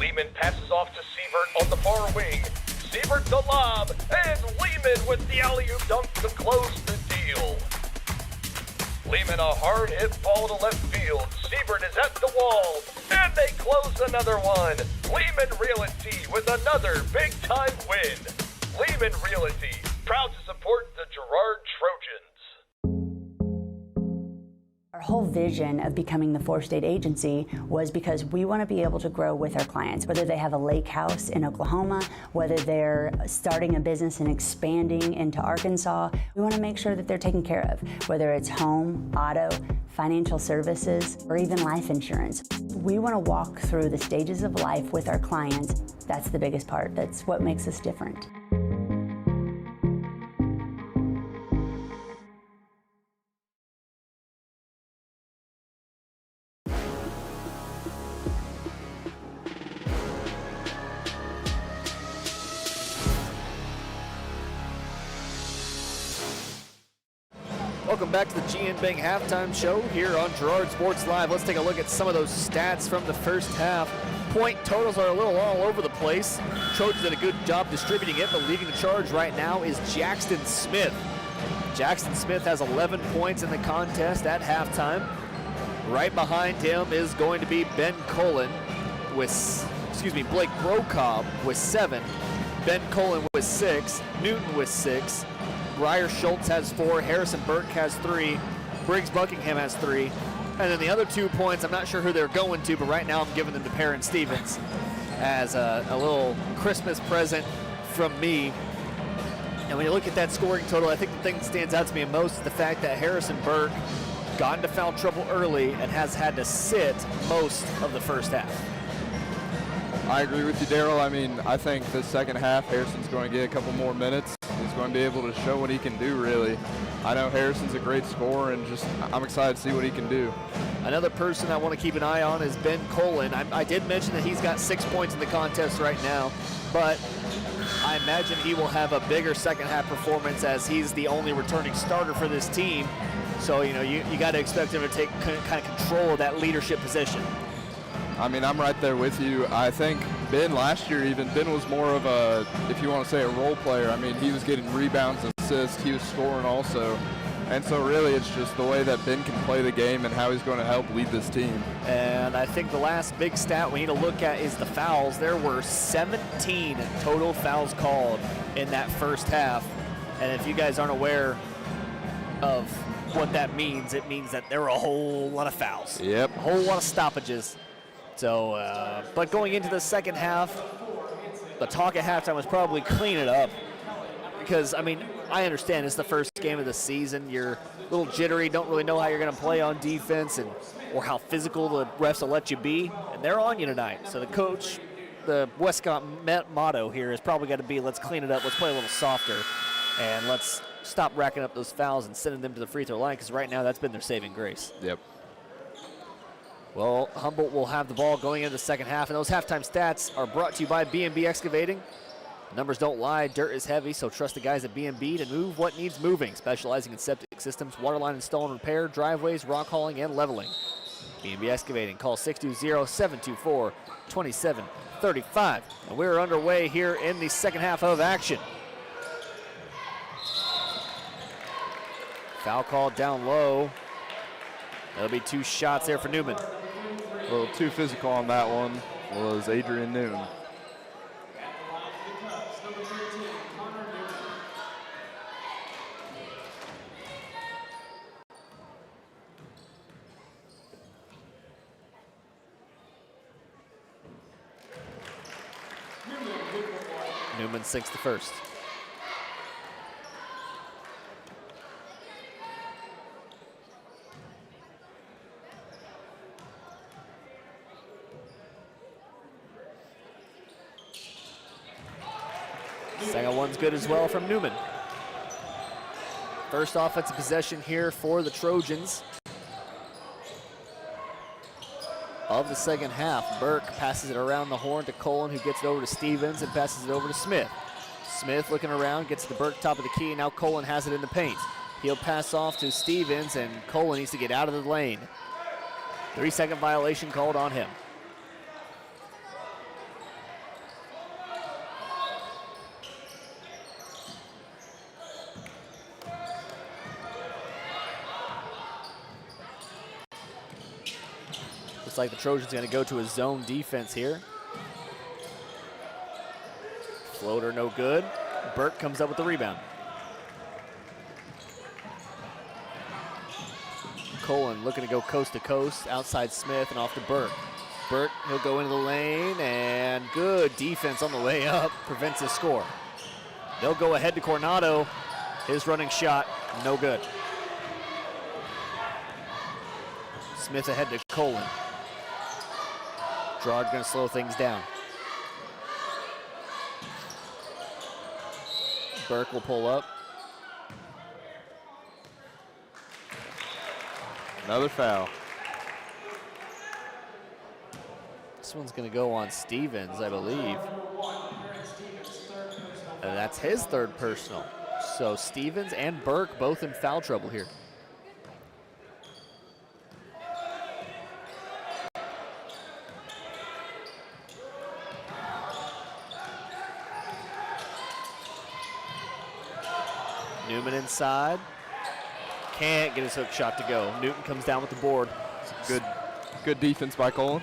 Lehman passes off to Siebert on the far wing. Siebert the lob, and Lehman with the alley-oop dunk to close the deal. Lehman a hard hit ball to left field. Siebert is at the wall, and they close another one. Lehman Realty with another big-time win. Lehman Realty, proud to support the Girard Trojans. Our whole vision of becoming the 4-state agency was because we want to be able to grow with our clients, whether they have a lake house in Oklahoma, whether they're starting a business and expanding into Arkansas. We want to make sure that they're taken care of, whether it's home, auto, financial services, or even life insurance. We want to walk through the stages of life with our clients. That's the biggest part. That's what makes us different. Welcome back to the GN Bank Halftime Show here on Girard Sports Live. Let's take a look at some of those stats from the first half. Point totals are a little all over the place. Trojans did a good job distributing it, but leading the charge right now is Jackson Smith. Jackson Smith has 11 points in the contest at halftime. Right behind him is going to be Ben Cullen with, Blake Brokaw with 7. Ben Cullen with 6. Newton with 6. Briar Schultz has 4, Harrison Burke has 3, Briggs Buckingham has 3, and then the other 2 points, I'm not sure who they're going to, but right now I'm giving them to Perrin Stevens as a little Christmas present from me. And when you look at that scoring total, I think the thing that stands out to me most is the fact that Harrison Burke got into foul trouble early and has had to sit most of the first half. I agree with you, Daryl. I mean, I think the second half, Harrison's going to get a couple more minutes. He's going to be able to show what he can do, really. I know Harrison's a great scorer, and I'm excited to see what he can do. Another person I want to keep an eye on is Ben Cullen. I did mention that he's got 6 points in the contest right now, but I imagine he will have a bigger second half performance as he's the only returning starter for this team. So, you got to expect him to take kind of control of that leadership position. I mean, I'm right there with you. I think Ben last year Ben was more of a, if you want to say, a role player. I mean, he was getting rebounds and assists. He was scoring also. And so really it's just the way that Ben can play the game and how he's going to help lead this team. And I think the last big stat we need to look at is the fouls. There were 17 total fouls called in that first half. And if you guys aren't aware of what that means, it means that there were a whole lot of fouls. Yep. A whole lot of stoppages. So, but going into the second half, the talk at halftime was probably clean it up. Because, I mean, I understand it's the first game of the season. You're a little jittery, don't really know how you're going to play on defense or how physical the refs will let you be. And they're on you tonight. So the coach, the Westcott motto here is probably got to be, let's clean it up, let's play a little softer, and let's stop racking up those fouls and sending them to the free throw line, because right now that's been their saving grace. Yep. Well, Humboldt will have the ball going into the second half, and those halftime stats are brought to you by B&B Excavating. Numbers don't lie, dirt is heavy, so trust the guys at B&B to move what needs moving, specializing in septic systems, waterline install and repair, driveways, rock hauling, and leveling. B&B Excavating, call 620-724-2735. And we're underway here in the second half of action. Foul call down low. That'll be 2 shots there for Newman. A little too physical on that one was Adrian Noon. Newman sinks the first. Second one's good as well from Newman. First offensive possession here for the Trojans of the second half. Burke passes it around the horn to Cullen, who gets it over to Stevens and passes it over to Smith. Smith looking around, gets to Burke, top of the key, and now Cullen has it in the paint. He'll pass off to Stevens, and Colin needs to get out of the lane. 3-second violation called on him. Looks like the Trojans going to go to a zone defense here. Floater no good. Burke comes up with the rebound. Colin looking to go coast to coast, outside Smith and off to Burke. Burke, he'll go into the lane, and good defense on the way up, prevents his score. They'll go ahead to Coronado. His running shot, no good. Smith ahead to Colin. Girard gonna slow things down. Burke will pull up. Another foul. This one's gonna go on Stevens, I believe. And that's his third personal. So Stevens and Burke both in foul trouble here. Newman inside. Can't get his hook shot to go. Newton comes down with the board. Good defense by Colin.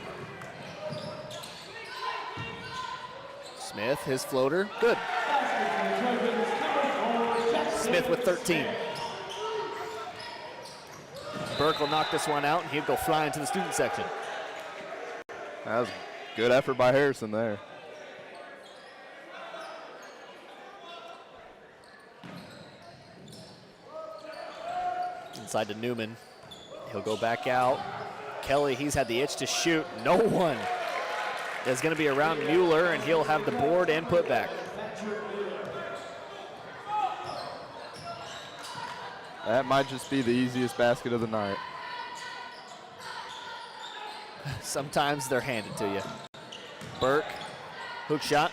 Smith, his floater, good. Smith with 13. Burke will knock this one out, and he'll go flying to the student section. That was good effort by Harrison there. Inside to Newman. He'll go back out. Kelly, he's had the itch to shoot. No one is going to be around Mueller, and he'll have the board and put back. That might just be the easiest basket of the night. Sometimes they're handed to you. Burke, hook shot,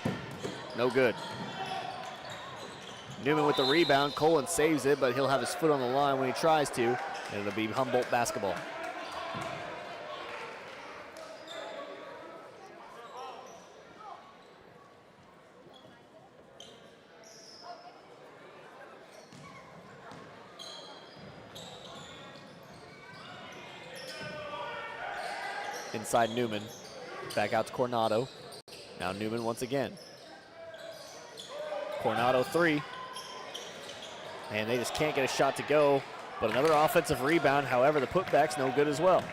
no good. Newman with the rebound. Colin saves it, but he'll have his foot on the line when he tries to, and it'll be Humboldt basketball. Inside Newman, back out to Coronado. Now Newman once again. Coronado three. And they just can't get a shot to go, but another offensive rebound. However, the putback's no good as well.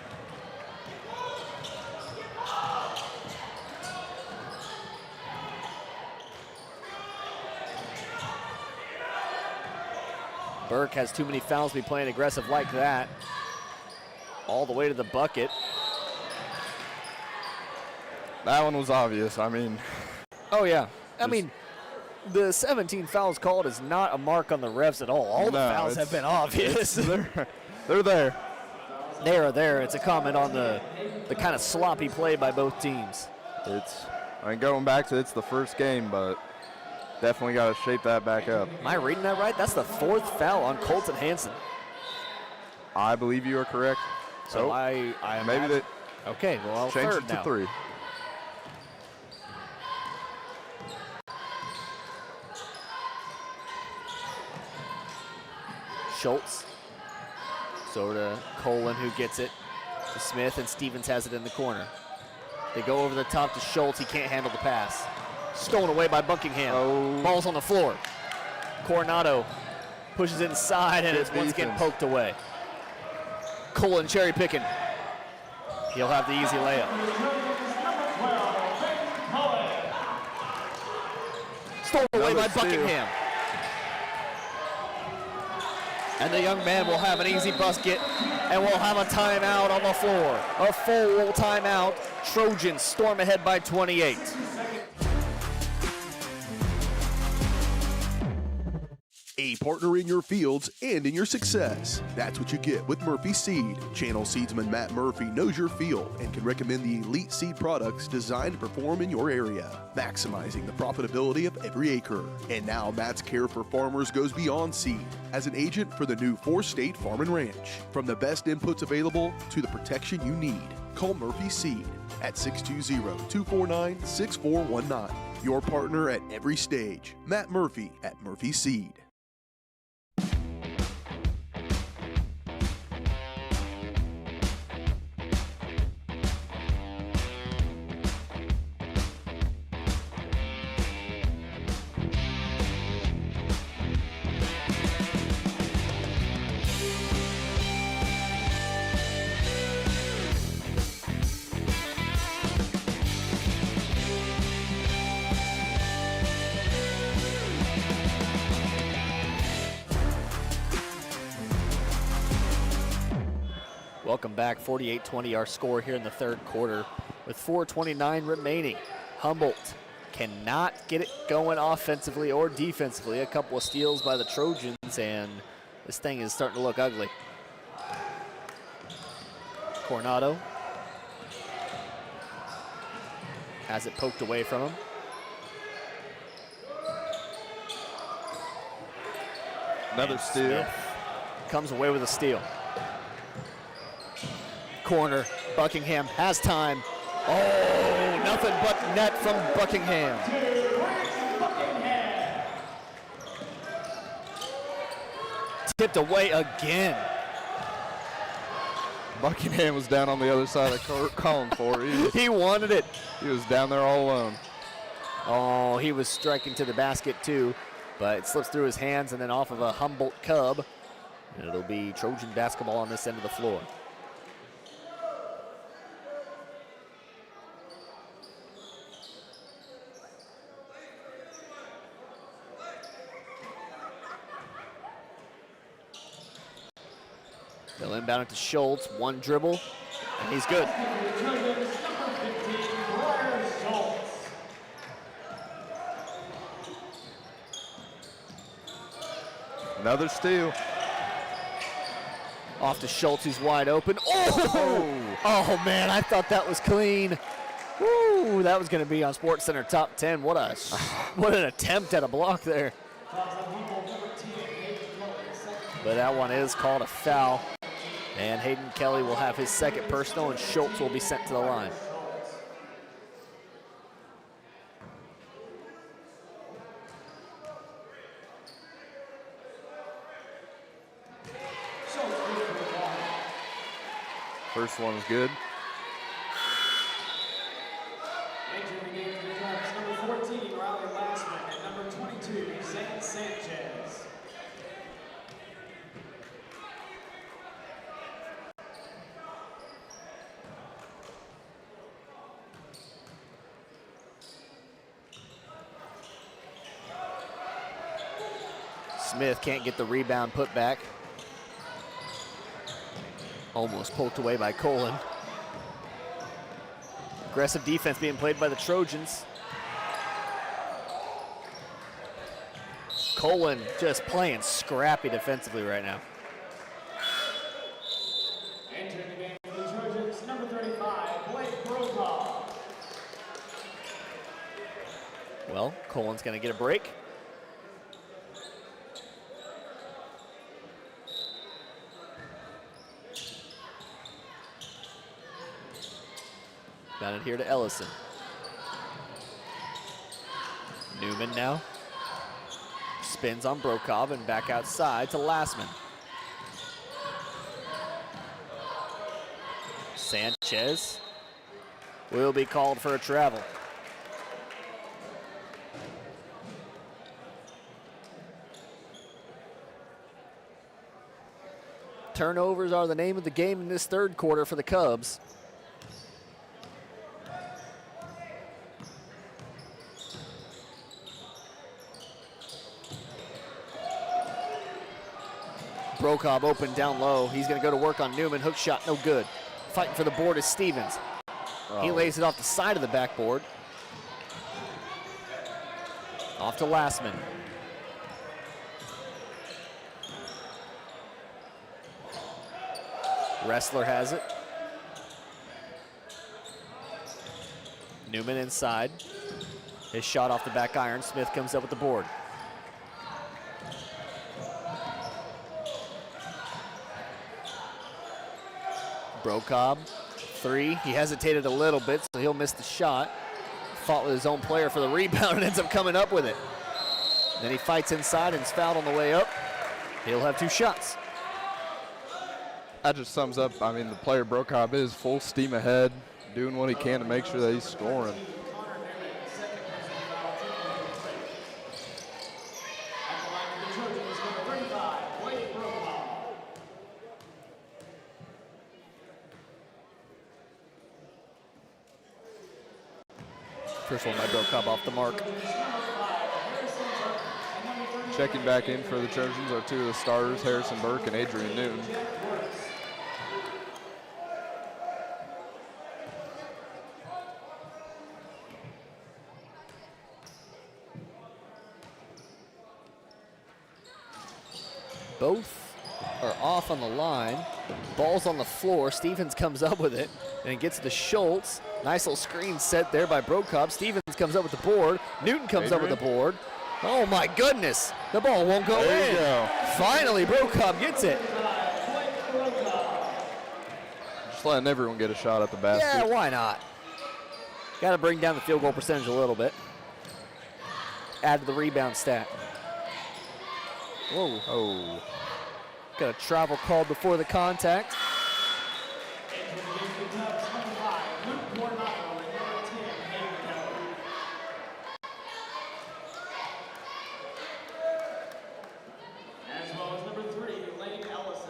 Burke has too many fouls to be playing aggressive like that. All the way to the bucket. That one was obvious. I mean. Oh, yeah. I mean, the 17 fouls called is not a mark on the refs at all. All the fouls have been obvious. They're there. They are there. It's a comment on the kind of sloppy play by both teams. I mean, going back to it's the first game, but definitely got to shape that back up. Am I reading that right? That's the fourth foul on Colton Hansen. I believe you are correct. So I maybe they. Okay, well, I'll change third it to now. 3. Schultz. So to Colin, who gets it to Smith, and Stevens has it in the corner. They go over the top to Schultz. He can't handle the pass. Stolen away by Buckingham. Oh. Ball's on the floor. Coronado pushes inside, and Good it's once again defense. poked away. Colin cherry picking. He'll have the easy layup. Stolen away by Another steal. Buckingham. And the young man will have an easy basket, and we'll have a timeout on the floor. A full timeout. Trojans storm ahead by 28. A partner in your fields and in your success. That's what you get with Murphy Seed. Channel seedsman Matt Murphy knows your field and can recommend the elite seed products designed to perform in your area, maximizing the profitability of every acre. And now Matt's care for farmers goes beyond seed as an agent for the new 4-state Farm and Ranch. From the best inputs available to the protection you need, call Murphy Seed at 620-249-6419. Your partner at every stage. Matt Murphy at Murphy Seed. Welcome back. 48-20 our score here in the third quarter with 4:29 remaining. Humboldt cannot get it going offensively or defensively. A couple of steals by the Trojans, and this thing is starting to look ugly. Coronado has it poked away from him. Another steal. Smith comes away with a steal. Corner, Buckingham has time. Oh, nothing but net from Buckingham. Tipped away again. Buckingham was down on the other side of the column for it. He wanted it. He was down there all alone. Oh, he was striking to the basket too, but it slips through his hands and then off of a Humboldt Cub. And it'll be Trojan basketball on this end of the floor. They'll inbound it to Schultz, one dribble, and he's good. Another steal. Off to Schultz, who's wide open. Oh! Oh man, I thought that was clean. Woo, that was gonna be on SportsCenter Top 10. What an attempt at a block there. But that one is called a foul. And Hayden Kelly will have his second personal, and Schultz will be sent to the line. First one is good. Entering the game for the Cubs, number 14, Riley Lassman, and number 22, Zane Sanchez. Smith can't get the rebound put back. Almost poked away by Colin. Aggressive defense being played by the Trojans. Colin just playing scrappy defensively right now. Entering the game for the Trojans, number 35, Blake Brokaw. Well, Colin's gonna get a break. Got it here to Ellison. Newman now. Spins on Brokov and back outside to Lassman. Sanchez will be called for a travel. Turnovers are the name of the game in this third quarter for the Cubs. Brokov open down low. He's going to go to work on Newman. Hook shot, no good. Fighting for the board is Stevens. He lays it off the side of the backboard. Off to Lassman. Wrestler has it. Newman inside. His shot off the back iron. Smith comes up with the board. Brocob, three. He hesitated a little bit, so he'll miss the shot. Fought with his own player for the rebound and ends up coming up with it. Then he fights inside and is fouled on the way up. He'll have 2 shots. That just sums up, I mean, the player Brocob is full steam ahead, doing what he can to make sure that he's scoring. First one by Brocob off the mark. Checking back in for the Trojans are 2 of the starters, Harrison Burke and Adrian Newton. Both are off on the line. Ball's on the floor. Stevens comes up with it and it gets to Schultz. Nice little screen set there by Brocob. Stevens comes up with the board. Newton comes up with the board. Oh my goodness, the ball won't go in. Finally, Brocob gets it. Just letting everyone get a shot at the basket. Yeah, why not? Got to bring down the field goal percentage a little bit. Add to the rebound stat. Whoa. Oh. Got a travel called before the contact. As well as number 3, Lane Ellison.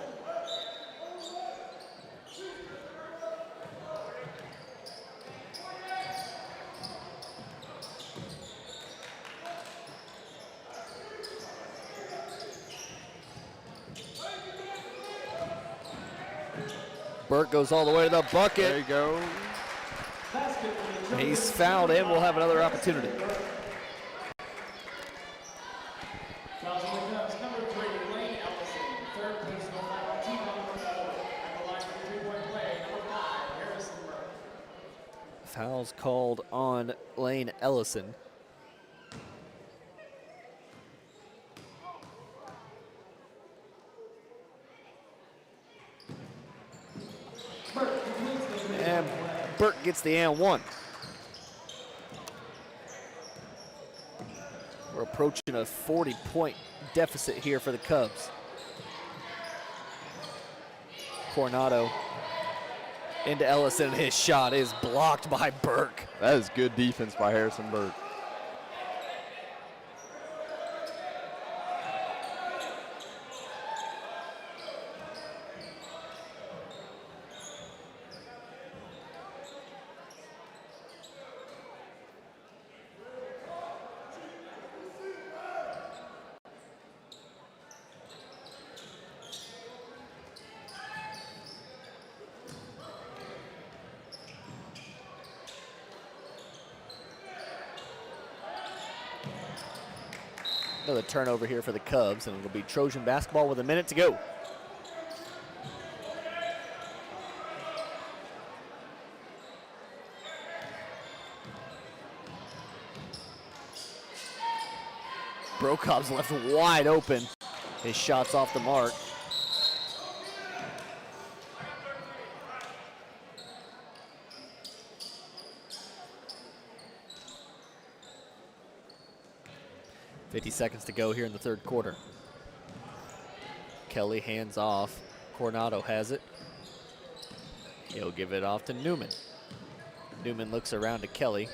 Burke goes all the way to the bucket. There you go. He's fouled in. We'll have another opportunity. Fouls on the Cubs, number 3, Lane Ellison. Third personal foul, team number 4. At the line for the 3-point play, number 5, Harrison Burke. Fouls called on Lane Ellison. And Burke gets the and one. We're approaching a 40-point deficit here for the Cubs. Coronado into Ellison, and his shot is blocked by Burke. That is good defense by Harrison Burke. Another turnover here for the Cubs, and it'll be Trojan basketball with a minute to go. Brokop's left wide open. His shot's off the mark. .50 to go here in the third quarter. Kelly hands off. Coronado has it. He'll give it off to Newman. Newman looks around to Kelly.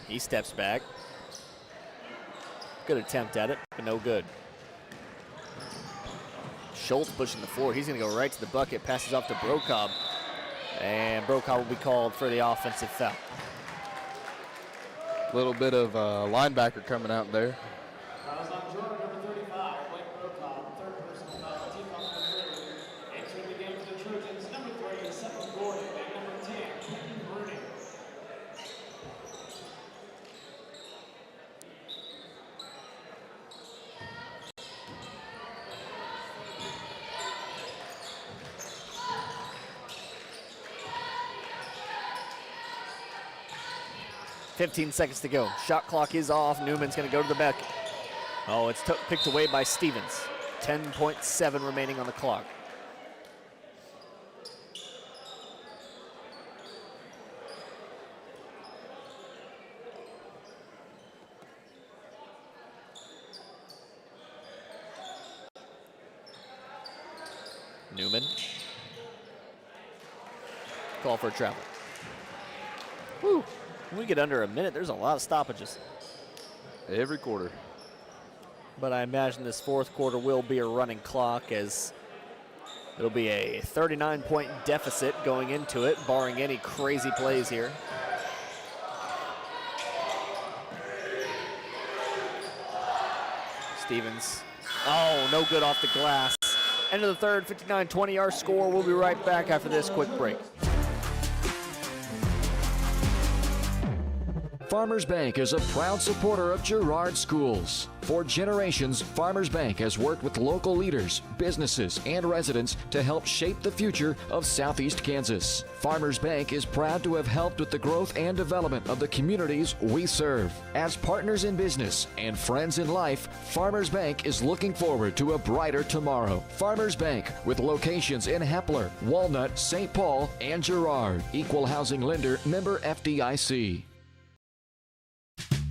He steps back. Good attempt at it, but no good. Schultz pushing the floor. He's going to go right to the bucket. Passes off to Brocob. And Brocob will be called for the offensive foul. Little bit of linebacker coming out there. Fouls on Girard, number 35, Blake Brocob. Third personal foul, team foul number 3. Entering the game for the Trojans, number 3, Seth Gordon, and number 10, Keaton Rooney. 15 seconds to go. Shot clock is off. Newman's going to go to the back. Oh, it's picked away by Stevens. 10.7 remaining on the clock. Newman. Call for a travel. Whew. When we get under a minute, there's a lot of stoppages. Every quarter. But I imagine this fourth quarter will be a running clock, as it'll be a 39-point deficit going into it, barring any crazy plays here. Stevens. Oh, no good off the glass. End of the third, 59-20 our score. We'll be right back after this quick break. Farmers Bank is a proud supporter of Girard Schools. For generations, Farmers Bank has worked with local leaders, businesses, and residents to help shape the future of Southeast Kansas. Farmers Bank is proud to have helped with the growth and development of the communities we serve. As partners in business and friends in life, Farmers Bank is looking forward to a brighter tomorrow. Farmers Bank, with locations in Hepler, Walnut, St. Paul, and Girard. Equal housing lender, member FDIC.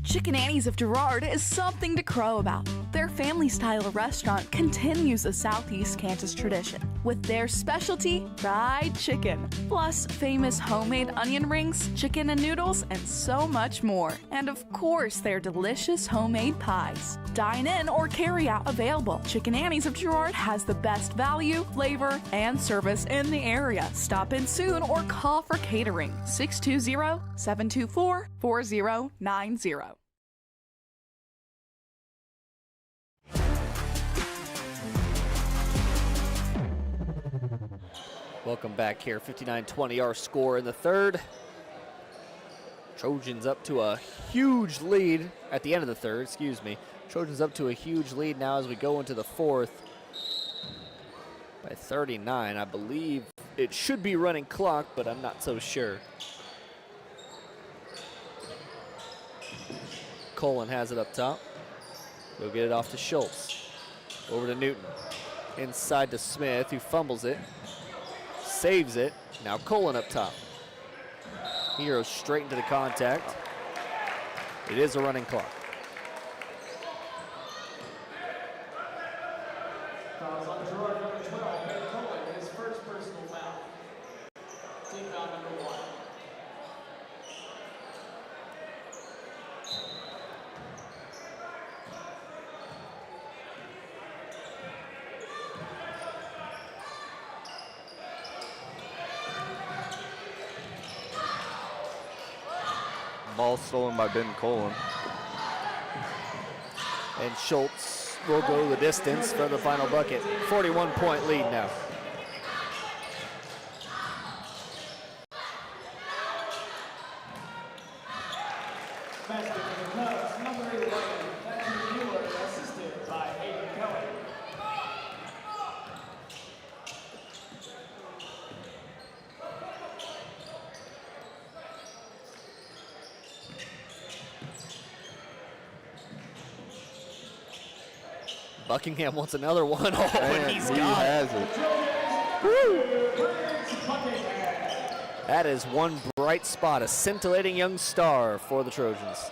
Chicken Annie's of Girard is something to crow about. Their family-style restaurant continues a Southeast Kansas tradition with their specialty, fried chicken, plus famous homemade onion rings, chicken and noodles, and so much more. And of course, their delicious homemade pies. Dine in or carry out available. Chicken Annie's of Girard has the best value, flavor, and service in the area. Stop in soon or call for catering. 620-724-4090. Welcome back here. 59-20 our score in the third. Trojans up to a huge lead at the end of the third, excuse me. Trojans up to a huge lead now as we go into the fourth by 39. I believe it should be running clock, but I'm not so sure. Colin has it up top. He'll get it off to Schultz. Over to Newton. Inside to Smith, who fumbles it. Saves it. Now Colin up top. He goes straight into the contact. It is a running clock. Fouls on Girard, number 12, Ben Cohen, his first personal foul. Team foul number 1. Ball stolen by Ben Colin. And Schultz will go the distance for the final bucket. 41-point lead now. Basket for the Cubs, number 11, Matthew Mueller, assisted by Aiden Kelly. Buckingham wants another one. Oh, and he's got has it. That is one bright spot, a scintillating young star for the Trojans.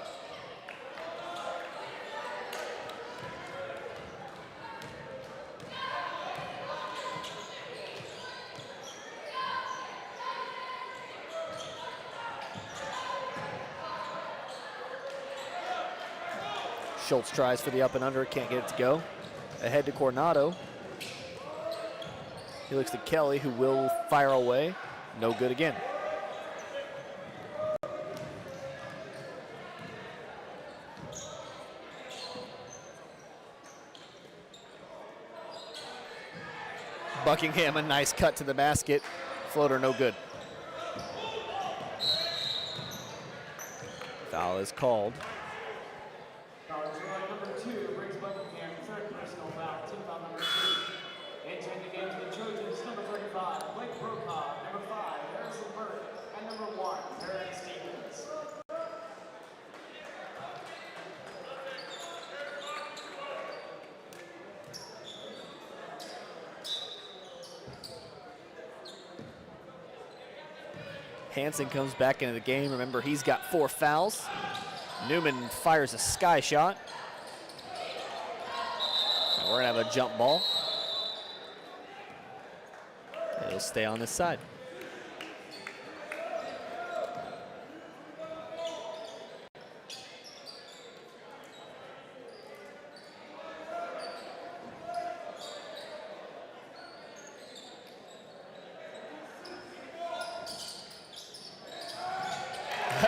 Schultz tries for the up and under, can't get it to go. Ahead to Coronado. He looks to Kelly, who will fire away. No good again. Buckingham, a nice cut to the basket. Floater, no good. Foul is called. Number 2 brings Buckingham third personal foul, team foul number 2. Entering the game for the Trojans, number 35, Blake Brokaw, number 5, Harrison Burke, and number 1, Aaron Stevens. Hansen comes back into the game. Remember, he's got 4 fouls. Newman fires a sky shot. And we're gonna have a jump ball. It'll stay on this side.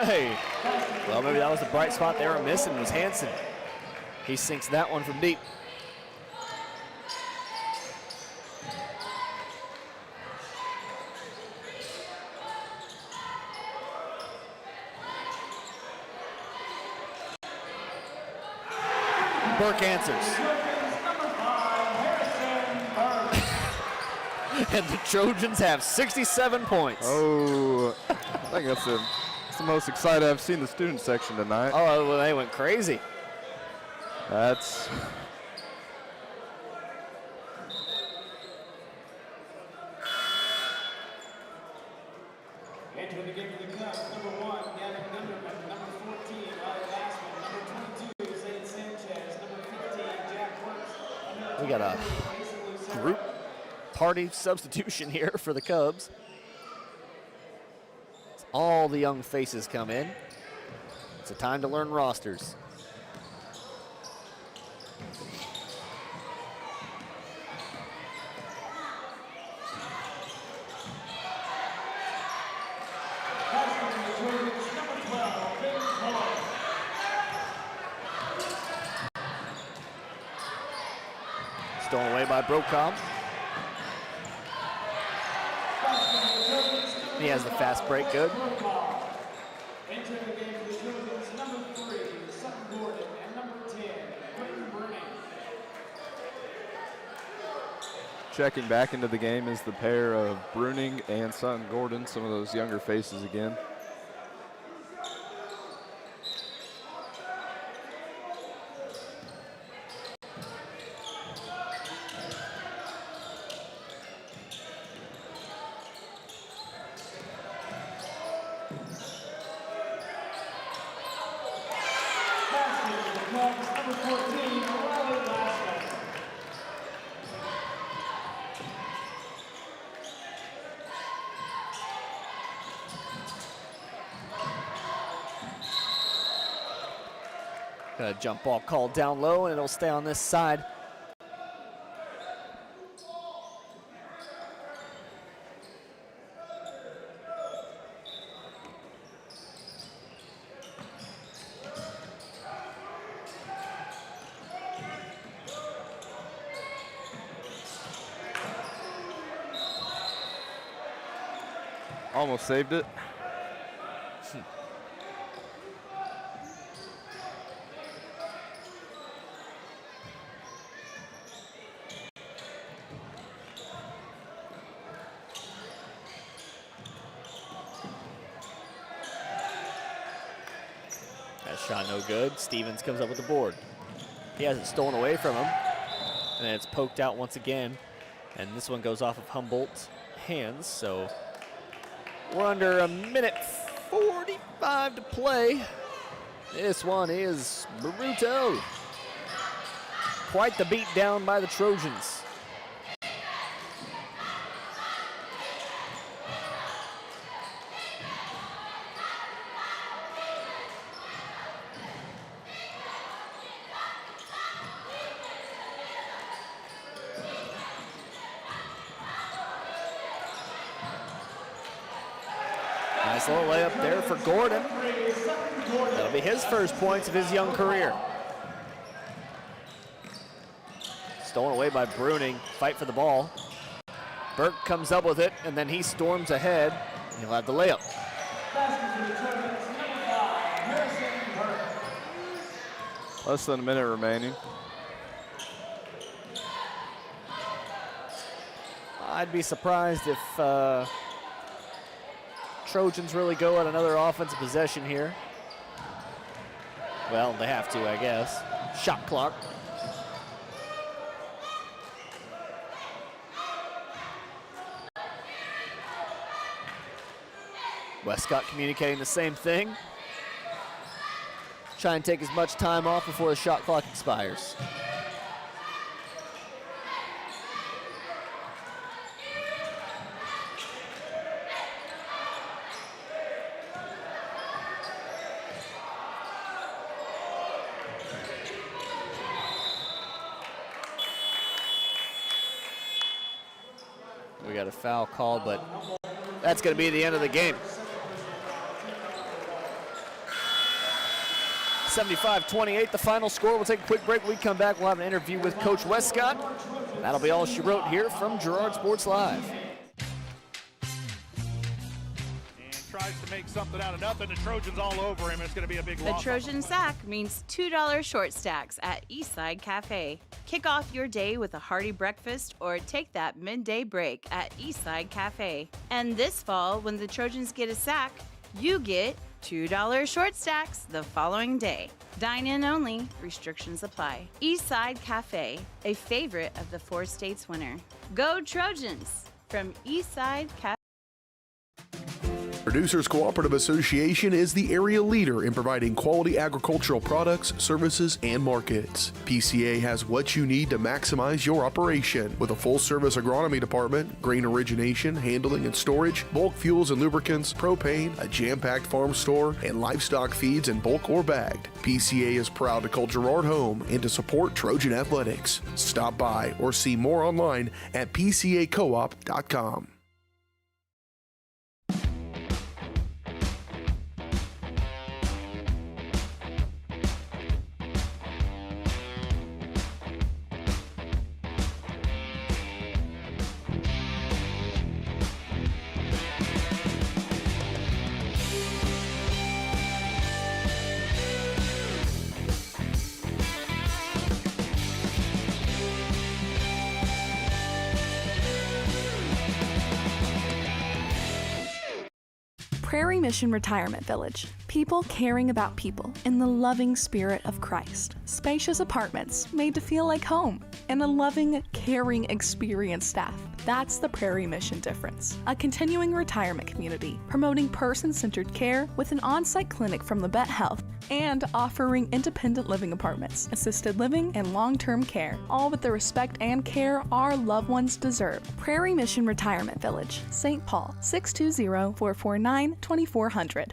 Hey, well, maybe that was the bright spot they were missing, was Hansen. He sinks that one from deep. Burke answers. And the Trojans have 67 points. Oh, I think that's the most excited I've seen the student section tonight. Oh, well, they went crazy. That's... Entering the game for the Cubs, number 1, Gavin Gunderman, number 14, Riley Glassman, number 22, Zane Sanchez, number 15, Jack Works. We got a group party substitution here for the Cubs. All the young faces come in. It's a time to learn rosters. Stolen away by Brokaw. He has the fast break, good. Entering the game for the Trojans, number 3, Sutton Gordon, and number 10, Quentin Bruning. Checking back into the game is the pair of Bruning and Sutton Gordon, some of those younger faces again. Got a jump ball called down low, and it'll stay on this side. Almost saved it. That shot no good. Stevens comes up with the board. He has it stolen away from him. And then it's poked out once again. And this one goes off of Humboldt's hands, so we're under a minute 45 to play. This one is brutal. Quite the beat down by the Trojans. Nice little layup there for Gordon. That'll be his first points of his young career. Stolen away by Bruning. Fight for the ball. Burke comes up with it, and then he storms ahead. And he'll have the layup. Less than a minute remaining. I'd be surprised if Trojans really go at another offensive possession here. Well, they have to, I guess. Shot clock. Westcott communicating the same thing. Try and take as much time off before the shot clock expires. We got a foul called, but that's going to be the end of the game. 75-28, the final score. We'll take a quick break. When we come back, we'll have an interview with Coach Westcott. That'll be all she wrote here from Girard Sports Live. Tries to make something out of nothing. The Trojans all over him. It's going to be a big loss. The Trojan sack means $2 short stacks at Eastside Cafe. Kick off your day with a hearty breakfast or take that midday break at Eastside Cafe. And this fall, when the Trojans get a sack, you get $2 short stacks the following day. Dine in only. Restrictions apply. Eastside Cafe, a favorite of the 4 states winner. Go Trojans! From Eastside Cafe. Producers Cooperative Association is the area leader in providing quality agricultural products, services, and markets. PCA has what you need to maximize your operation with a full-service agronomy department, grain origination, handling and storage, bulk fuels and lubricants, propane, a jam-packed farm store, and livestock feeds in bulk or bagged. PCA is proud to call Girard home and to support Trojan athletics. Stop by or see more online at pcacoop.com. Prairie Mission Retirement Village. People caring about people in the loving spirit of Christ. Spacious apartments made to feel like home and a loving, caring, experienced staff. That's the Prairie Mission difference. A continuing retirement community promoting person-centered care with an on-site clinic from Labette Health and offering independent living apartments, assisted living, and long-term care, all with the respect and care our loved ones deserve. Prairie Mission Retirement Village, St. Paul, 620-449-2400.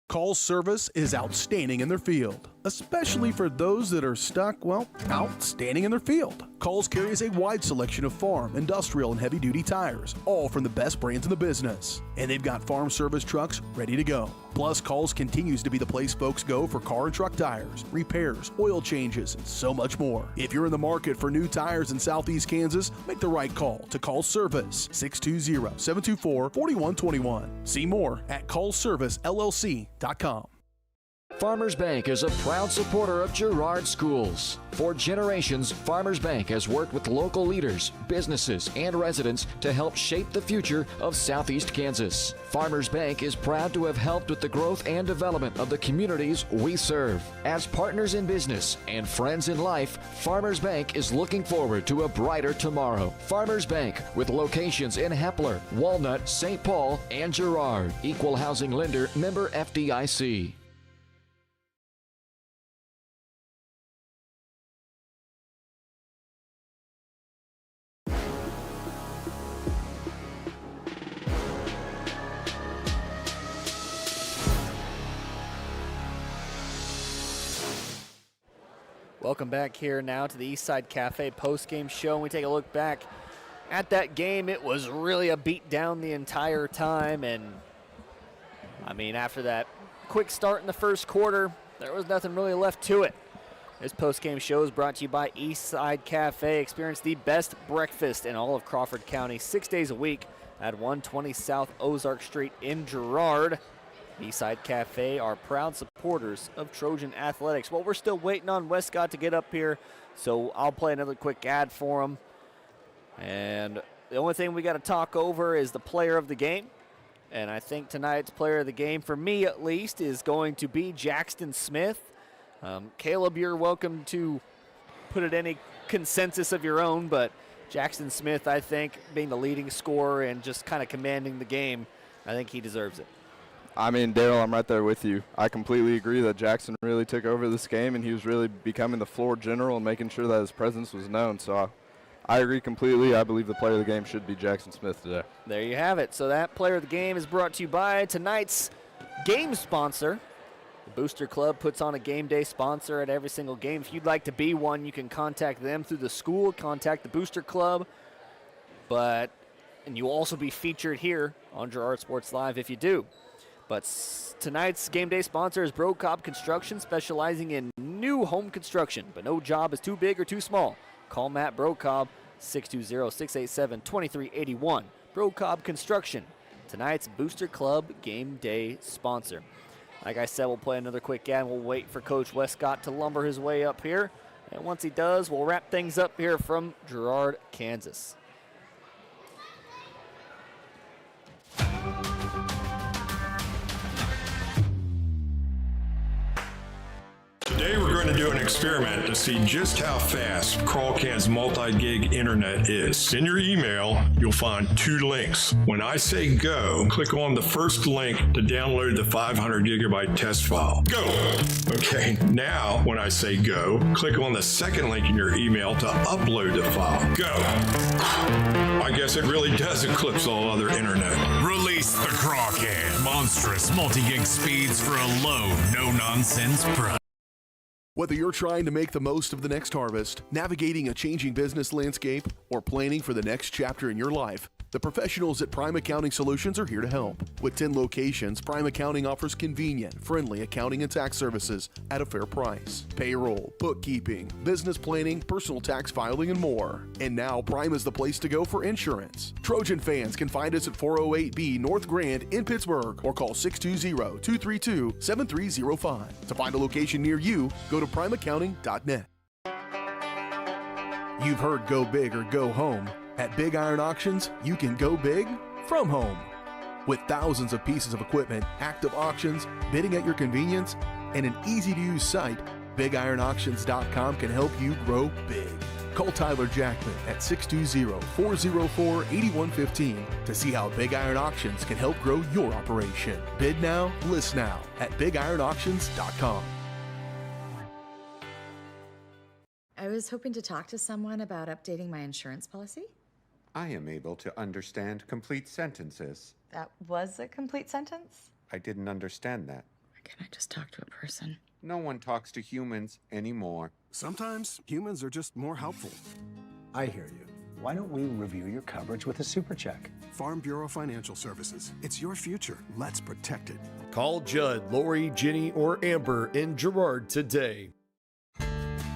Call's service is outstanding in their field, especially for those that are stuck, well, outstanding in their field. Call's carries a wide selection of farm, industrial, and heavy-duty tires, all from the best brands in the business. And they've got farm service trucks ready to go. Plus, Call's continues to be the place folks go for car and truck tires, repairs, oil changes, and so much more. If you're in the market for new tires in Southeast Kansas, make the right call to Call's Service, 620-724-4121. See more at callservicellc.com. Farmers Bank is a proud supporter of Girard Schools. For generations, Farmers Bank has worked with local leaders, businesses, and residents to help shape the future of Southeast Kansas. Farmers Bank is proud to have helped with the growth and development of the communities we serve. As partners in business and friends in life, Farmers Bank is looking forward to a brighter tomorrow. Farmers Bank, with locations in Hepler, Walnut, St. Paul, and Girard. Equal housing lender, member FDIC. Welcome back here now to the Eastside Cafe post-game show. When we take a look back at that game, it was really a beat down the entire time. And, I mean, after that quick start in the first quarter, there was nothing really left to it. This post-game show is brought to you by Eastside Cafe. Experience the best breakfast in all of Crawford County 6 days a week at 120 South Ozark Street in Girard. Eastside Cafe are proud supporters of Trojan Athletics. Well, we're still waiting on Westcott to get up here, so I'll play another quick ad for him. And the only thing we got to talk over is the player of the game. And I think tonight's player of the game, for me at least, is going to be Jackson Smith. Caleb, you're welcome to put it any consensus of your own, but Jackson Smith, I think, being the leading scorer and just kind of commanding the game, I think he deserves it. I mean, Daryl, I'm right there with you. I completely agree that Jackson really took over this game, and he was really becoming the floor general and making sure that his presence was known. So I agree completely. I believe the player of the game should be Jackson Smith today. There you have it. So that player of the game is brought to you by tonight's game sponsor. The Booster Club puts on a game day sponsor at every single game. If you'd like to be one, you can contact them through the school, contact the Booster Club. And you'll also be featured here on Girard Sports Live if you do. But tonight's game day sponsor is Brocob Construction, specializing in new home construction. But no job is too big or too small. Call Matt Brocob, 620-687-2381. Brocob Construction, tonight's Booster Club game day sponsor. Like I said, we'll play another quick ad. We'll wait for Coach Westcott to lumber his way up here. And once he does, we'll wrap things up here from Girard, Kansas. Today we're going to do an experiment to see just how fast Crawlcan's multi-gig internet is. In your email, you'll find 2 links. When I say go, click on the first link to download the 500 gigabyte test file. Go! Okay, now when I say go, click on the second link in your email to upload the file. Go! I guess it really does eclipse all other internet. Release the Crawcan. Monstrous multi-gig speeds for a low, no-nonsense price. Whether you're trying to make the most of the next harvest, navigating a changing business landscape, or planning for the next chapter in your life, the professionals at Prime Accounting Solutions are here to help. With 10 locations, Prime Accounting offers convenient, friendly accounting and tax services at a fair price. Payroll, bookkeeping, business planning, personal tax filing, and more. And now Prime is the place to go for insurance. Trojan fans can find us at 408B North Grand in Pittsburgh or call 620-232-7305. To find a location near you, go to primeaccounting.net. You've heard go big or go home. At Big Iron Auctions, you can go big from home. With thousands of pieces of equipment, active auctions, bidding at your convenience, and an easy-to-use site, BigIronAuctions.com can help you grow big. Call Tyler Jackman at 620-404-8115 to see how Big Iron Auctions can help grow your operation. Bid now, list now at BigIronAuctions.com. I was hoping to talk to someone about updating my insurance policy. I am able to understand complete sentences. That was a complete sentence? I didn't understand that. Why can't I just talk to a person? No one talks to humans anymore. Sometimes humans are just more helpful. I hear you. Why don't we review your coverage with a super check? Farm Bureau Financial Services. It's your future. Let's protect it. Call Judd, Lori, Ginny, or Amber in Girard today.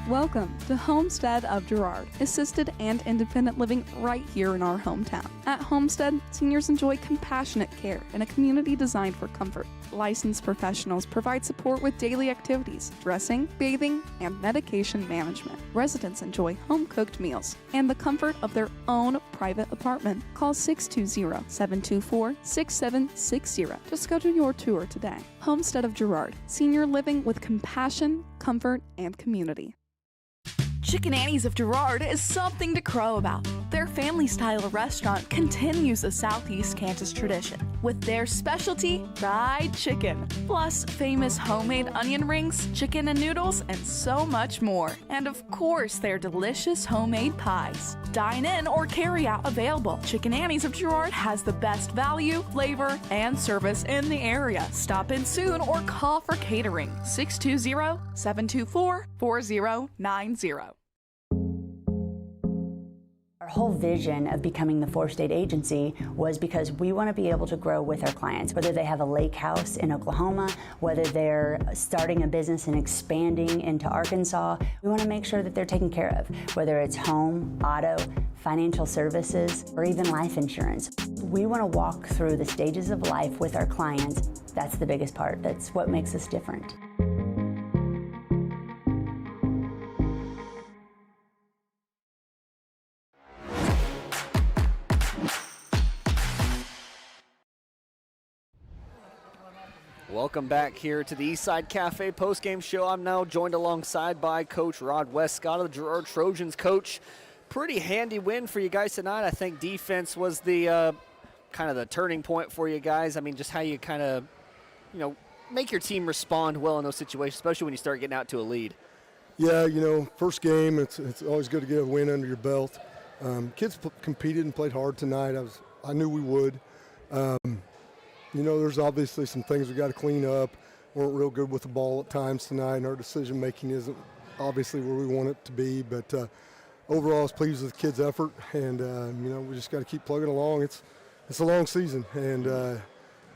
Welcome to Homestead of Girard, assisted and independent living right here in our hometown. At Homestead, seniors enjoy compassionate care in a community designed for comfort. Licensed professionals provide support with daily activities, dressing, bathing, and medication management. Residents enjoy home-cooked meals and the comfort of their own private apartment. Call 620-724-6760 to schedule your tour today. Homestead of Girard, senior living with compassion, comfort, and community. Chicken Annie's of Girard is something to crow about. Their family-style restaurant continues a Southeast Kansas tradition with their specialty fried chicken, plus famous homemade onion rings, chicken and noodles, and so much more. And of course, their delicious homemade pies. Dine in or carry out available. Chicken Annie's of Girard has the best value, flavor, and service in the area. Stop in soon or call for catering. 620-724-4090. Our whole vision of becoming the 4-state agency was because we want to be able to grow with our clients, whether they have a lake house in Oklahoma, whether they're starting a business and expanding into Arkansas. We want to make sure that they're taken care of, whether it's home, auto, financial services, or even life insurance. We want to walk through the stages of life with our clients. That's the biggest part. That's what makes us different. Welcome back here to the Eastside Cafe postgame show. I'm now joined alongside by Coach Rod Westcott of the Girard Trojans. Coach, pretty handy win for you guys tonight. I think defense was the kind of the turning point for you guys? I mean, just how you kind of, make your team respond well in those situations, especially when you start getting out to a lead. Yeah, first game, it's always good to get a win under your belt. Kids competed and played hard tonight. I knew we would. There's obviously some things we got to clean up. Weren't real good with the ball at times tonight, and our decision making isn't obviously where we want it to be. But overall, I was pleased with the kids' effort, and we just got to keep plugging along. It's a long season, and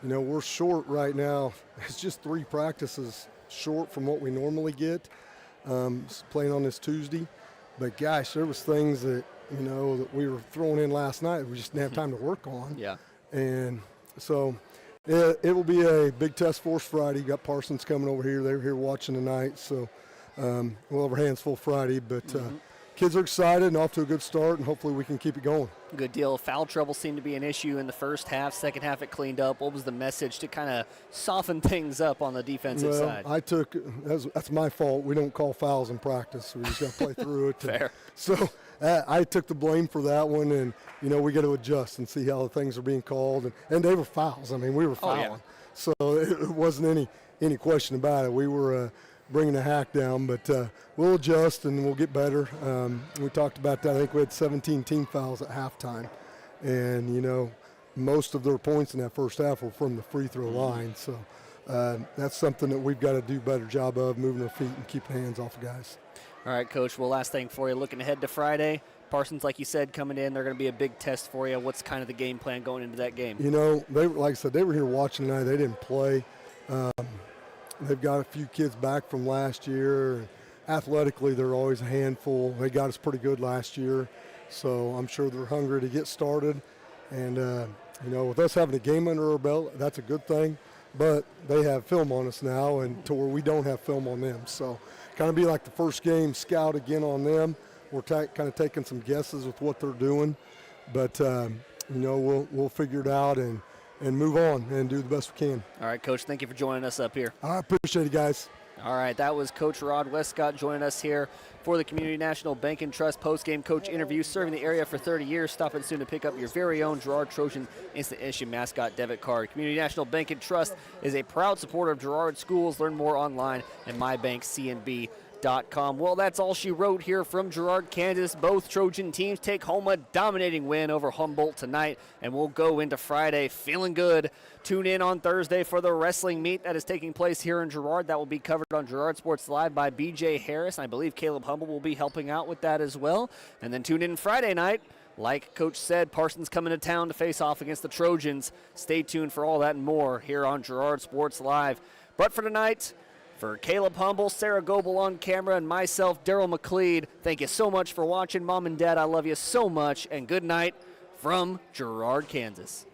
we're short right now. It's just 3 practices short from what we normally get. Playing on this Tuesday, but gosh, there was things that that we were throwing in last night we just didn't have time to work on. Yeah, and so it will be a big test for us Friday. Got Parsons coming over here. They're here watching tonight, so we'll have our hands full Friday. But kids are excited and off to a good start, and hopefully we can keep it going. Good deal. Foul trouble seemed to be an issue in the first half. Second half, it cleaned up. What was the message to kind of soften things up on the defensive side? That's my fault. We don't call fouls in practice. We just got to play through it. Fair. So I took the blame for that one, and we got to adjust and see how the things are being called. And they were fouls. I mean, we were fouling, so it wasn't any question about it. We were bringing the hack down, but we'll adjust and we'll get better. We talked about that. I think we had 17 team fouls at halftime, and most of their points in that first half were from the free throw line. So that's something that we've got to do a better job of, moving our feet and keeping hands off of guys. All right, Coach. Well, last thing for you, looking ahead to Friday. Parsons, like you said, coming in, they're going to be a big test for you. What's kind of the game plan going into that game? Like I said, they were here watching tonight. They didn't play. They've got a few kids back from last year. Athletically, they're always a handful. They got us pretty good last year, so I'm sure they're hungry to get started. And, with us having a game under our belt, that's a good thing. But they have film on us now, and to where we don't have film on them. So kind of be like the first game, scout again on them. We're kind of taking some guesses with what they're doing. But, we'll figure it out and move on and do the best we can. All right, Coach, thank you for joining us up here. I appreciate it, guys. All right, that was Coach Rod Westcott joining us here for the Community National Bank and Trust postgame coach interview. Serving the area for 30 years. Stop in soon to pick up your very own Girard Trojan instant issue mascot debit card. Community National Bank and Trust is a proud supporter of Girard schools. Learn more online at mybankcnb.com. Well, that's all she wrote here from Girard, Kansas. Both Trojan teams take home a dominating win over Humboldt tonight, and we'll go into Friday feeling good. Tune in on Thursday for the wrestling meet that is taking place here in Girard. That will be covered on Girard Sports Live by BJ Harris. I believe Caleb Humble will be helping out with that as well. And then tune in Friday night. Like Coach said, Parsons coming to town to face off against the Trojans. Stay tuned for all that and more here on Girard Sports Live. But for tonight, for Caleb Humble, Sarah Goebel on camera, and myself, Daryl McLeod, thank you so much for watching. Mom and Dad, I love you so much, and good night from Girard, Kansas.